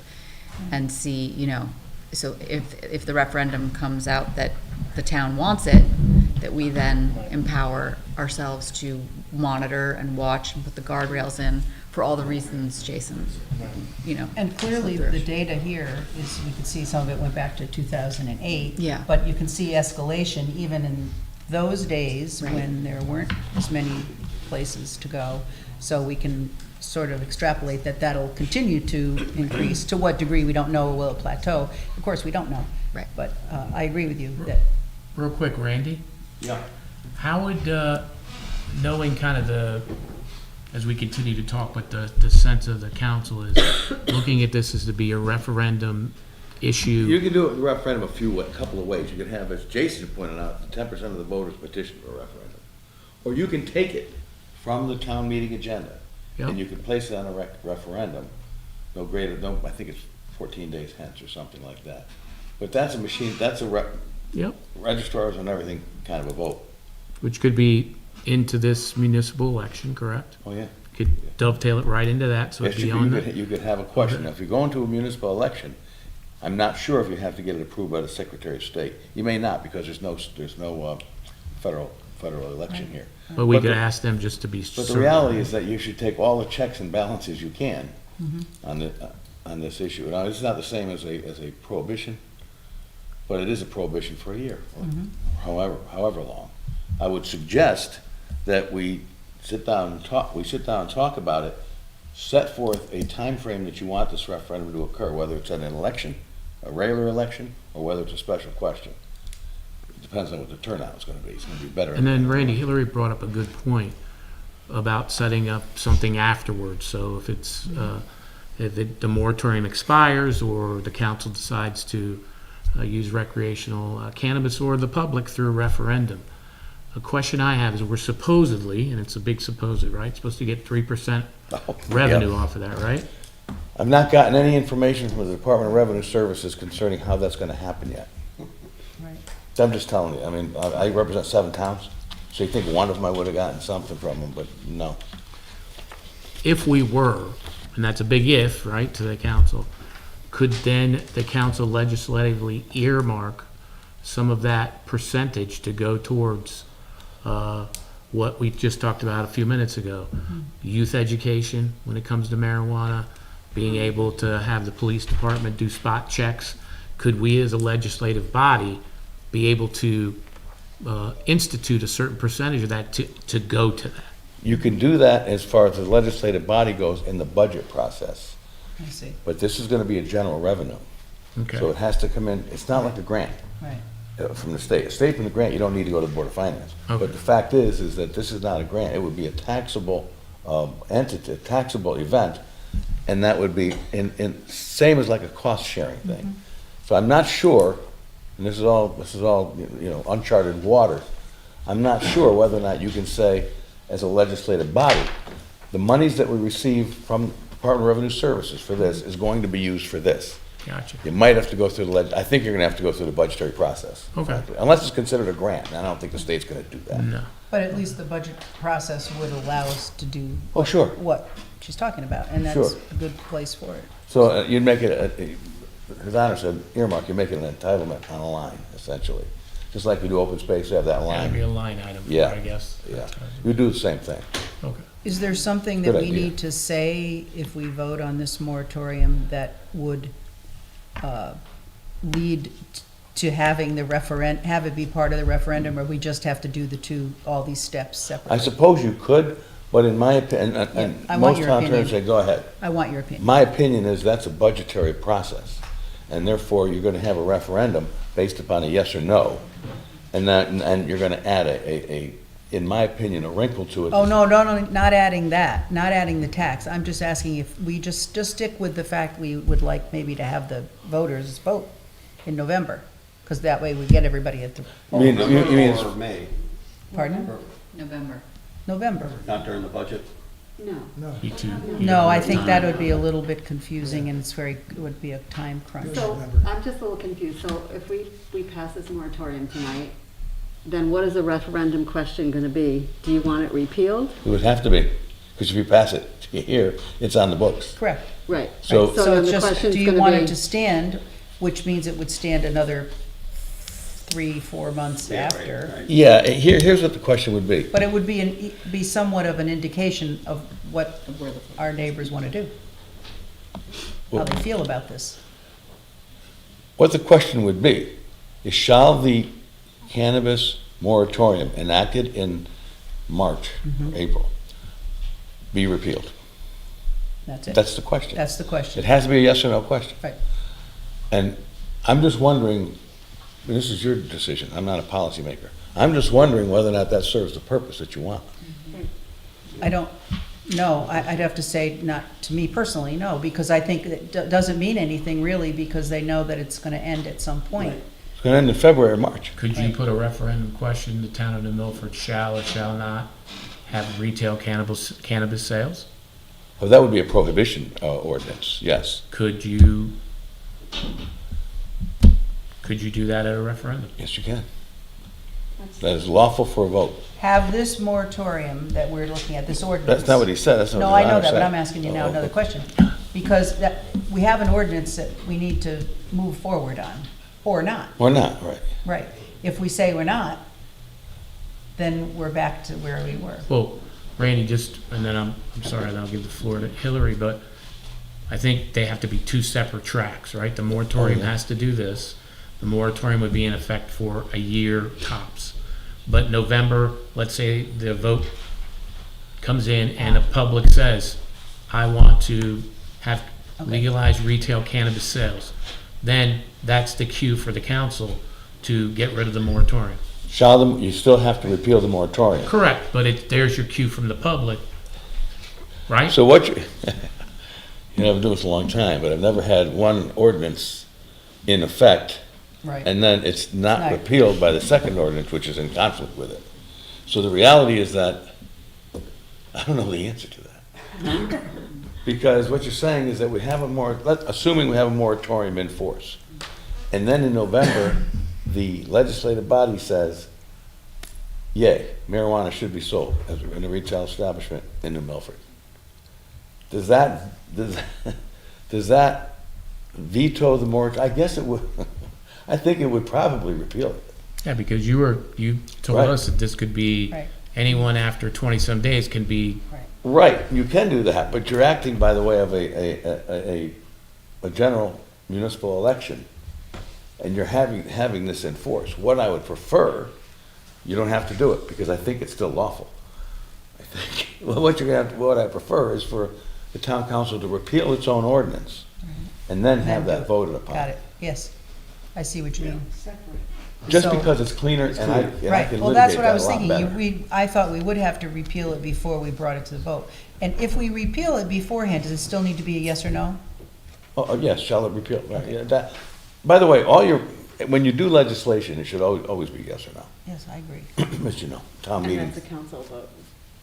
and see, so if the referendum comes out that the town wants it, that we then empower ourselves to monitor and watch and put the guardrails in for all the reasons Jason, And clearly, the data here is, you can see some of it went back to 2008. Yeah. But you can see escalation even in those days, Right. when there weren't as many places to go. So we can sort of extrapolate that that'll continue to increase. To what degree, we don't know. Will it plateau? Of course, we don't know. Right. But I agree with you that. Real quick, Randy? Yeah. How would, knowing kind of as we continue to talk, what the sense of the council is, looking at this as to be a referendum issue? You can do it, the referendum, a couple of ways. You can have, as Jason pointed out, 10% of the voters petition for a referendum. Or you can take it from the town meeting agenda, Yep. and you can place it on a referendum, I think it's 14 days hence or something like that. But that's a machine, that's Yep. registrars and everything kind of a vote. Which could be into this municipal election, correct? Oh, yeah. Could dovetail it right into that, so it'd Yes, be on the. you could have a question. If you go into a municipal election, I'm not sure if you have to get it approved by the Secretary of State. You may not, because there's no federal election here. But we could the- ask them just to be But certain. the reality is that you should take all the checks and balances you can Mm-hmm. on this issue. Now, it's not the same as a prohibition, but it is a prohibition for a year, or however long. I would suggest that we sit down and talk about it, set forth a time frame that you want this referendum to occur, whether it's at an election, a regular election, or whether it's a special question. It depends on what the turnout is gonna be. It's gonna be better. And then Randy, Hillary brought up a good point about setting up something afterwards. So if it's, the moratorium expires, or the council decides to use recreational cannabis, or the public through a referendum, a question I have is we're supposedly, and it's a big supposed, right, supposed to get 3% revenue off of that, right? I've not gotten any information from the Department of Revenue Services concerning how that's gonna happen yet. Right. So I'm just telling you, I mean, I represent 7 towns, so you think one of them I would've gotten something from them, but no. If we were, and that's a big if, right, to the council, could then the council legislatively earmark some of that percentage to go towards what we just talked about a few minutes ago? Youth education when it comes to marijuana, being able to have the police department do spot checks. Could we as a legislative body be able to institute a certain percentage of that to go to that? You can do that as far as the legislative body goes in the budget process, I see, but this is gonna be a general revenue. Okay. So it has to come in, it's not like a grant right. from the state. A state from the grant, you don't need to go to the Board of Finance. Okay. But the fact is that this is not a grant. It would be a taxable entity, a taxable event, and that would be same as like a cost-sharing thing. So I'm not sure, and this is all, you know, uncharted waters. I'm not sure whether or not you can say, as a legislative body, the monies that we receive from Department of Revenue Services for this is going to be used for this. Gotcha. You might have to go through I think you're gonna have to go through the budgetary process. Okay. frankly. Unless it's considered a grant, and I don't think the state's gonna do that. No. But at least the budget process would allow us to do Oh, sure. what she's talking about, and that's Sure. a good place for it. So you'd make it, as Honor said, earmark, you make it an entitlement on a line, essentially. Just like we do open space, you have that That'd be a line. line item, Yeah. I guess. Yeah, you do the same thing. Okay. Is there something that Good we idea. need to say if we vote on this moratorium that would lead to having the have it be part of the referendum, or we just have to do all these steps separately? I suppose you could, but in my opinion, and I want most your town attorneys opinion. say, go ahead. I want your opinion. My opinion is that's a budgetary process, and therefore you're gonna have a referendum based upon a yes or no. And you're gonna add in my opinion, a wrinkle to it. Oh, no, not adding that, not adding the tax. I'm just asking if we just stick with the fact we would like maybe to have the voters vote in November, because that way we get everybody at the, You mean Or May, pardon? November. November. not during the budget? No. You too. No, I think that would be a little bit confusing, and it would be a time crunch. So, I'm just a little confused. So if we pass this moratorium tonight, then what is the referendum question gonna be? Do you want it repealed? It would have to be, because if you pass it here, it's on the books. Correct. Right. So- So then it's the just, question's do you gonna want be- it to stand, which means it would stand another 3-4 months after? Yeah, here's what the question would be. But it would be somewhat of an indication of what our neighbors want to do, how they feel about this. What the question would be is, shall the cannabis moratorium enacted in March, or April, be repealed? That's it. That's the question. That's the It question. has to be a yes or no question. Right. And I'm just wondering, this is your decision, I'm not a policymaker. I'm just wondering whether or not that serves the purpose that you want. I don't know. I'd have to say, not to me personally, no, because I think it doesn't mean anything really, because they know that it's going to end at some point. It's gonna end in February or March. Could you put a referendum question, the town of New Milford shall or shall not have retail cannabis sales? Well, that would be a prohibition ordinance, yes. Could you do that at a referendum? Yes, you can. That is lawful for a vote. Have this moratorium that we're looking at, this ordinance. That's not what he said, that's not No, what I Your know Honor that, but said. I'm asking you now Oh, another okay. question. Because we have an ordinance that we need to move forward on, or not. Or not, right. Right. If we say we're not, then we're back to where we were. Well, Randy, and then I'm sorry, then I'll give the floor to Hillary, but I think they have to be two separate tracks, right? The moratorium has to do this. The moratorium would be in effect for a year tops. But November, let's say the vote comes in and the public says, I want to have legalized retail cannabis sales. Then that's the cue for the council to get rid of the moratorium. You still have to repeal the moratorium. Correct, but there's your cue from the public, right? So what you know, I've been doing this a long time, but I've never had one ordinance in effect, Right. and then it's not Right. repealed by the second ordinance, which is in conflict with it. So the reality is that, I don't know the answer to that. Because what you're saying is that we have assuming we have a moratorium in force, and then in November, the legislative body says, yay, marijuana should be sold in a retail establishment in New Milford. Does that veto the moratorium? I guess it would. I think it would probably repeal it. Yeah, because you told Right. us that this could be, Right. anyone after 20-some days can be, Right, you can do that, but you're acting by the way of a general municipal election, and you're having this in force. What I would prefer, you don't have to do it, because I think it's still lawful. I think, well, what I prefer is for the town council to repeal its own ordinance, and then have that voted upon. Got it, yes. I see what you mean. Just So- because it's cleaner, and I Right, can well, that's litigate what I that was a lot thinking. better. I thought we would have to repeal it before we brought it to the vote. And if we repeal it beforehand, does it still need to be a yes or no? Oh, yes, shall it repeal, right, yeah, by the way, when you do legislation, it should always be yes or no. Yes, I agree. As you know, town And meeting, that's a council vote,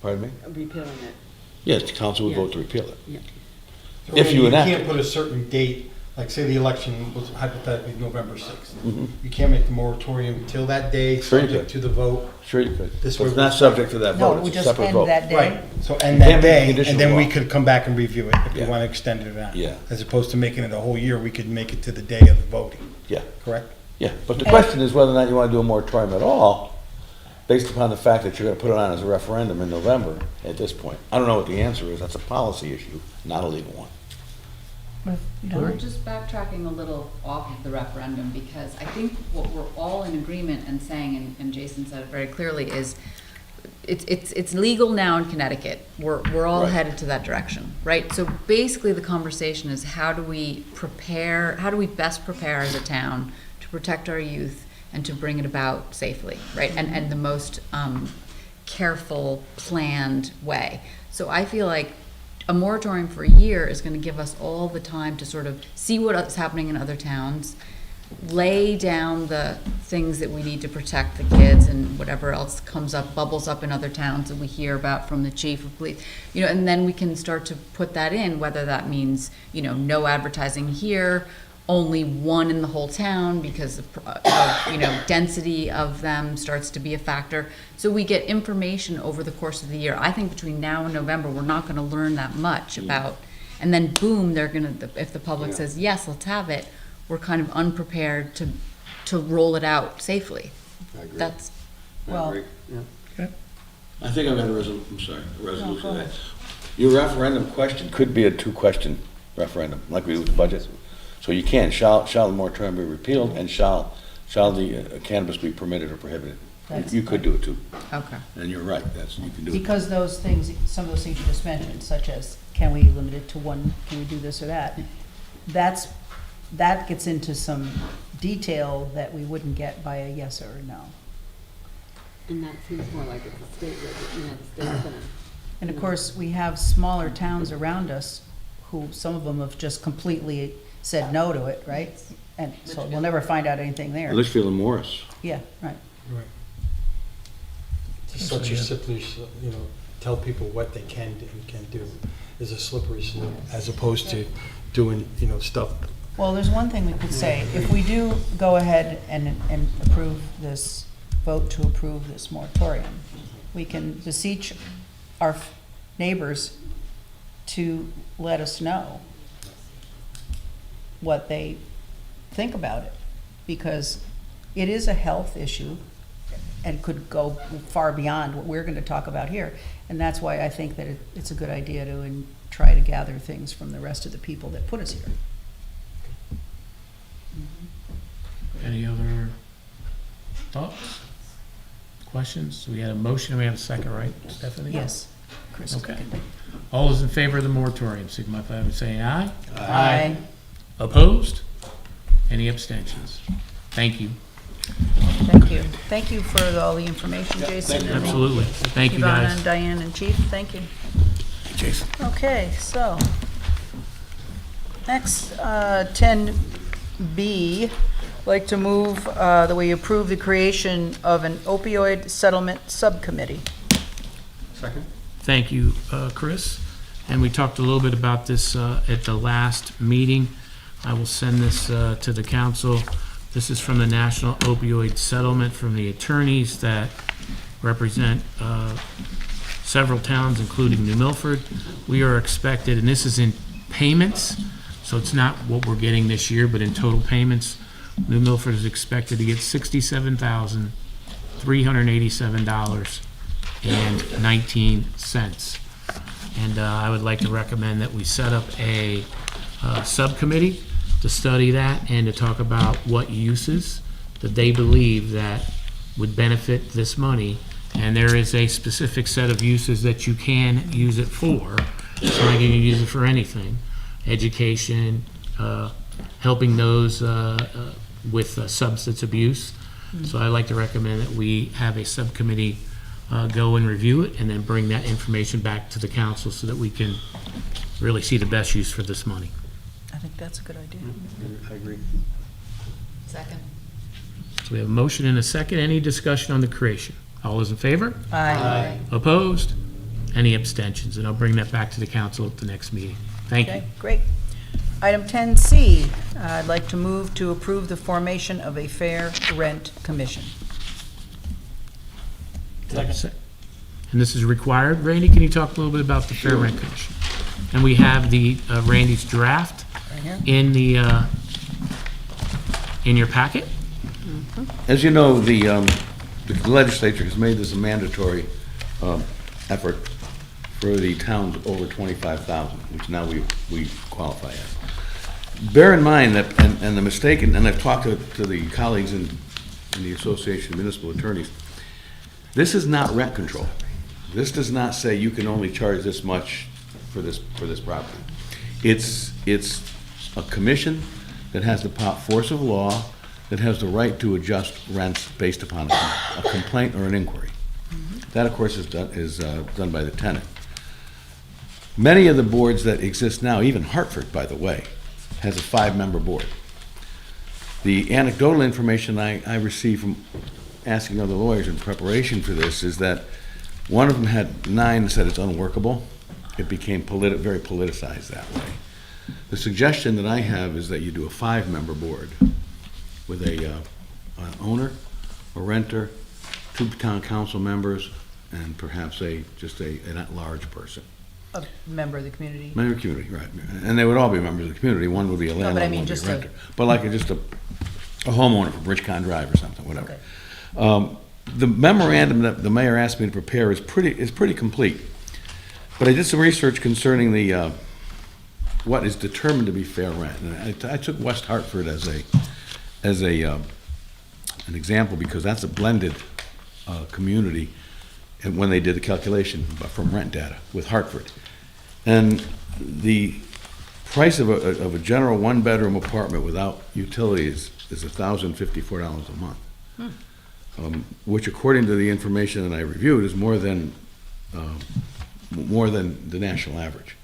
pardon me? repealing it. Yes, the council would Yeah. vote to repeal it. Yeah. If you enact can't it. put a certain date, like say the election was hypothetically November 6th. Mhm. You can't make the moratorium until that day, Sure you subject could. to the vote. Sure you could. This But way it's we- not subject to that No, vote, we it's a just separate end vote. that day. Right, so You end that can't make day, conditional and then we law. could come back and review it if we Yeah. want to extend it or not. Yeah. As opposed to making it a whole year, we could make it to the day of the voting, Yeah, correct? yeah, but the question is whether or not you want to do a moratorium at all, based upon the fact that you're going to put it on as a referendum in November at this point. I don't know what the answer is, that's a policy issue, not a legal one. I'm just backtracking a little off of the referendum, because I think what we're all in agreement and saying, and Jason said it very clearly, is it's legal now in Connecticut. We're all Right. headed to that direction, right? So basically the conversation is how do we best prepare as a town to protect our youth and to bring it about safely, right? And the most careful, planned way. So I feel like a moratorium for a year is going to give us all the time to sort of see what's happening in other towns, lay down the things that we need to protect the kids and whatever else bubbles up in other towns that we hear about from the chief of police, and then we can start to put that in, whether that means, no advertising here, only one in the whole town because of density of them starts to be a factor. So we get information over the course of the year. I think between now and November, we're not going to learn that much about, and then boom, if the public says, yes, let's have it, we're kind of unprepared to roll it out safely. I agree. That's, Well- I think I've got a resolution No, go of ahead. that. Your referendum question could be a two-question referendum, like we do with the budget. So you can, shall the moratorium be repealed, and shall the cannabis be permitted or prohibited? You could do it too, okay. and you're right, you can do it. Because some of those things you just mentioned, such as, can we limit it to one, can we do this or that? That gets into some detail that we wouldn't get by a yes or a no. And that seems more like it's a state, the state's gonna. And of course, we have smaller towns around us who, some of them have just completely said no to it, right? And so we'll never find out anything there. Litchfield and Morris. Yeah, right. Right. Just such a slippery, tell people what they can and can't do is a slippery slope, as opposed to doing, stuff. Well, there's one thing we could say. If we do go ahead and vote to approve this moratorium, we can beseech our neighbors to let us know what they think about it, because it is a health issue and could go far beyond what we're going to talk about here. And that's why I think that it's a good idea to try to gather things from the rest of the people that put us here. any other thoughts? Questions? We had a motion, we have a second, right, Stephanie? Yes. Chris. Okay. All those in favor of the moratorium, signify by saying aye. Aye. Opposed? Any abstentions? Thank you. Thank you. Thank you for all the information, Jason. and Absolutely. Thank you, Ivana guys. and Diane and Chief, thank you. Jason. Okay, so, next, 10B, like to move that we approve the creation of an opioid settlement subcommittee. Second? Thank you, Chris. And we talked a little bit about this at the last meeting. I will send this to the council. This is from the National Opioid Settlement, from the attorneys that represent several towns, including New Milford. We are expected, and this is in payments, so it's not what we're getting this year, but in total payments, New Milford is expected to get $67,387.19. And I would like to recommend that we set up a subcommittee to study that and to talk about what uses that they believe that would benefit this money. And there is a specific set of uses that you can use it for. It's not like you can use it for anything. Education, helping those with substance abuse. So I'd like to recommend that we have a subcommittee go and review it and then bring that information back to the council so that we can really see the best use for this money. I think that's a good idea. I agree. Second. So we have a motion and a second. Any discussion on the creation? All those in favor? Aye. Opposed? Any abstentions? And I'll bring that back to the council at the next meeting. Thank you. Okay, great. Item 10C, I'd like to move to approve the formation of a fair rent commission. And this is required. Randy, can you talk a little bit about the Fair Rent Commission? And we have the Randy's draft Right here. in the in your packet. As you know, the legislature has made this a mandatory effort for the towns over 25,000, which now we qualify as. Bear in mind that, and the mistake, and I've talked to the colleagues in the Association of Municipal Attorneys, this is not rent control. This does not say you can only charge this much for this property. It's a commission that has the force of law, that has the right to adjust rents based upon a complaint or an inquiry. That, of course, is done by the tenant. Many of the boards that exist now, even Hartford, by the way, has a 5-member board. The anecdotal information I received from asking other lawyers in preparation for this is that one of them had 9 and said it's unworkable. It became very politicized that way. The suggestion that I have is that you do a 5-member board with an owner, a renter, 2 town council members, and perhaps just an at-large person. A member of the community. Member of the community, right. And they would all be members of the community. One would be a landlord, but I mean one would be just a renter. But like just a homeowner from Bridgecon Drive or something, whatever. Okay. The memorandum that the mayor asked me to prepare is pretty complete. But I did some research concerning the what is determined to be fair rent. And I took West Hartford as an example because that's a blended community, and when they did the calculation from rent data with Hartford. And the price of a general 1-bedroom apartment without utilities is $1,054 a month. Which, according to the information that I reviewed, is more than the national average.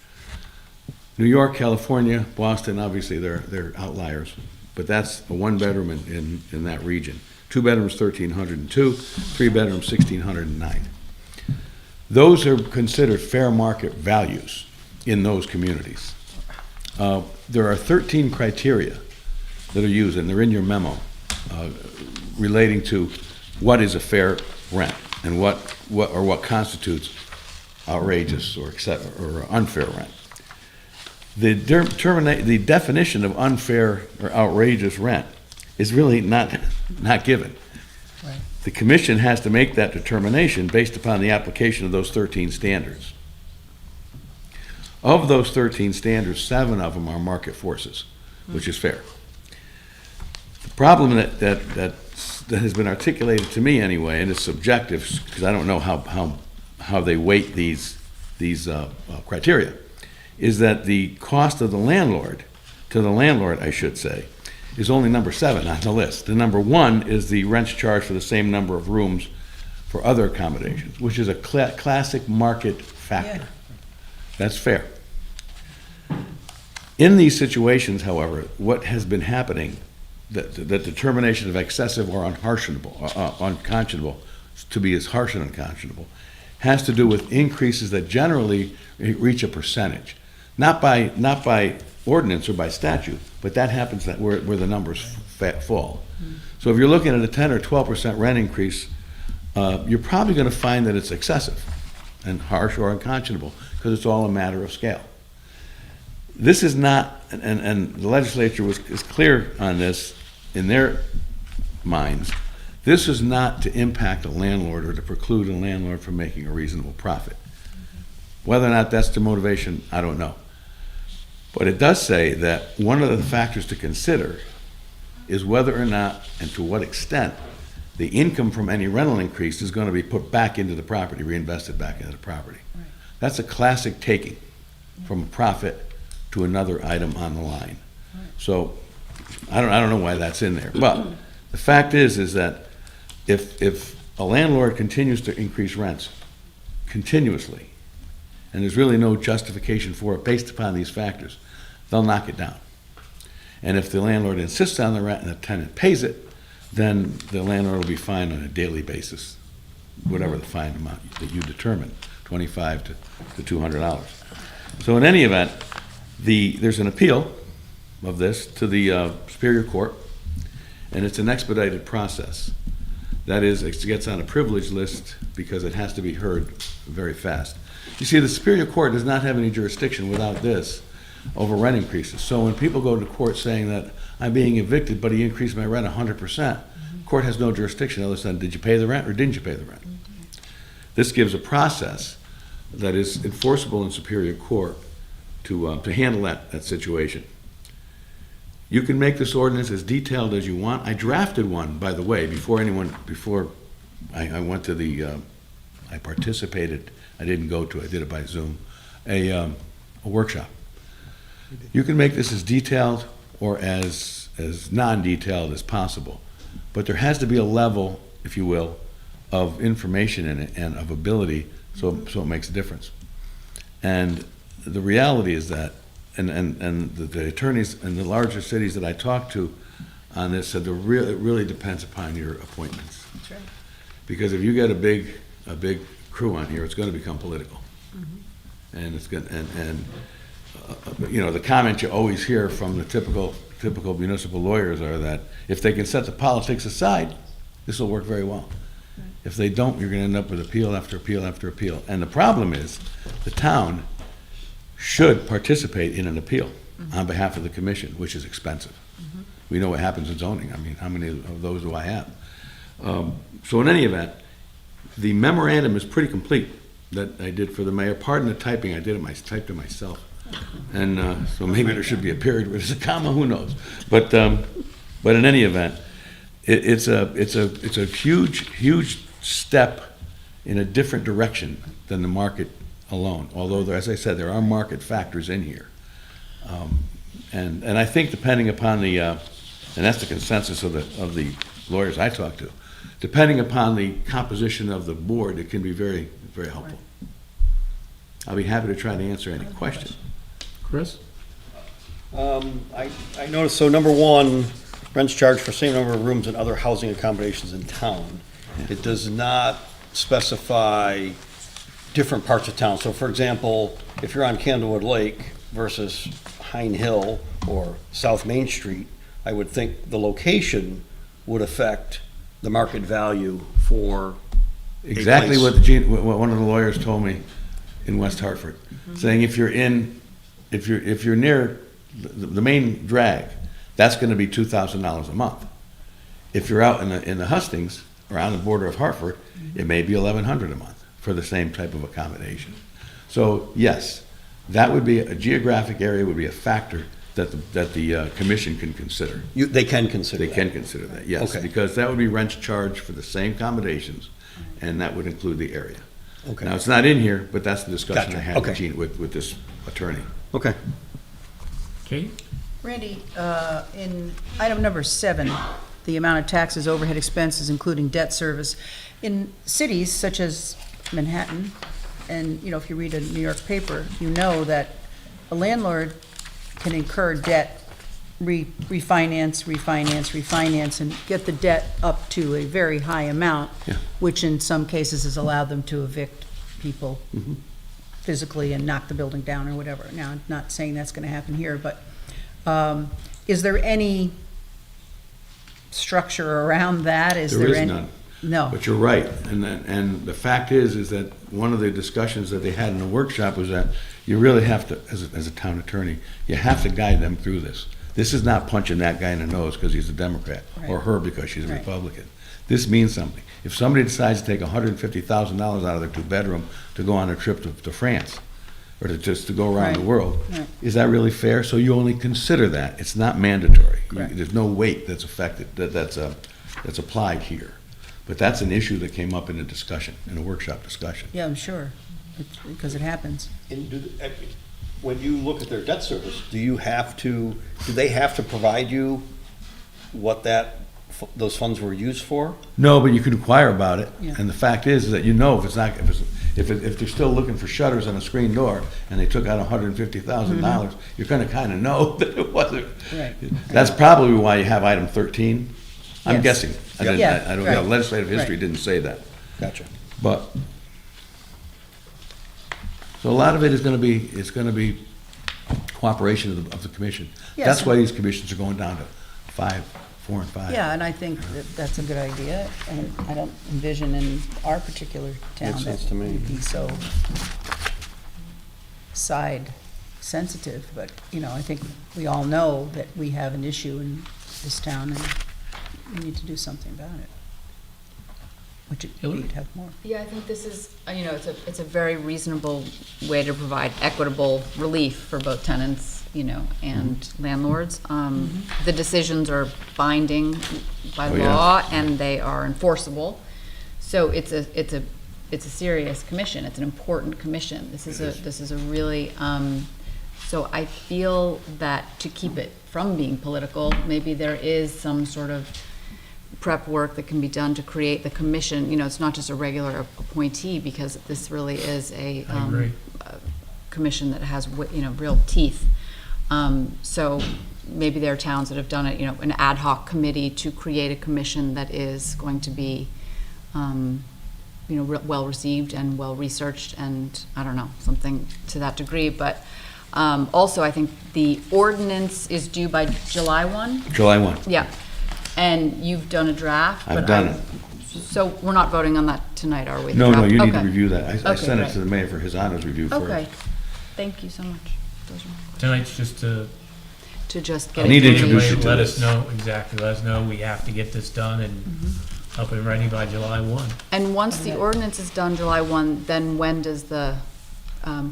New York, California, Boston, obviously they're outliers, but that's a 1-bedroom in that region. 2 bedrooms, 1,302, 3 bedrooms, 1,609. Those are considered fair market values in those communities. There are 13 criteria that are used, and they're in your memo, relating to what is a fair rent and what constitutes outrageous or unfair rent. The definition of unfair or outrageous rent is really not given. Right. The commission has to make that determination based upon the application of those 13 standards. Of those 13 standards, 7 of them are market forces, which is fair. The problem that has been articulated to me anyway, and it's subjective because I don't know how they weight these criteria, is that the cost of the landlord, I should say, is only number 7 on the list. The number 1 is the rents charged for the same number of rooms for other accommodations, which is a classic market factor. Yeah. That's fair. In these situations, however, what has been happening the determination of excessive or unconscionable, to be as harsh and unconscionable, has to do with increases that generally reach a percentage. Not by ordinance or by statute, but that happens where the numbers fall. So if you're looking at a 10 or 12% rent increase, you're probably going to find that it's excessive and harsh or unconscionable, because it's all a matter of scale. This is not, and the legislature is clear on this in their minds, this is not to impact a landlord or to preclude a landlord from making a reasonable profit. Whether or not that's the motivation, I don't know. But it does say that one of the factors to consider is whether or not and to what extent the income from any rental increase is going to be put back into the property, reinvested back into the property. Right. That's a classic taking from a profit to another item on the line. Right. So I don't know why that's in there. But the fact is that if a landlord continues to increase rents continuously, and there's really no justification for it based upon these factors, they'll knock it down. And if the landlord insists on the rent and the tenant pays it, then the landlord will be fined on a daily basis, whatever the fine amount that you determine, $25 to $200. So in any event, there's an appeal of this to the Superior Court, and it's an expedited process. That is, it gets on a privilege list because it has to be heard very fast. You see, the Superior Court does not have any jurisdiction without this over rent increases. So when people go to court saying that I'm being evicted, but he increased my rent 100%, court has no jurisdiction other than did you pay the rent or didn't you pay the rent? This gives a process that is enforceable in Superior Court to handle that situation. You can make this ordinance as detailed as you want. I drafted one, by the way, before I went to I participated, I didn't go to, I did it by Zoom, a workshop. You can make this as detailed or as non-detailed as possible, but there has to be a level, if you will, of information in it and of ability, so it makes a difference. And the reality is that, and the attorneys in the larger cities that I talked to on this said it really depends upon your appointments. That's right. Because if you get a big crew on here, it's going to become political. And it's going the comment you always hear from the typical municipal lawyers are that if they can set the politics aside, this will work very well. Right. If they don't, you're going to end up with appeal after appeal after appeal. And the problem is the town should participate in an appeal on behalf of the commission, which is expensive. We know what happens in zoning. I mean, how many of those do I have? So in any event, the memorandum is pretty complete that I did for the mayor. Pardon the typing, I typed it myself. And so maybe there should be a period where there's a comma, who knows? But in any event, it's a huge step in a different direction than the market alone. Although, as I said, there are market factors in here. And I think depending upon and that's the consensus of the lawyers I talked to, depending upon the composition of the board, it can be very, very helpful. I'll be happy to try to answer any questions. Chris? I noticed, so number one, rents charged for same number of rooms and other housing accommodations in town. It does not specify different parts of town. So for example, if you're on Candlewood Lake versus Hine Hill or South Main Street, I would think the location would affect the market value for exactly a what place. what one of the lawyers told me in West Hartford, saying if you're near the main drag, that's going to be $2,000 a month. If you're out in the hustings or on the border of Hartford, it may be $1,100 a month for the same type of accommodation. So yes, that would be a geographic area would be a factor that the commission can consider. They can consider that? They can consider that, yes. Okay. Because that would be rents charged for the same accommodations, and that would include the area. Okay. Now, it's not in here, but that's the discussion Gotcha. I had Okay. with this attorney. Okay. Kate? Randy, in item number 7, the amount of taxes, overhead expenses, including debt service, in cities such as Manhattan, and, if you read a New York paper, you know that a landlord can incur debt refinance, and get the debt up to a very high amount, Yeah. which in some cases has allowed them to evict people Mhm. physically and knock the building down or whatever. Now, I'm not saying that's gonna happen here, but, is there any structure around that? Is There there is any? none. No. But you're right, and the fact is that one of the discussions that they had in the workshop was that you really have to, as a town attorney, you have to guide them through this. This is not punching that guy in the nose because he's a Democrat, or Right. her because she's a Right. Republican. This means something. If somebody decides to take $150,000 out of their two-bedroom to go on a trip to France, or just to go around the Right. world, Right. is that really fair? So you only consider that. It's not mandatory. Correct. There's no weight that's affected, that's applied here. But that's an issue that came up in a discussion, in a workshop discussion. Yeah, I'm sure, because it happens. And when you look at their debt service, do they have to provide you what those funds were used for? No, but you can inquire about it. Yeah. And the fact is that you know if it's not, if they're still looking for shutters on a screen door and they took out $150,000, you're gonna kinda know that it wasn't. Right. That's probably why you have item 13. I'm Yes. guessing. I don't Yeah, know, right. legislative history Right. didn't say that. Gotcha. But, so a lot of it is gonna be cooperation of the commission. Yes. That's why these commissions are going down to 4 and 5. Yeah, and I think that's a good idea, and I don't envision in our particular town Makes that sense to me. we'd be so side sensitive, but, I think we all know that we have an issue in this town, and we need to do something about it. Which we'd have more. Yeah, I think this is, it's a very reasonable way to provide equitable relief for both tenants, and landlords. The decisions are binding by Oh, yeah. law, and they are enforceable. So it's a serious commission. It's an important commission. This is a really, so I feel that to keep it from being political, maybe there is some sort of prep work that can be done to create the commission. It's not just a regular appointee, because this really is a I agree. commission that has real teeth. So maybe there are towns that have done it, an ad hoc committee to create a commission that is going to be well received and well researched, and I don't know, something to that degree. But also, I think the ordinance is due by July 1. July 1. Yeah, and you've done a draft. I've but done it. So we're not voting on that tonight, are we? the No, draft? you need to Okay. review that. I Okay, sent it great. to the mayor for his honors review first. Okay, thank you so much. Those are my Tonight's just to to just I get need to it. introduce you to let this. us know, exactly, let us know we have to get this done and up and ready by July 1. And once the ordinance is done July 1, then when does the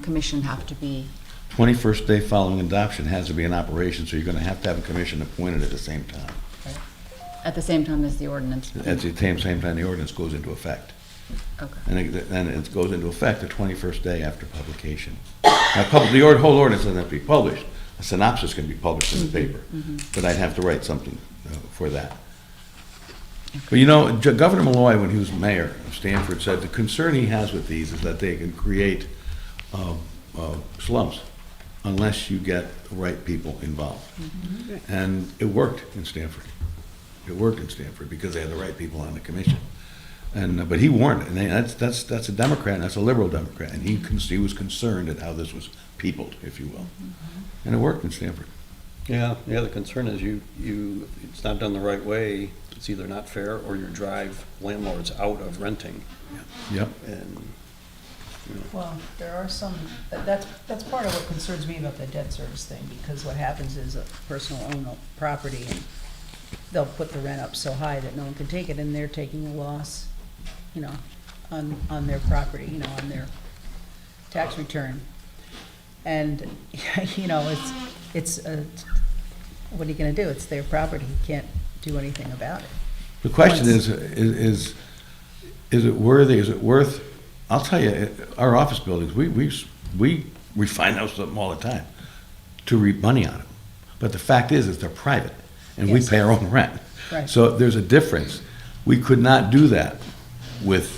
commission have to be? 21st day following adoption has to be in operation, so you're gonna have to have a commission appointed at the same time. At the same time as the ordinance? At the same time the ordinance goes into effect. Okay. And it goes into effect the 21st day after publication. Now, the whole ordinance doesn't have to be published. A synopsis can be published in the paper, but I'd have to write something for that. But Governor Malloy, when he was mayor of Stamford, said the concern he has with these is that they can create slums unless you get the right people involved. And it worked in Stamford. It worked in Stamford because they had the right people on the commission. And but he warned, and that's a Democrat, and that's a liberal Democrat, and he was concerned at how this was peopled, if you will. And it worked in Stamford. Yeah, the concern is it's not done the right way. It's either not fair, or you drive landlords out of renting. Yep. And, Well, there are some, that's part of what concerns me about the debt service thing, because what happens is a person will own a property and they'll put the rent up so high that no one can take it, and they're taking a loss, on their property, on their tax return. And, it's what are you gonna do? It's their property. You can't do anything about it. The question Once- is it worthy, is it worth, I'll tell you, our office buildings, we refinance them all the time to reap money on them. But the fact is they're private, and we Yes. pay our own rent. Right. So there's a difference. We could not do that with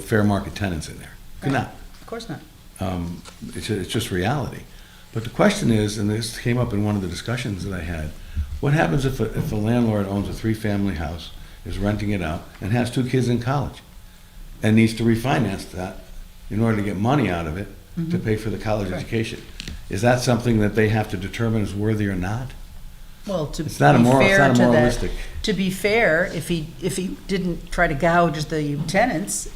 fair market tenants in there. Could Right. not. Of course not. It's just reality. But the question is, and this came up in one of the discussions that I had, What happens if a landlord owns a three-family house, is renting it out, and has two kids in college, and needs to refinance that in order to get money out of it to pay for the college education? Is that something that they have to determine is worthy or not? Well, to be It's not a moral, it's fair not a to that, moralistic. to be fair, if he didn't try to gouge the tenants,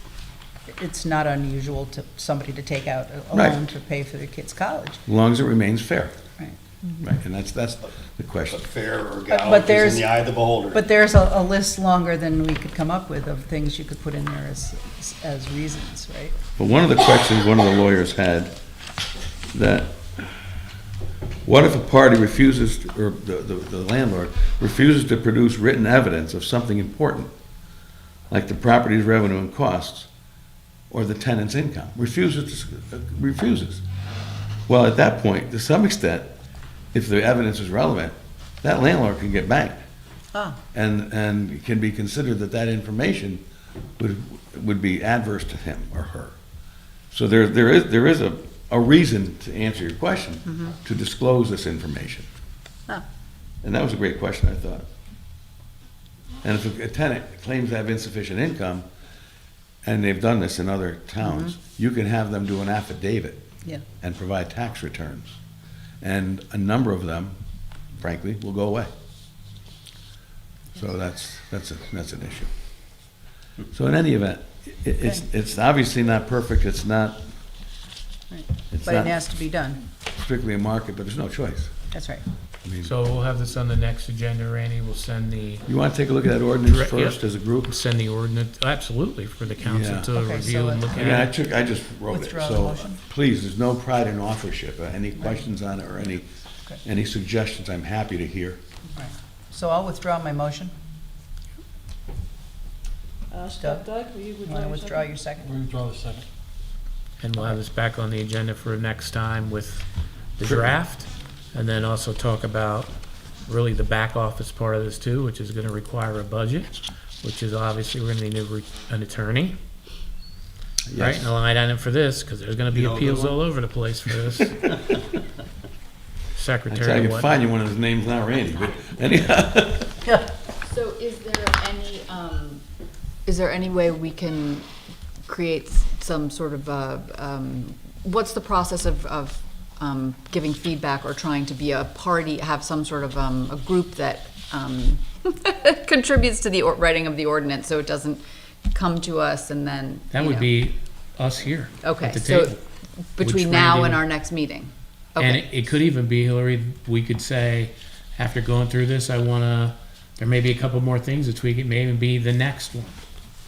it's not unusual to somebody to take out a Right. loan to pay for their kids' college. As long as it remains fair. Right. Right, and that's the question. But fair or But gouge is there's- in the eye of the beholder. But there's a list longer than we could come up with of things you could put in there as reasons, right? But one of the questions one of the lawyers had, that, what if a party refuses, or the landlord refuses to produce written evidence of something important, like the property's revenue and costs, or the tenant's income? Refuses. Well, at that point, to some extent, if the evidence is relevant, that landlord can get banked. Ah, And it can be considered that that information would be adverse to him or her. So there is a reason, to answer your question, to disclose this information. ah, And that was a great question, I thought. And if a tenant claims to have insufficient income, and they've done this in other towns, you can have them do an affidavit yeah. and provide tax returns. And a number of them, frankly, will go away. So that's an issue. So in any event, it's obviously not perfect, it's not, Right. it's But it not has to be done. strictly a market, but there's no choice. That's right. I mean, So we'll have this on the next agenda, Randy. We'll send the, you want to take a look at that ordinance Right, yeah. first as a group? send the ordinance, absolutely, for the council Yeah. to Okay, review so and look Again, at. I just wrote it, Withdraw the so motion. please, there's no pride in authorship. Any questions on it or Okay. any suggestions, I'm happy to hear. Right. So I'll withdraw my motion. Doug, Doug, will you You want to withdraw your second? Withdraw the second. And we'll have this back on the agenda for next time with the Sure. draft. And then also talk about really the back office part of this too, which is gonna require a budget, which is obviously we're gonna need an attorney. Right, and a line item for this, because there's gonna be You know a good appeals one? all over the place for this. Actually, I Secretary, can what? find you one of his names, not Randy, but anyhow. So is there any way we can create some sort of, what's the process of giving feedback or trying to be a party, have some sort of a group that contributes to the writing of the ordinance, so it doesn't come to us and then, That you would know. be us here Okay, at the so table. between which now Randy- and our next meeting? And Okay, it could even be, Hillary, we could say, after going through this, there may be a couple more things to tweak. It may even be the next one.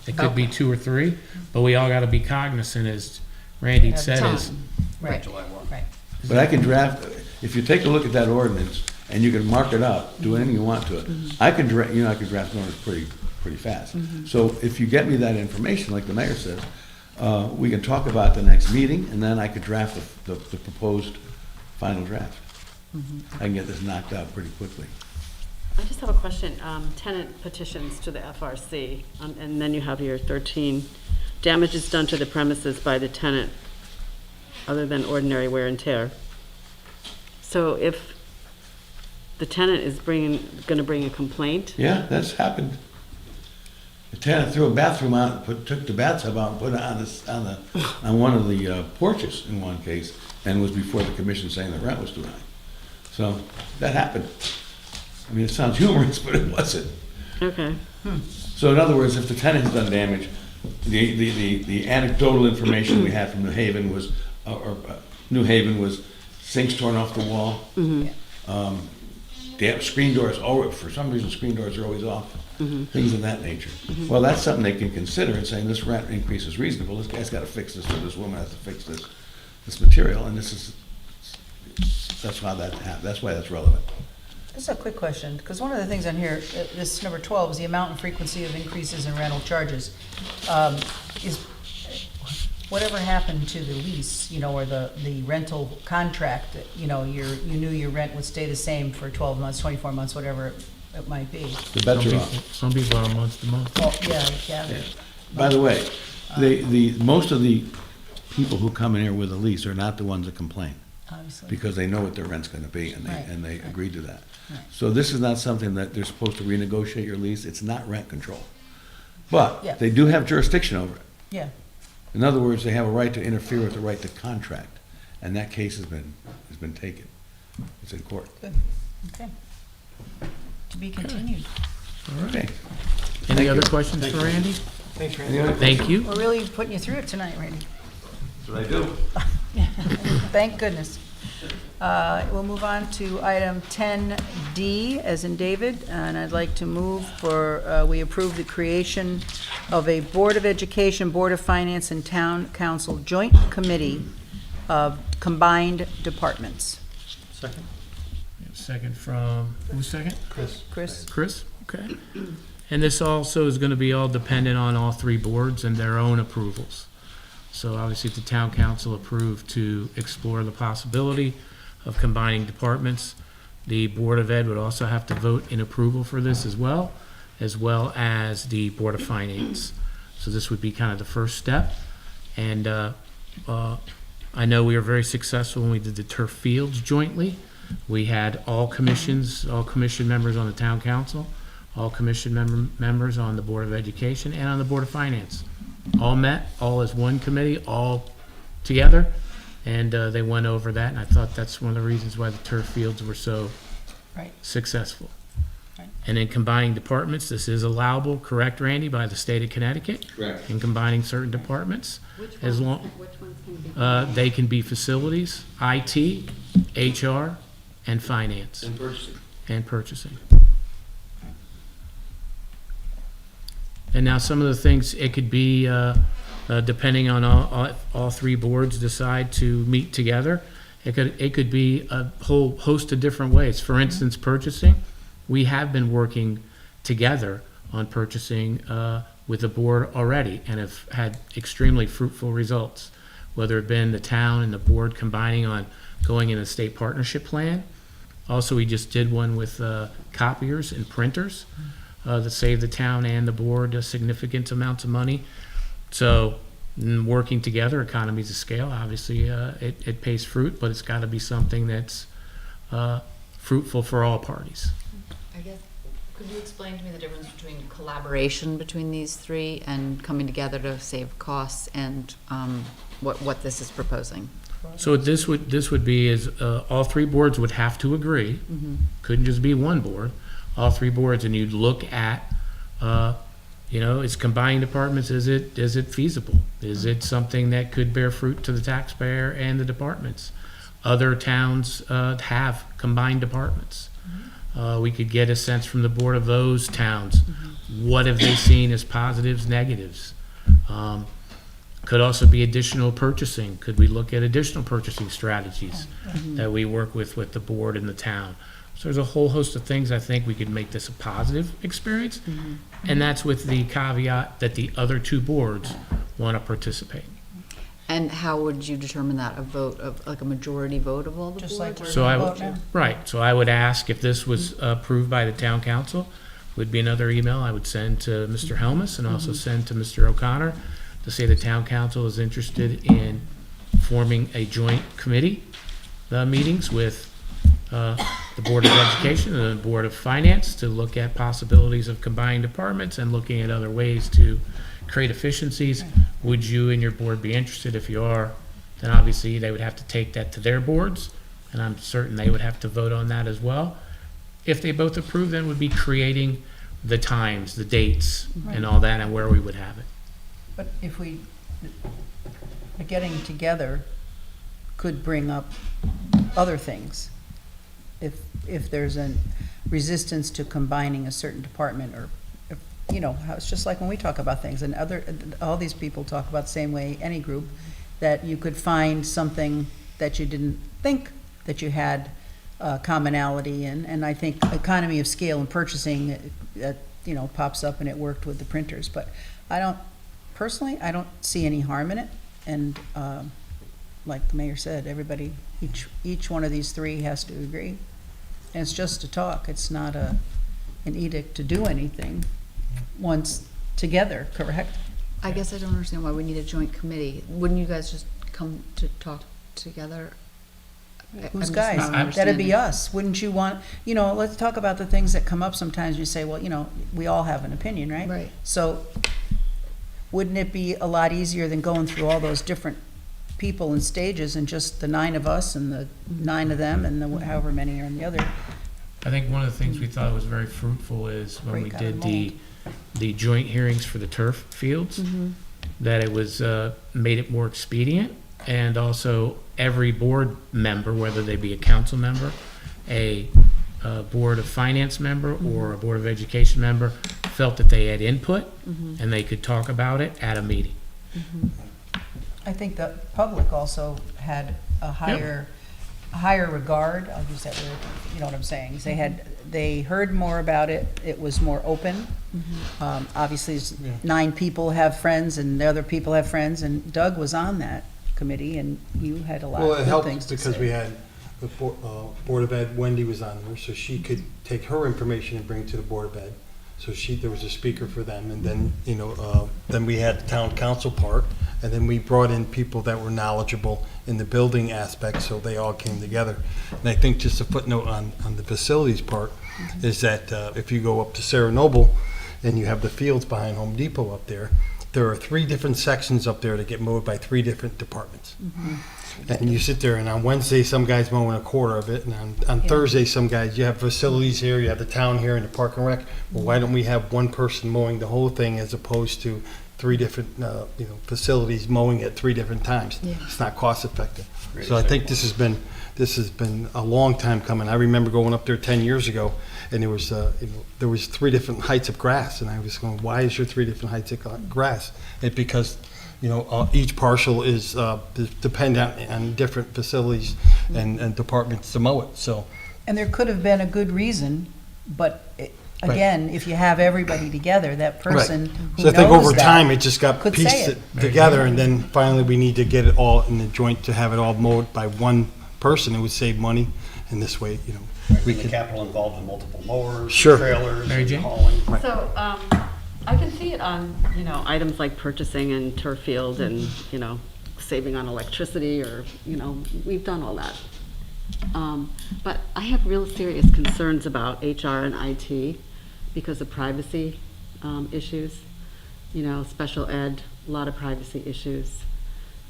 It could be 2 or 3, but we all gotta be cognizant, as Randy said, is, time, Right, July 1. right. But I can draft, if you take a look at that ordinance, and you can mark it up, do anything you want to it, I can draft an ordinance pretty fast. So if you get me that information, like the mayor says, we can talk about the next meeting, and then I could draft the proposed final draft. I can get this knocked out pretty quickly. I just have a question. Tenant petitions to the FRC, and then you have your 13, damages done to the premises by the tenant other than ordinary wear and tear. So if the tenant is gonna bring a complaint, Yeah, that's happened. The tenant threw a bathroom out, took the bathtub out and put it on one of the porches in one case, and was before the commission saying the rent was too high. So, that happened. I mean, it sounds humorous, but it wasn't. okay. So in other words, if the tenant has done damage, the anecdotal information we had from New Haven was sinks torn off the wall. Screen doors, for some reason, screen doors are always off. Things of that nature. Well, that's something they can consider in saying this rent increase is reasonable. This guy's gotta fix this, or this woman has to fix this material, and that's why that's relevant. Just a quick question, because one of the things on here, this number 12, is the amount and frequency of increases in rental charges. Is whatever happened to the lease, or the rental contract, that, you knew your rent would stay the same for 12 months, 24 months, whatever it might be? The better off. some people are month to month. Well, yeah, yeah. By the way, most of the people who come in here with a lease are not the ones that complain. Obviously. because they know what their rent's gonna be, and Right, they right. agreed to that. Right. So this is not something that they're supposed to renegotiate your lease, it's not rent control. Yeah. But they do have jurisdiction over it. Yeah, In other words, they have a right to interfere with the right to contract, and that case has been taken. It's in court. good, okay. To be continued. Okay. Any other questions for Randy? Thanks, Any other Thank you. We're really putting you through it tonight, Randy. That's what I do. Thank goodness. We'll move on to item 10D, as in David, and I'd like to move for, we approve the creation of a Board of Education, Board of Finance, and Town Council Joint Committee of combined departments. Second? Second from, who's second? Chris. Chris? Chris, okay. And this also is gonna be all dependent on all three boards and their own approvals. So obviously, if the town council approved to explore the possibility of combining departments, the Board of Ed would also have to vote in approval for this as well as the Board of Finance. So this would be kind of the first step. And I know we were very successful when we did the turf fields jointly. We had all commission members on the town council, all commission members on the Board of Education, and on the Board of Finance. All met, all as one committee, all together, and they went over that, and I thought that's one of the reasons why the turf fields were so Right. successful. Right. And in combining departments, this is allowable, correct, Randy, by the state of Connecticut? Correct. In combining certain departments, as long, Which ones can be? they can be facilities, IT, HR, and finance, And purchasing. and purchasing. And now some of the things, it could be, depending on all three boards decide to meet together, it could be a whole host of different ways. For instance, purchasing, we have been working together on purchasing with the board already and have had extremely fruitful results, whether it been the town and the board combining on going in a state partnership plan. Also, we just did one with copiers and printers that saved the town and the board a significant amounts of money. So, working together, economies of scale, obviously, it pays fruit, but it's got to be something that's fruitful for all parties. I guess, could you explain to me the difference between collaboration between these three and coming together to save costs and what this is proposing? So what this would be is, all three boards would have to agree, couldn't just be one board, all three boards, and you'd look at, it's combining departments, is it feasible? Is it something that could bear fruit to the taxpayer and the departments? Other towns have combined departments. We could get a sense from the board of those towns, what have they seen as positives, negatives? Could also be additional purchasing. Could we look at additional purchasing strategies that we work with the board and the town? So there's a whole host of things I think we could make this a positive experience, and that's with the caveat that the other two boards want to participate. And how would you determine that? A vote of, like a majority vote of all the Just boards? like or- So I Vote would, now. right, so I would ask if this was approved by the town council, would be another email I would send to Mr. Helmus and also send to Mr. O'Connor to say the town council is interested in forming a joint committee meetings with the Board of Education and the Board of Finance to look at possibilities of combining departments and looking at other ways to create efficiencies. Would you and your board be interested? If you are, then obviously they would have to take that to their boards, and I'm certain they would have to vote on that as well. If they both approve, then would be creating the times, the dates, and all that, and where we would have it. But if getting together could bring up other things. If there's a resistance to combining a certain department, or, how it's just like when we talk about things, and all these people talk about the same way, any group, that you could find something that you didn't think that you had commonality in, and I think economy of scale and purchasing, pops up, and it worked with the printers, but personally, I don't see any harm in it, and like the mayor said, everybody, each one of these three has to agree. And it's just a talk, it's not an edict to do anything once together, correct? I guess I don't understand why we need a joint committee. Wouldn't you guys just come to talk together? Who's I'm just guys? not That'd be understanding. us. Wouldn't you want, let's talk about the things that come up sometimes. You say, well, we all have an opinion, right? Right. So wouldn't it be a lot easier than going through all those different people and stages and just the 9 of us and the 9 of them and the however many are in the other? I think one of the things we thought was very fruitful is when we Break out of did the joint hearings for the turf fields, that it was, made it more expedient, and also every board member, whether they be a council member, a board of finance member, or a board of education member, felt that they had input, and they could talk about it at a meeting. I think the public also had a higher regard, I'll use that word, you know what I'm saying? They heard more about it, it was more open. Obviously, 9 people have friends, and the other people have friends, and Doug was on that committee, and you had a lot Well, of it good helped things to because say. we had the Board of Ed, Wendy was on there, so she could take her information and bring it to the Board of Ed. So there was a speaker for them, and then, then we had the town council part, and then we brought in people that were knowledgeable in the building aspect, so they all came together. And I think just a footnote on the facilities part is that if you go up to Sarah Noble and you have the fields behind Home Depot up there, there are 3 different sections up there that get mowed by 3 different departments. And you sit there, and on Wednesday, some guy's mowing a quarter of it, and on Thursday, some guys, you have facilities here, you have the town here, and the park and rec. Well, why don't we have one person mowing the whole thing as opposed to 3 different, facilities mowing at 3 different times? It's not cost effective. So I think this has been a long time coming. I remember going up there 10 years ago, and there was 3 different heights of grass, and I was going, why is there 3 different heights of grass? It's because each parcel is dependent on different facilities and departments to mow it, so. And there could have been a good reason, but again, if you have everybody together, that person who So I think knows over that time, it just got could say pieced it. together, and then finally we need to get it all in the joint to have it all mowed by one person. It would save money, and this way, we The could. capital involved in multiple mowers, Sure. trailers, Mary and Jane? hauling. So, I can see it on, items like purchasing and turf field and, saving on electricity or, we've done all that. But I have real serious concerns about HR and IT because of privacy issues. Special ed, a lot of privacy issues.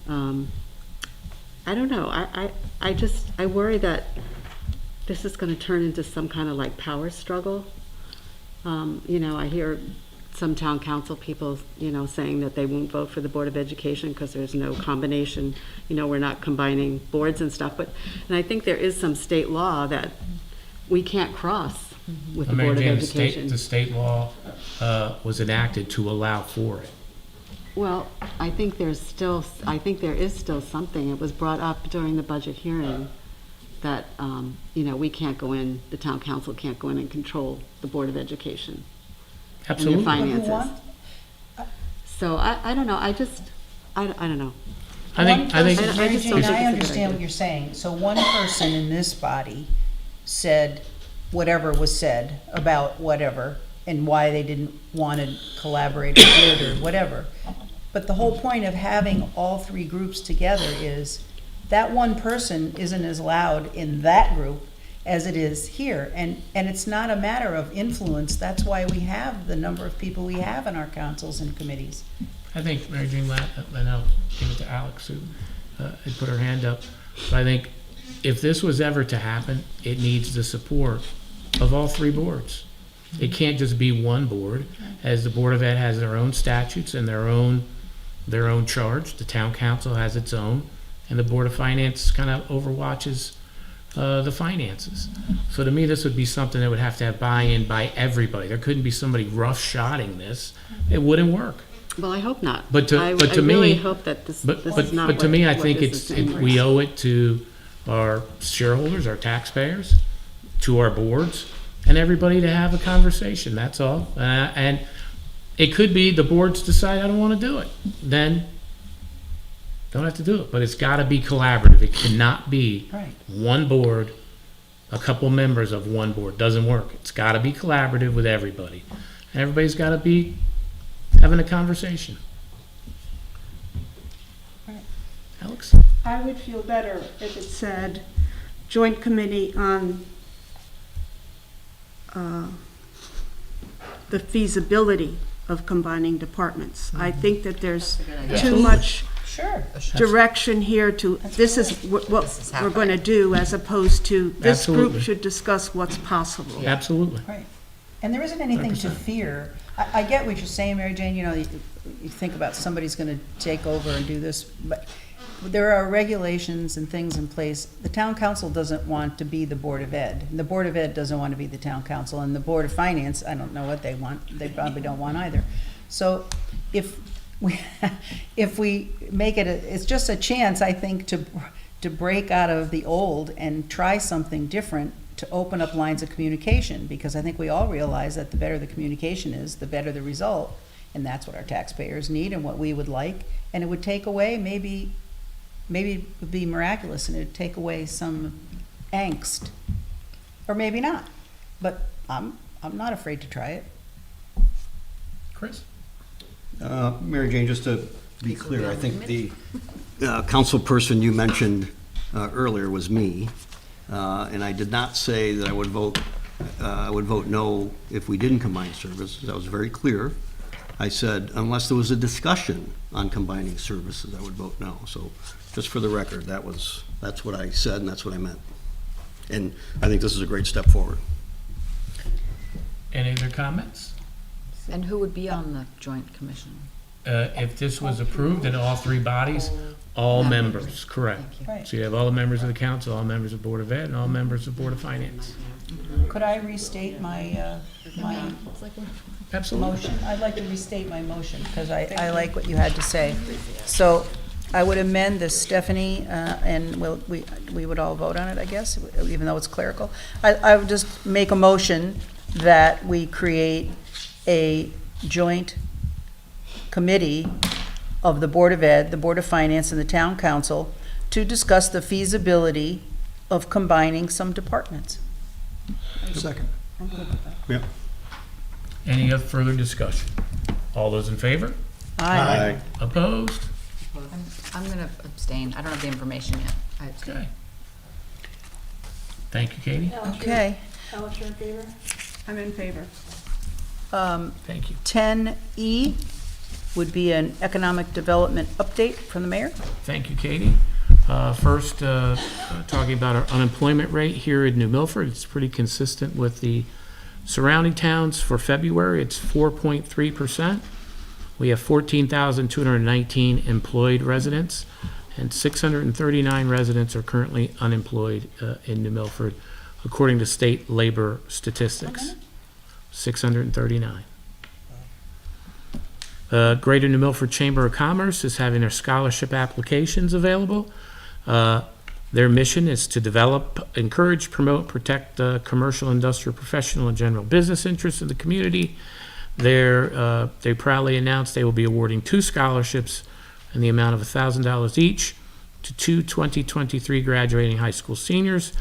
I don't know, I worry that this is gonna turn into some kind of like power struggle. I hear some town council people, saying that they won't vote for the Board of Education because there's no combination, we're not combining boards and stuff, and I think there is some state law that we can't cross with the Mary Board of Jane, Education. the state law was enacted to allow for it. Well, I think there is still something, it was brought up during the budget hearing, that, we can't go in, the town council can't go in and control the Board of Education. Absolutely. And their What do you finances. So I don't know, I don't know. I think I Mary just Jane, don't think it's a good I understand idea. what you're saying. So one person in this body said whatever was said about whatever and why they didn't want to collaborate or do it or whatever. But the whole point of having all 3 groups together is that one person isn't as loud in that group as it is here. And it's not a matter of influence. That's why we have the number of people we have in our councils and committees. I think Mary Jane, and I'll give it to Alex, who had put her hand up. But I think if this was ever to happen, it needs the support of all 3 boards. It can't just be one board, as the Board of Ed has their own statutes and their own charge. The town council has its own, and the Board of Finance kind of overwatches the finances. So to me, this would be something that would have to have buy-in by everybody. There couldn't be somebody rough-shotting this. It wouldn't work. Well, I hope not. But to I me, really hope that this is not but to me, I what think this is anyway. we owe it to our shareholders, our taxpayers, to our boards, and everybody to have a conversation. That's all. And it could be the boards decide I don't want to do it. Then don't have to do it. But it's got to be collaborative. It cannot be Right. one board, a couple members of one board. Doesn't work. It's got to be collaborative with everybody. And everybody's got to be having a conversation. Alex? I would feel better if it said, joint committee on the feasibility of combining departments. I think that there's too much Sure. direction here to, this is what we're going to do, as opposed to, this group Absolutely. should discuss what's possible. Absolutely. Right. And there isn't anything to 100%. fear. I get what you're saying, Mary Jane, you know, you think about somebody's gonna take over and do this, but there are regulations and things in place. The town council doesn't want to be the Board of Ed, and the Board of Ed doesn't want to be the town council, and the Board of Finance, I don't know what they want, they probably don't want either. So if we make it, it's just a chance, I think, to break out of the old and try something different, to open up lines of communication, because I think we all realize that the better the communication is, the better the result, and that's what our taxpayers need and what we would like, and it would take away, maybe it would be miraculous, and it'd take away some angst, or maybe not, but I'm not afraid to try it. Chris? Mary Jane, just to be clear, I think the council person you mentioned earlier was me, and I did not say that I would vote no if we didn't combine services. That was very clear. I said, unless there was a discussion on combining services, I would vote no. So just for the record, that's what I said, and that's what I meant. And I think this is a great step forward. Any other comments? And who would be on the joint commission? If this was approved in all three bodies, all members, correct. Right. So you have all the members of the council, all members of Board of Ed, and all members of Board of Finance. Could I restate my Absolutely. motion? I'd like to restate my motion, because I like what you had to say. So I would amend this, Stephanie, and we would all vote on it, I guess, even though it's clerical. I would just make a motion that we create a joint committee of the Board of Ed, the Board of Finance, and the Town Council to discuss the feasibility of combining some departments. Second. I'm good with that. Yeah. Any other further discussion? All those in favor? Aye. Opposed? I'm going to abstain. I don't have the information yet. I abstain. Okay. Thank you, Katie. Okay. Alice, you're in favor? I'm in favor. Thank you. 10E would be an economic development update from the mayor. Thank you, Katie. First, talking about our unemployment rate here in New Milford, it's pretty consistent with the surrounding towns. For February, it's 4.3%. We have 14,219 employed residents, and 639 residents are currently unemployed in New Milford, according to state labor statistics. 639. Greater New Milford Chamber of Commerce is having their scholarship applications available. Their mission is to develop, encourage, promote, protect the commercial, industrial, professional, and general business interests of the community. They proudly announced they will be awarding 2 scholarships in the amount of $1,000 each to 2 2023 graduating high school seniors.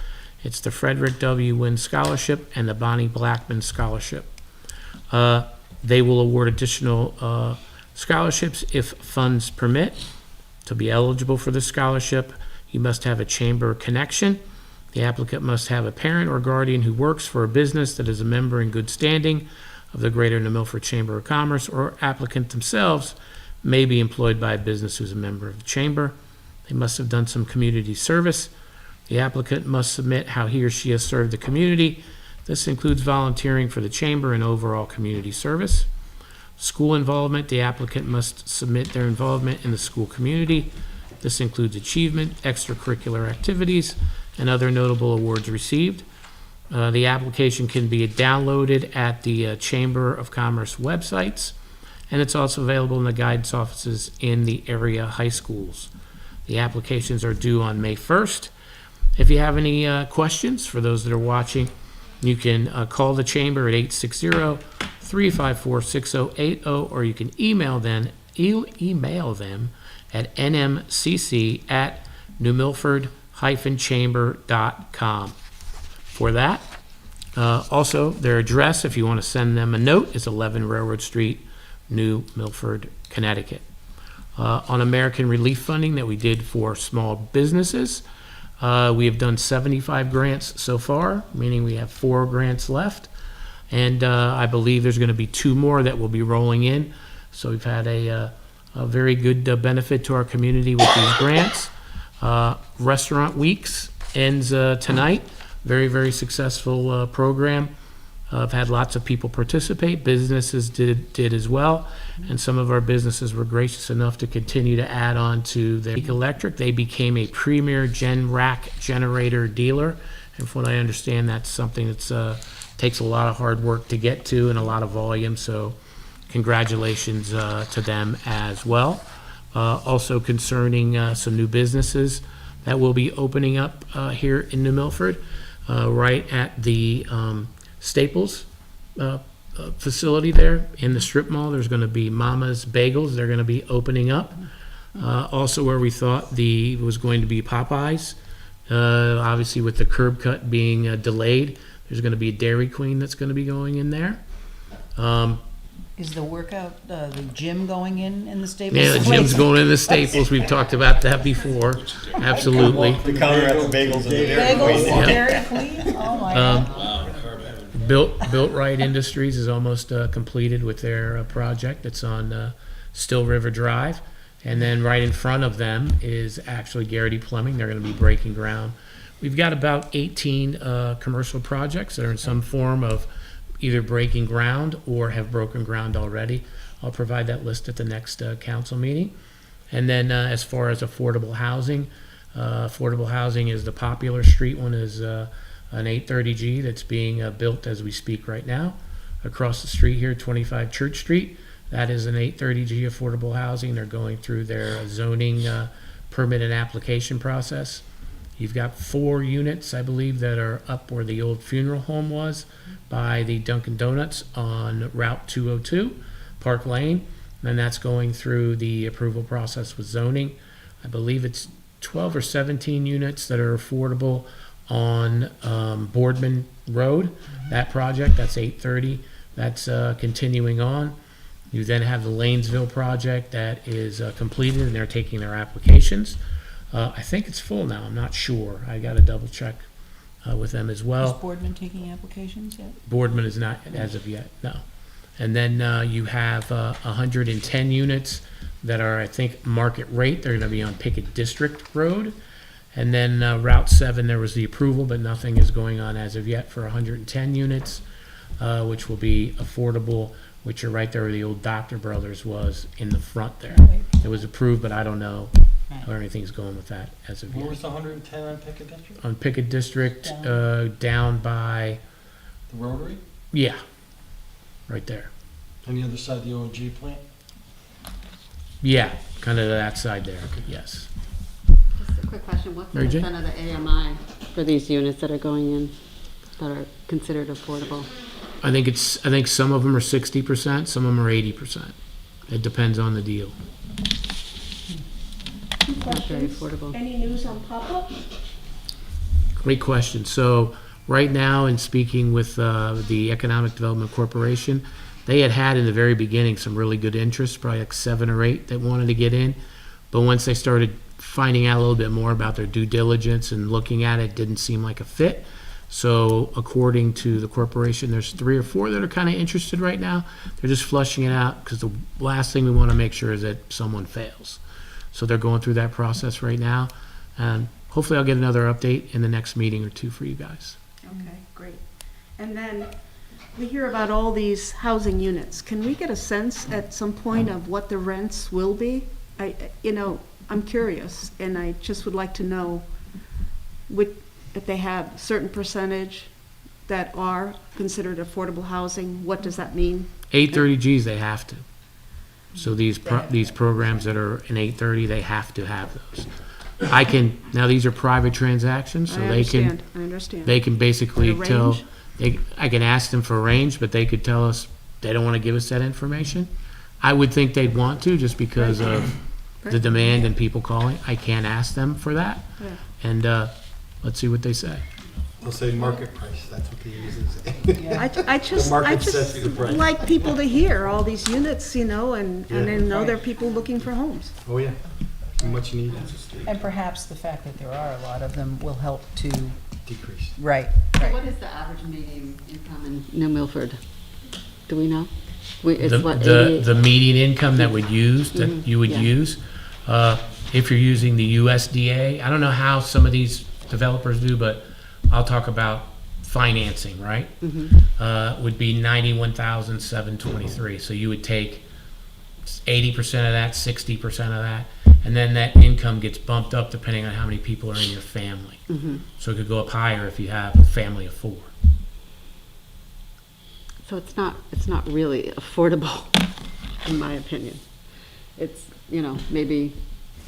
It's the Frederick W. Wynn Scholarship and the Bonnie Blackman Scholarship. They will award additional scholarships if funds permit. To be eligible for the scholarship, you must have a chamber connection. The applicant must have a parent or guardian who works for a business that is a member in good standing of the Greater New Milford Chamber of Commerce, or applicant themselves may be employed by a business who's a member of the chamber. They must have done some community service. The applicant must submit how he or she has served the community. This includes volunteering for the chamber and overall community service. School involvement, the applicant must submit their involvement in the school community. This includes achievement, extracurricular activities, and other notable awards received. The application can be downloaded at the Chamber of Commerce websites, and it's also available in the guidance offices in the area high schools. The applications are due on May 1st. If you have any questions, for those that are watching, you can call the chamber at 860-354-6080, or you can email them at nmcc@newmilford-chamber.com. For that, also their address, if you want to send them a note, is 11 Railroad Street, New Milford, Connecticut. On American Relief Funding that we did for small businesses, We have done 75 grants so far, meaning we have 4 grants left. And I believe there's going to be 2 more that will be rolling in. So we've had a very good benefit to our community with these grants. Restaurant Weeks ends tonight. Very, very successful program. I've had lots of people participate. Businesses did as well. And some of our businesses were gracious enough to continue to add on to their electric. They became a premier gen rack generator dealer. And from what I understand, that's something that's takes a lot of hard work to get to and a lot of volume. So congratulations to them as well. Also concerning some new businesses that will be opening up here in New Milford, right at the Staples facility there in the strip mall. There's going to be Mama's Bagels. They're going to be opening up. Also where we thought was going to be Popeyes, obviously with the curb cut being delayed, there's going to be a Dairy Queen that's going to be going in there. Is the workout, the gym going in the Staples? Yeah, the gym's going in the Staples. We've talked about that before. Absolutely. The counter at the Bagels and the Dairy Queen. Bagels, Dairy Queen? Oh, my God. Built Right Industries is almost completed with their project. It's on Still River Drive. And then right in front of them is actually Garrity Plumbing. They're going to be breaking ground. We've got about 18 commercial projects that are in some form of either breaking ground or have broken ground already. I'll provide that list at the next council meeting. And then as far as affordable housing is the popular street one is an 830G that's being built as we speak right now. Across the street here, 25 Church Street, that is an 830G affordable housing. They're going through their zoning permit and application process. You've got 4 units, I believe, that are up where the old funeral home was by the Dunkin' Donuts on Route 202, Park Lane. And that's going through the approval process with zoning. I believe it's 12 or 17 units that are affordable on Boardman Road. That project, that's 830. That's continuing on. You then have the Lanesville project that is completed and they're taking their applications. I think it's full now. I'm not sure. I got to double check with them as well. Is Boardman taking applications yet? Boardman is not as of yet, no. And then you have 110 units that are, I think, market rate. They're going to be on Pickett District Road. And then Route 7, there was the approval, but nothing is going on as of yet for 110 units, which will be affordable, which are right there where the old Dr. Brothers was in the front there. It was approved, but I don't know how anything's going with that as of yet. Where was the 110 on Pickett District? On Pickett District, down by, The Rotary? yeah, right there. On the other side of the O&G plant? Yeah, kind of that side there, yes. Just a quick question, what's the Mary Jane? percent of the AMI for these units that are going in, that are considered affordable? I think some of them are 60%, some of them are 80%. It depends on the deal. Not very affordable. Any news on pop-up? Great question. So right now, in speaking with the Economic Development Corporation, they had in the very beginning some really good interest, probably like 7 or 8 that wanted to get in. But once they started finding out a little bit more about their due diligence and looking at it, didn't seem like a fit. So according to the corporation, there's 3 or 4 that are kind of interested right now. They're just flushing it out because the last thing we want to make sure is that someone fails. So they're going through that process right now. And hopefully I'll get another update in the next meeting or 2 for you guys. Okay, great. And then we hear about all these housing units. Can we get a sense at some point of what the rents will be? I'm curious, and I just would like to know if they have a certain percentage that are considered affordable housing. What does that mean? 830Gs, they have to. So these programs that are in 830, they have to have those. Now these are private transactions, so I understand. they can basically For a tell, range? I can ask them for a range, but they could tell us they don't want to give us that information. I would think they'd want to, just because of the demand and people calling. I can't ask them for that. Yeah. And let's see what they say. They'll say market price, that's what they usually say. I just like people to hear all these units, and then know there are people looking for homes. Oh, yeah. much needed. And perhaps the fact that there are a lot of them will help to, Decrease. right, So right. what is the average median income in New Milford? Do we know? It's The, what, the, 88? the median income that would use, that you would yeah. use, if you're using the USDA, I don't know how some of these developers do, but I'll talk about financing, right? Would be 91,723. So you would take 80% of that, 60% of that, and then that income gets bumped up depending on how many people are in your family. So it could go up higher if you have a family of 4. So it's not really affordable, in my opinion. It's, maybe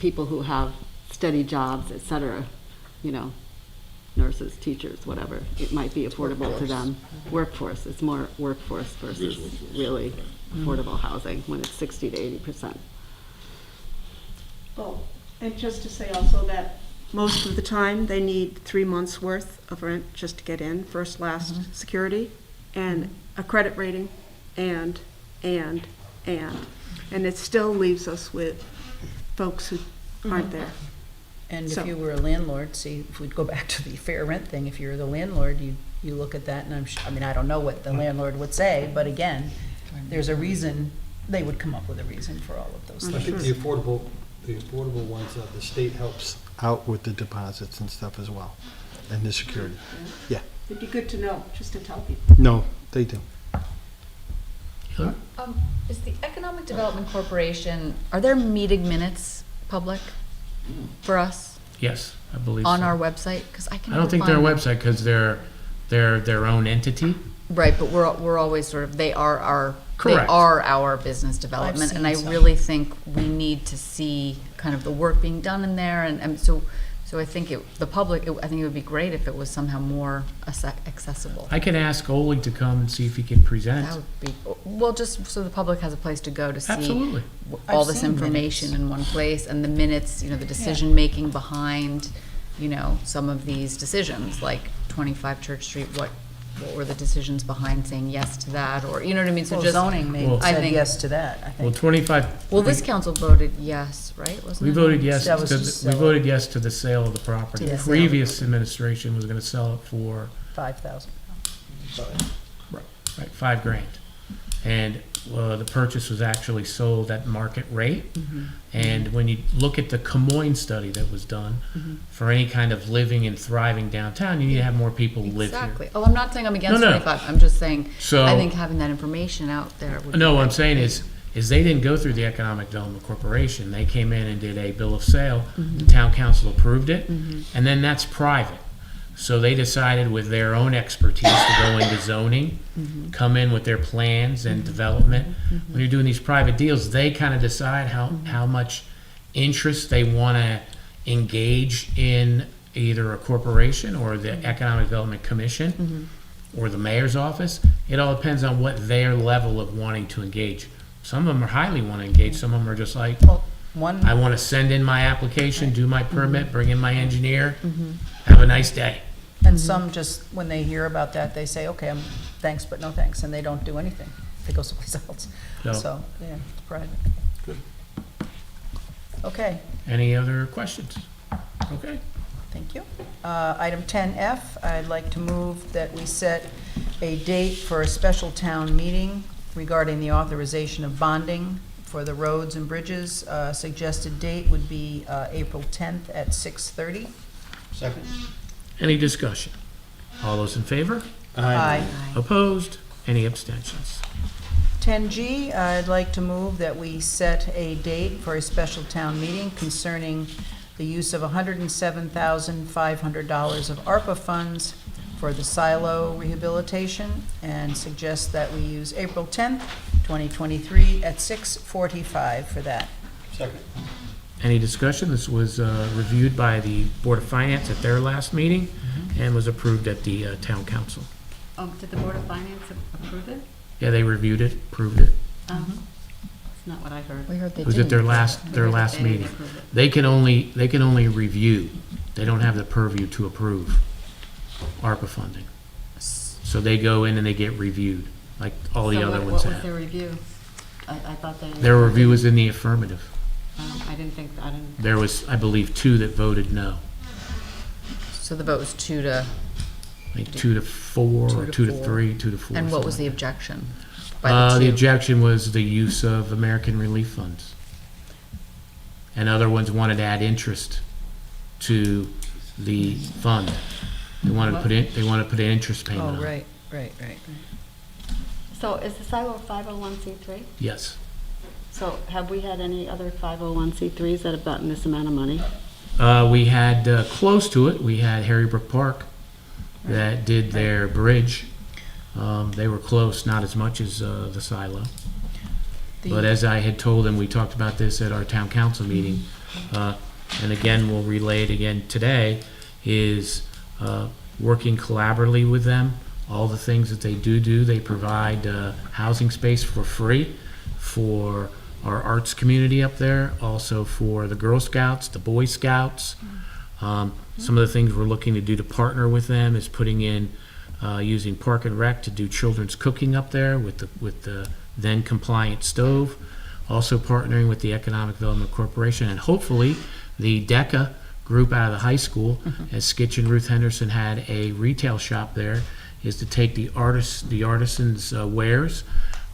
people who have steady jobs, et cetera, nurses, teachers, whatever, it might be affordable to them. Workforce, it's more workforce versus really affordable housing when it's 60 to 80%. Oh, and just to say also that most of the time, they need 3 months' worth of rent just to get in, first, last, security, and a credit rating, and it still leaves us with folks who aren't there. And if So- you were a landlord, see, if we'd go back to the fair rent thing, if you're the landlord, you look at that, and I mean, I don't know what the landlord would say, but again, there's a reason, they would come up with a reason for all of those I think things. the affordable ones, the state helps out with the deposits and stuff as well, and the security. Yeah, It'd be good to know, just to tell people. no, they do. Is the Economic Development Corporation, are their meeting minutes public for us Yes, I believe on so. our website? Because I can I don't think they're a website because they're their own entity. Right, but we're always sort of, they are our Correct. business development, and I seen some. really think we need to see kind of the work being done in there, and so I think I think it would be great if it was somehow more accessible. I can ask Oleg to come and see if he can present. That would be, well, just so the public has a place to go to see Absolutely. all I've this seen information minutes. in one place, and the minutes, the decision-making behind, some of these decisions, like 25 Church Street, what were the decisions behind saying yes to that, or, you know what I mean? So Well, just zoning Well- made, I said think- yes to that, I Well, think. 25. Well, this council voted yes, right? Wasn't We it? voted yes. That was To to we sell it. voted yes to the sale of the property. To The the sale of the previous administration was going to sell it for 5,000. right, $5,000, and the purchase was actually sold at market rate. And when you look at the Camoin study that was done, for any kind of living and thriving downtown, you need to have more people live here. Exactly. Oh, I'm not saying I'm against No, no. 25, I'm just saying, So- I think having that information out there would be No, what I'm great. saying is they didn't go through the Economic Development Corporation. They came in and did a bill of sale. The town council approved it, and then that's private. So they decided with their own expertise to go into zoning, come in with their plans and development. When you're doing these private deals, they kind of decide how much interest they want to engage in either a corporation or the Economic Development Commission or the mayor's office. It all depends on what their level of wanting to engage. Some of them are highly want to engage, some of them are just like, Well, one, I want to send in my application, do my permit, bring in my engineer, have a nice day. and some just, when they hear about that, they say, okay, thanks, but no thanks, and they don't do anything. They go someplace else. So- So, yeah, it's private. Okay, Any other questions? Okay. thank you. Item 10F, I'd like to move that we set a date for a special town meeting regarding the authorization of bonding for the roads and bridges. Suggested date would be April 10th at 6:30. Second? Any discussion? All those in favor? Aye. Opposed? Any abstentions? 10G, I'd like to move that we set a date for a special town meeting concerning the use of $107,500 of ARPA funds for the silo rehabilitation, and suggest that we use April 10th, 2023 at 6:45 for that. Second. Any discussion? This was reviewed by the Board of Finance at their last meeting and was approved at the town council. Did the Board of Finance approve it? Yeah, they reviewed it, approved it. That's not what I heard. We heard they It was at their didn't. last We heard that they didn't meeting. approve it. They can only review. They don't have the purview to approve ARPA funding. So they go in and they get reviewed, like all the So other what ones was have. their review? I thought they. Their review is in the affirmative. I didn't. There was, I believe, 2 that voted no. So the vote was 2 to, I think 2 to 4, or 2 to 3, 2 to 4. and what was the something objection? like By that. the The two? objection was the use of American Relief Funds. And other ones wanted to add interest to the fund. They wanted to put an interest payment on Oh, it. right. So is the silo a 501c3? Yes. So have we had any other 501c3s that have gotten this amount of money? We had, close to it, we had Harrybrook Park that did their bridge. They were close, not as much as the silo. But as I had told them, we talked about this at our town council meeting, and again, we'll relay it again today, is working collaboratively with them. All the things that they do, they provide housing space for free for our arts community up there, also for the Girl Scouts, the Boy Scouts. Some of the things we're looking to do to partner with them is putting in, using Park and Rec to do children's cooking up there with the then compliant stove. Also partnering with the Economic Development Corporation, and hopefully the DECA group out of the high school, as Skitch and Ruth Henderson had a retail shop there, is to take the artisans' wares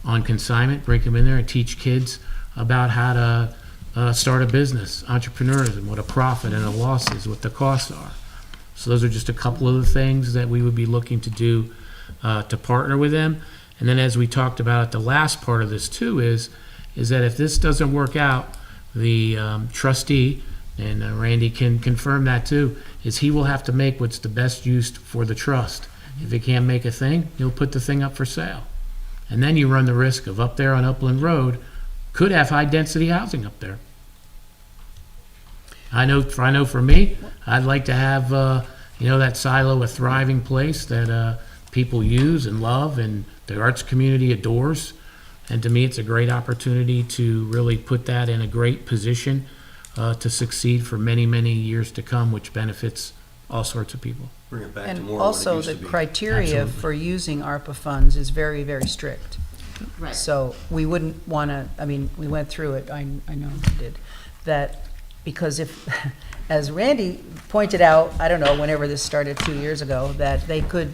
on consignment, break them in there, and teach kids about how to start a business, entrepreneurism, what a profit and a loss is, what the costs are. So those are just a couple of the things that we would be looking to do to partner with them. And then, as we talked about at the last part of this too, is that if this doesn't work out, the trustee, and Randy can confirm that too, is he will have to make what's the best use for the trust. If he can't make a thing, he'll put the thing up for sale. And then you run the risk of up there on Upland Road, could have high-density housing up there. I know for me, I'd like to have, that silo a thriving place that people use and love and the arts community adores. And to me, it's a great opportunity to really put that in a great position to succeed for many, many years to come, which benefits all sorts of people. Bring it back to And more what it also, used the to be. criteria for using ARPA funds is very, very strict. Right. So we wouldn't want to, we went through it, I know we did, that, because if, as Randy pointed out, I don't know, whenever this started 2 years ago, that they could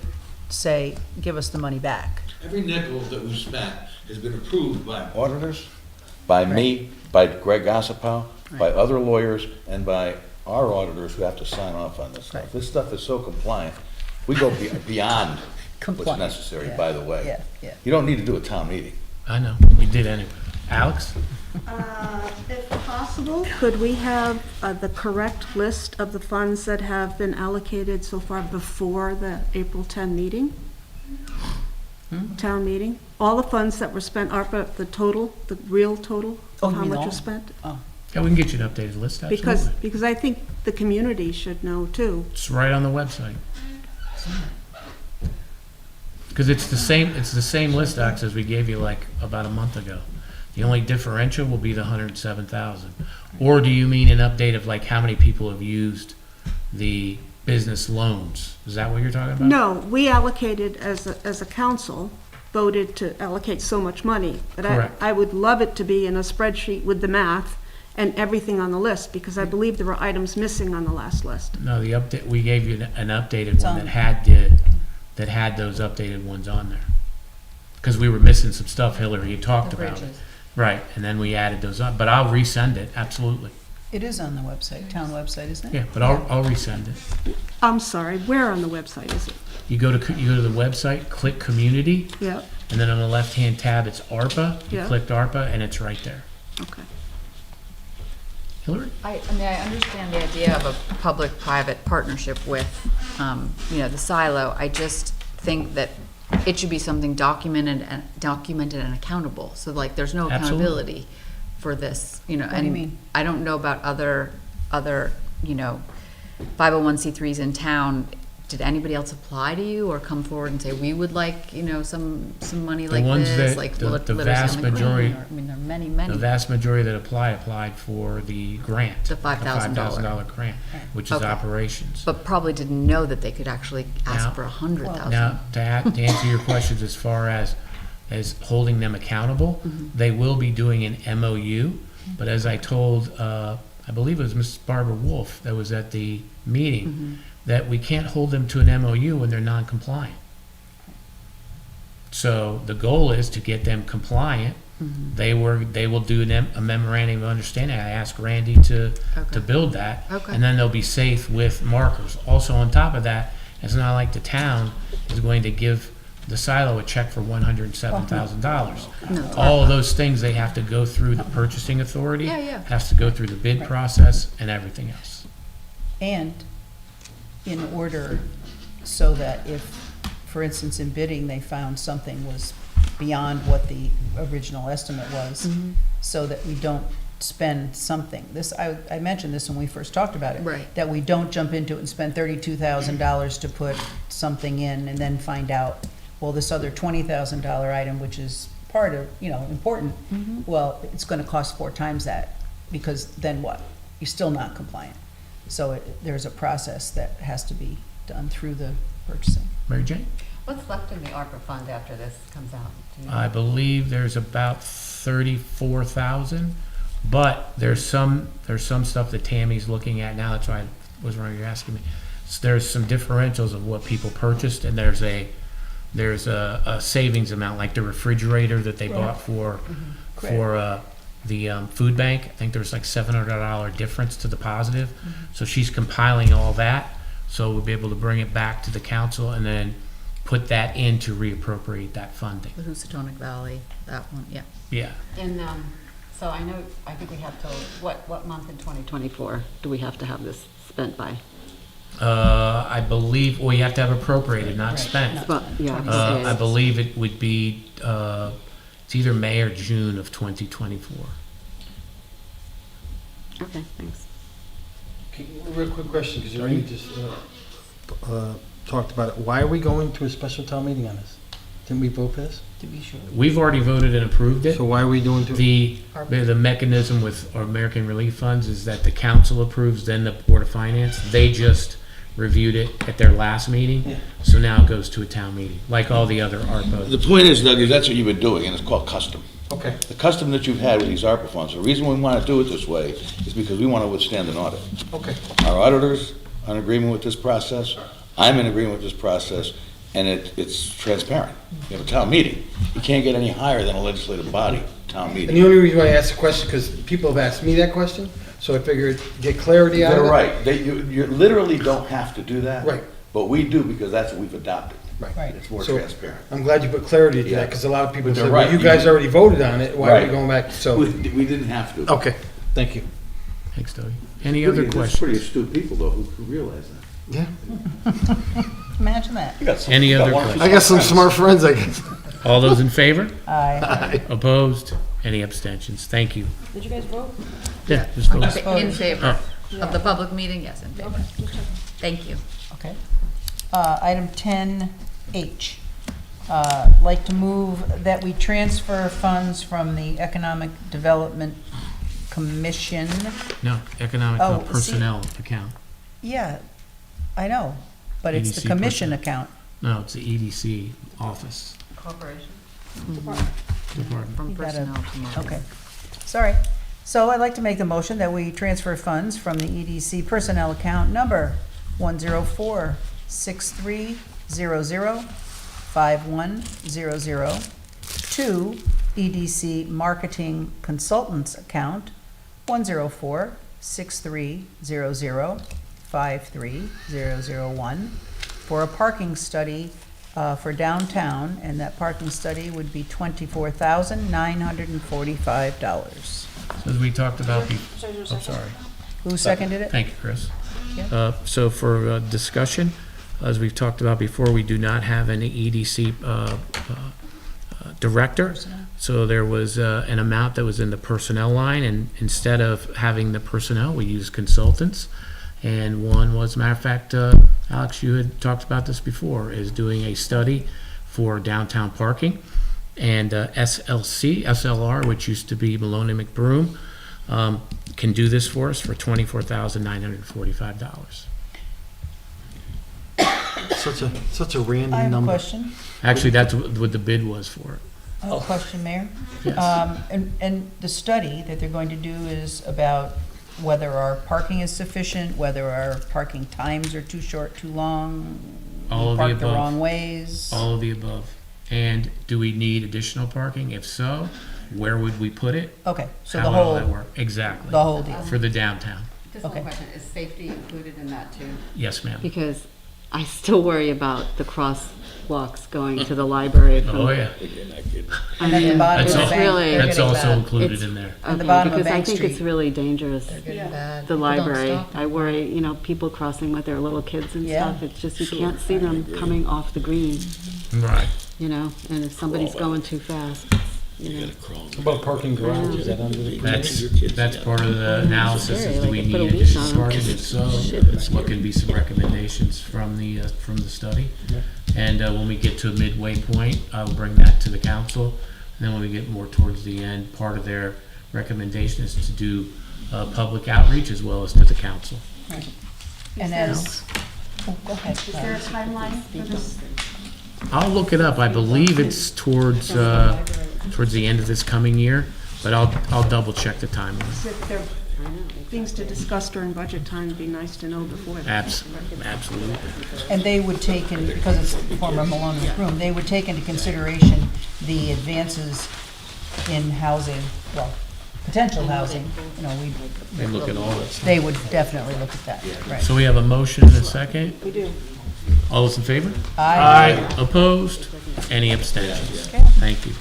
say, give us the money back. Every nickel that we spent has been approved by Auditors, by me, by Greg Ossopow, by other lawyers, and by our auditors who have to sign off on this stuff. Right. This stuff is so compliant, we go beyond what's Compliant. necessary, Yeah. by the way. Yeah. You don't need to do a town meeting. I know, we did anyway. Alex? If possible, could we have the correct list of the funds that have been allocated so far before the April 10 meeting? Town meeting? All the funds that were spent, ARPA, the total, the real total Oh, of you how mean much all? was spent? Yeah, we can get you an updated list, absolutely. Because I think the community should know too. It's right on the website. Because it's the same list, Alex, as we gave you like about a month ago. The only differential will be the 107,000. Or do you mean an update of like how many people have used the business loans? Is that what you're talking about? No, we allocated as a council, voted to allocate so much money. But Correct. I would love it to be in a spreadsheet with the math and everything on the list, because I believe there were items missing on the last list. No, the update, we gave you an updated It's one on. that had those updated ones on there. Because we were missing some stuff, Hillary, you talked The about it. bridges. Right, and then we added those up, but I'll resend it, absolutely. It is on the website, town website, isn't it? Yeah, but I'll resend it. I'm sorry, where on the website is it? You go to the website, click Community, Yeah, and then on the left-hand tab, it's ARPA. You Yeah. clicked ARPA, and it's right there. okay. Hillary? I understand the idea of a public-private partnership with, the silo. I just think that it should be something documented and accountable. So like, there's no Absolutely. accountability for this, do you and mean? I don't know about other, 501c3s in town. Did anybody else apply to you or come forward and say, we would like, some money like ones this? that- Like the Literacy vast on the Green, majority- or- there are many. The vast majority that applied for the grant. The $5,000. $5,000 grant, which is Okay. operations. But probably didn't know that they could actually ask Now- for 100,000. Now, to answer your questions as far as holding them accountable, Mm-hmm. they will be doing an MOU But as I told, I believe it was Mrs. Barbara Wolf that was at the meeting, that we can't hold them to an MOU when they're non-compliant. So the goal is to get them compliant. They will do a memorandum of understanding. I asked Randy to build that. Okay. And then they'll be safe with markers. Also, on top of that, it's not like the town is going to give the silo a check for $107,000. No. All of those things, they have to go through the purchasing authority. Yeah. Has to go through the bid process and everything else. And in order so that if, for instance, in bidding, they found something was beyond what the original estimate was, so that we don't spend something. This, I mentioned this when we first talked about it. Right. That we don't jump into it and spend $32,000 to put something in and then find out, well, this other $20,000 item, which is part of, important, well, it's gonna cost 4 times that, because then what? You're still not compliant. So there's a process that has to be done through the purchasing. Mary Jane? What's left in the ARPA fund after this comes out? Do you know? I believe there's about 34,000, but there's some stuff that Tammy's looking at now. That's why I was wondering, you're asking me. So there's some differentials of what people purchased, and there's a savings amount, like the refrigerator that they bought for the food bank. I think there's like $700 difference to the positive. So she's compiling all that, so we'll be able to bring it back to the council and then put that in to reappropriate that funding. The Housatonic Valley, that one, yeah. Yeah. And, so I think we have till, what month in 2024 do we have to have this spent by? I believe, well, you have to have appropriated, not spent. But, yeah. I believe it would be, it's either May or June of 2024. Okay, thanks. Real quick question, because you just talked about it. Why are we going to a special town meeting on this? Didn't we vote for this? To be sure. We've already voted and approved it. So why are we doing The mechanism with our American Relief Funds is that the council approves, then the Board of Finance. They just reviewed it at their last meeting, so now it goes to a town meeting, like all the other ARPA. The point is, Doug, is that's what you've been doing, and it's called custom. Okay. The custom that you've had with these ARPA funds, the reason we want to do it this way is because we want to withstand an audit. Okay. Our auditors are in agreement with this process, I'm in agreement with this process, and it's transparent. You have a town meeting. You can't get any higher than a legislative body, town And meeting. the only reason why I asked the question, because people have asked me that question, so I figured get clarity out of They're it. right. You literally don't have to do that. Right. But we do because that's what we've adopted. Right. It's more So, transparent. I'm glad you put clarity to Yeah. that, because a lot of people But they're said, well, right. you guys already voted on it, why are we Right. going back? So, We didn't have to. okay, thank you. Thanks, Doug. Any other There's questions? pretty astute people, though, who realize that. Yeah. Imagine that. Any other one or two questions? I got some smart friends, I guess. All those in favor? Aye. Opposed? Any abstentions? Thank you. Did you guys vote? Yeah, just vote. In favor Oh. of the public meeting, yes, in favor. Thank you. Okay. Item 10H. Like to move that we transfer funds from the Economic Development Commission. No, economic Oh, see- personnel account. Yeah, I know, but it's the EDC commission personnel. account. No, it's the EDC office Corporation. department. From You gotta- personnel to marketing. Okay, sorry. So I'd like to make the motion that we transfer funds from the EDC personnel account number 104-6300-5100 to EDC Marketing Consultants account 104-6300-53001 for a parking study for downtown, and that parking study would be $24,945. As we talked about, I'm sorry. Who seconded it? Thank you, Chris. Yeah. So for discussion, as we've talked about before, we do not have an EDC director. So there was an amount that was in the personnel line, and instead of having the personnel, we use consultants. And one was, matter of fact, Alex, you had talked about this before, is doing a study for downtown parking. And SLR, which used to be Maloney McBroom, can do this for us for $24,945. Such a random I have a number. question. Actually, that's what the bid was for it. I have a question, Mayor. Yes. And the study that they're going to do is about whether our parking is sufficient, whether our parking times are too short, too long, All of the park the above. wrong ways. All of the above. And do we need additional parking? If so, where would we put it? Okay, so How the would all that whole, work? Exactly. the whole deal. For the downtown. Just Okay. one question, is safety included in that too? Yes, ma'am. Because I still worry about the crosswalks going to the library from. Oh, yeah. I And at the mean, bottom That's it's of the all- bank, really- they're That's getting also bad. included It's- in there. At the Okay, bottom of because I Bank think it's Street. really dangerous. The library, I worry, people crossing with their little kids and Yeah. stuff, it's just, you can't see them coming off the green, Right. and if somebody's going too fast, About parking garages, is that under the? That's part of the analysis, is do we Like, put a need leash additional on 'em. parking? If so, what can be some recommendations from the study? And when we get to a midway point, I'll bring that to the council. And then when we get more towards the end, part of their recommendation is to do public outreach as well as to the council. And as, oh, go ahead. Is there a timeline for this? I'll look it up. I believe it's towards the end of this coming year, but I'll double check the timeline. If there are things to discuss during budget time, it'd be nice to know before. Absolutely. And they would take in, because it's former Maloney room, they would take into consideration the advances in housing, well, potential housing, They look at all this. they would definitely look at that, right. So we have a motion and a second. We do. All those in favor? Aye. Opposed? Any abstentions? Thank you.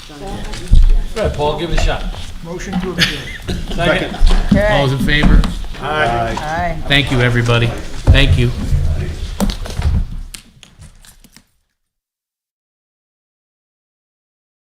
Go ahead, Paul, give it a shot. Motion to approve. Second. Okay. All those in favor? Aye. Thank you, everybody. Thank you.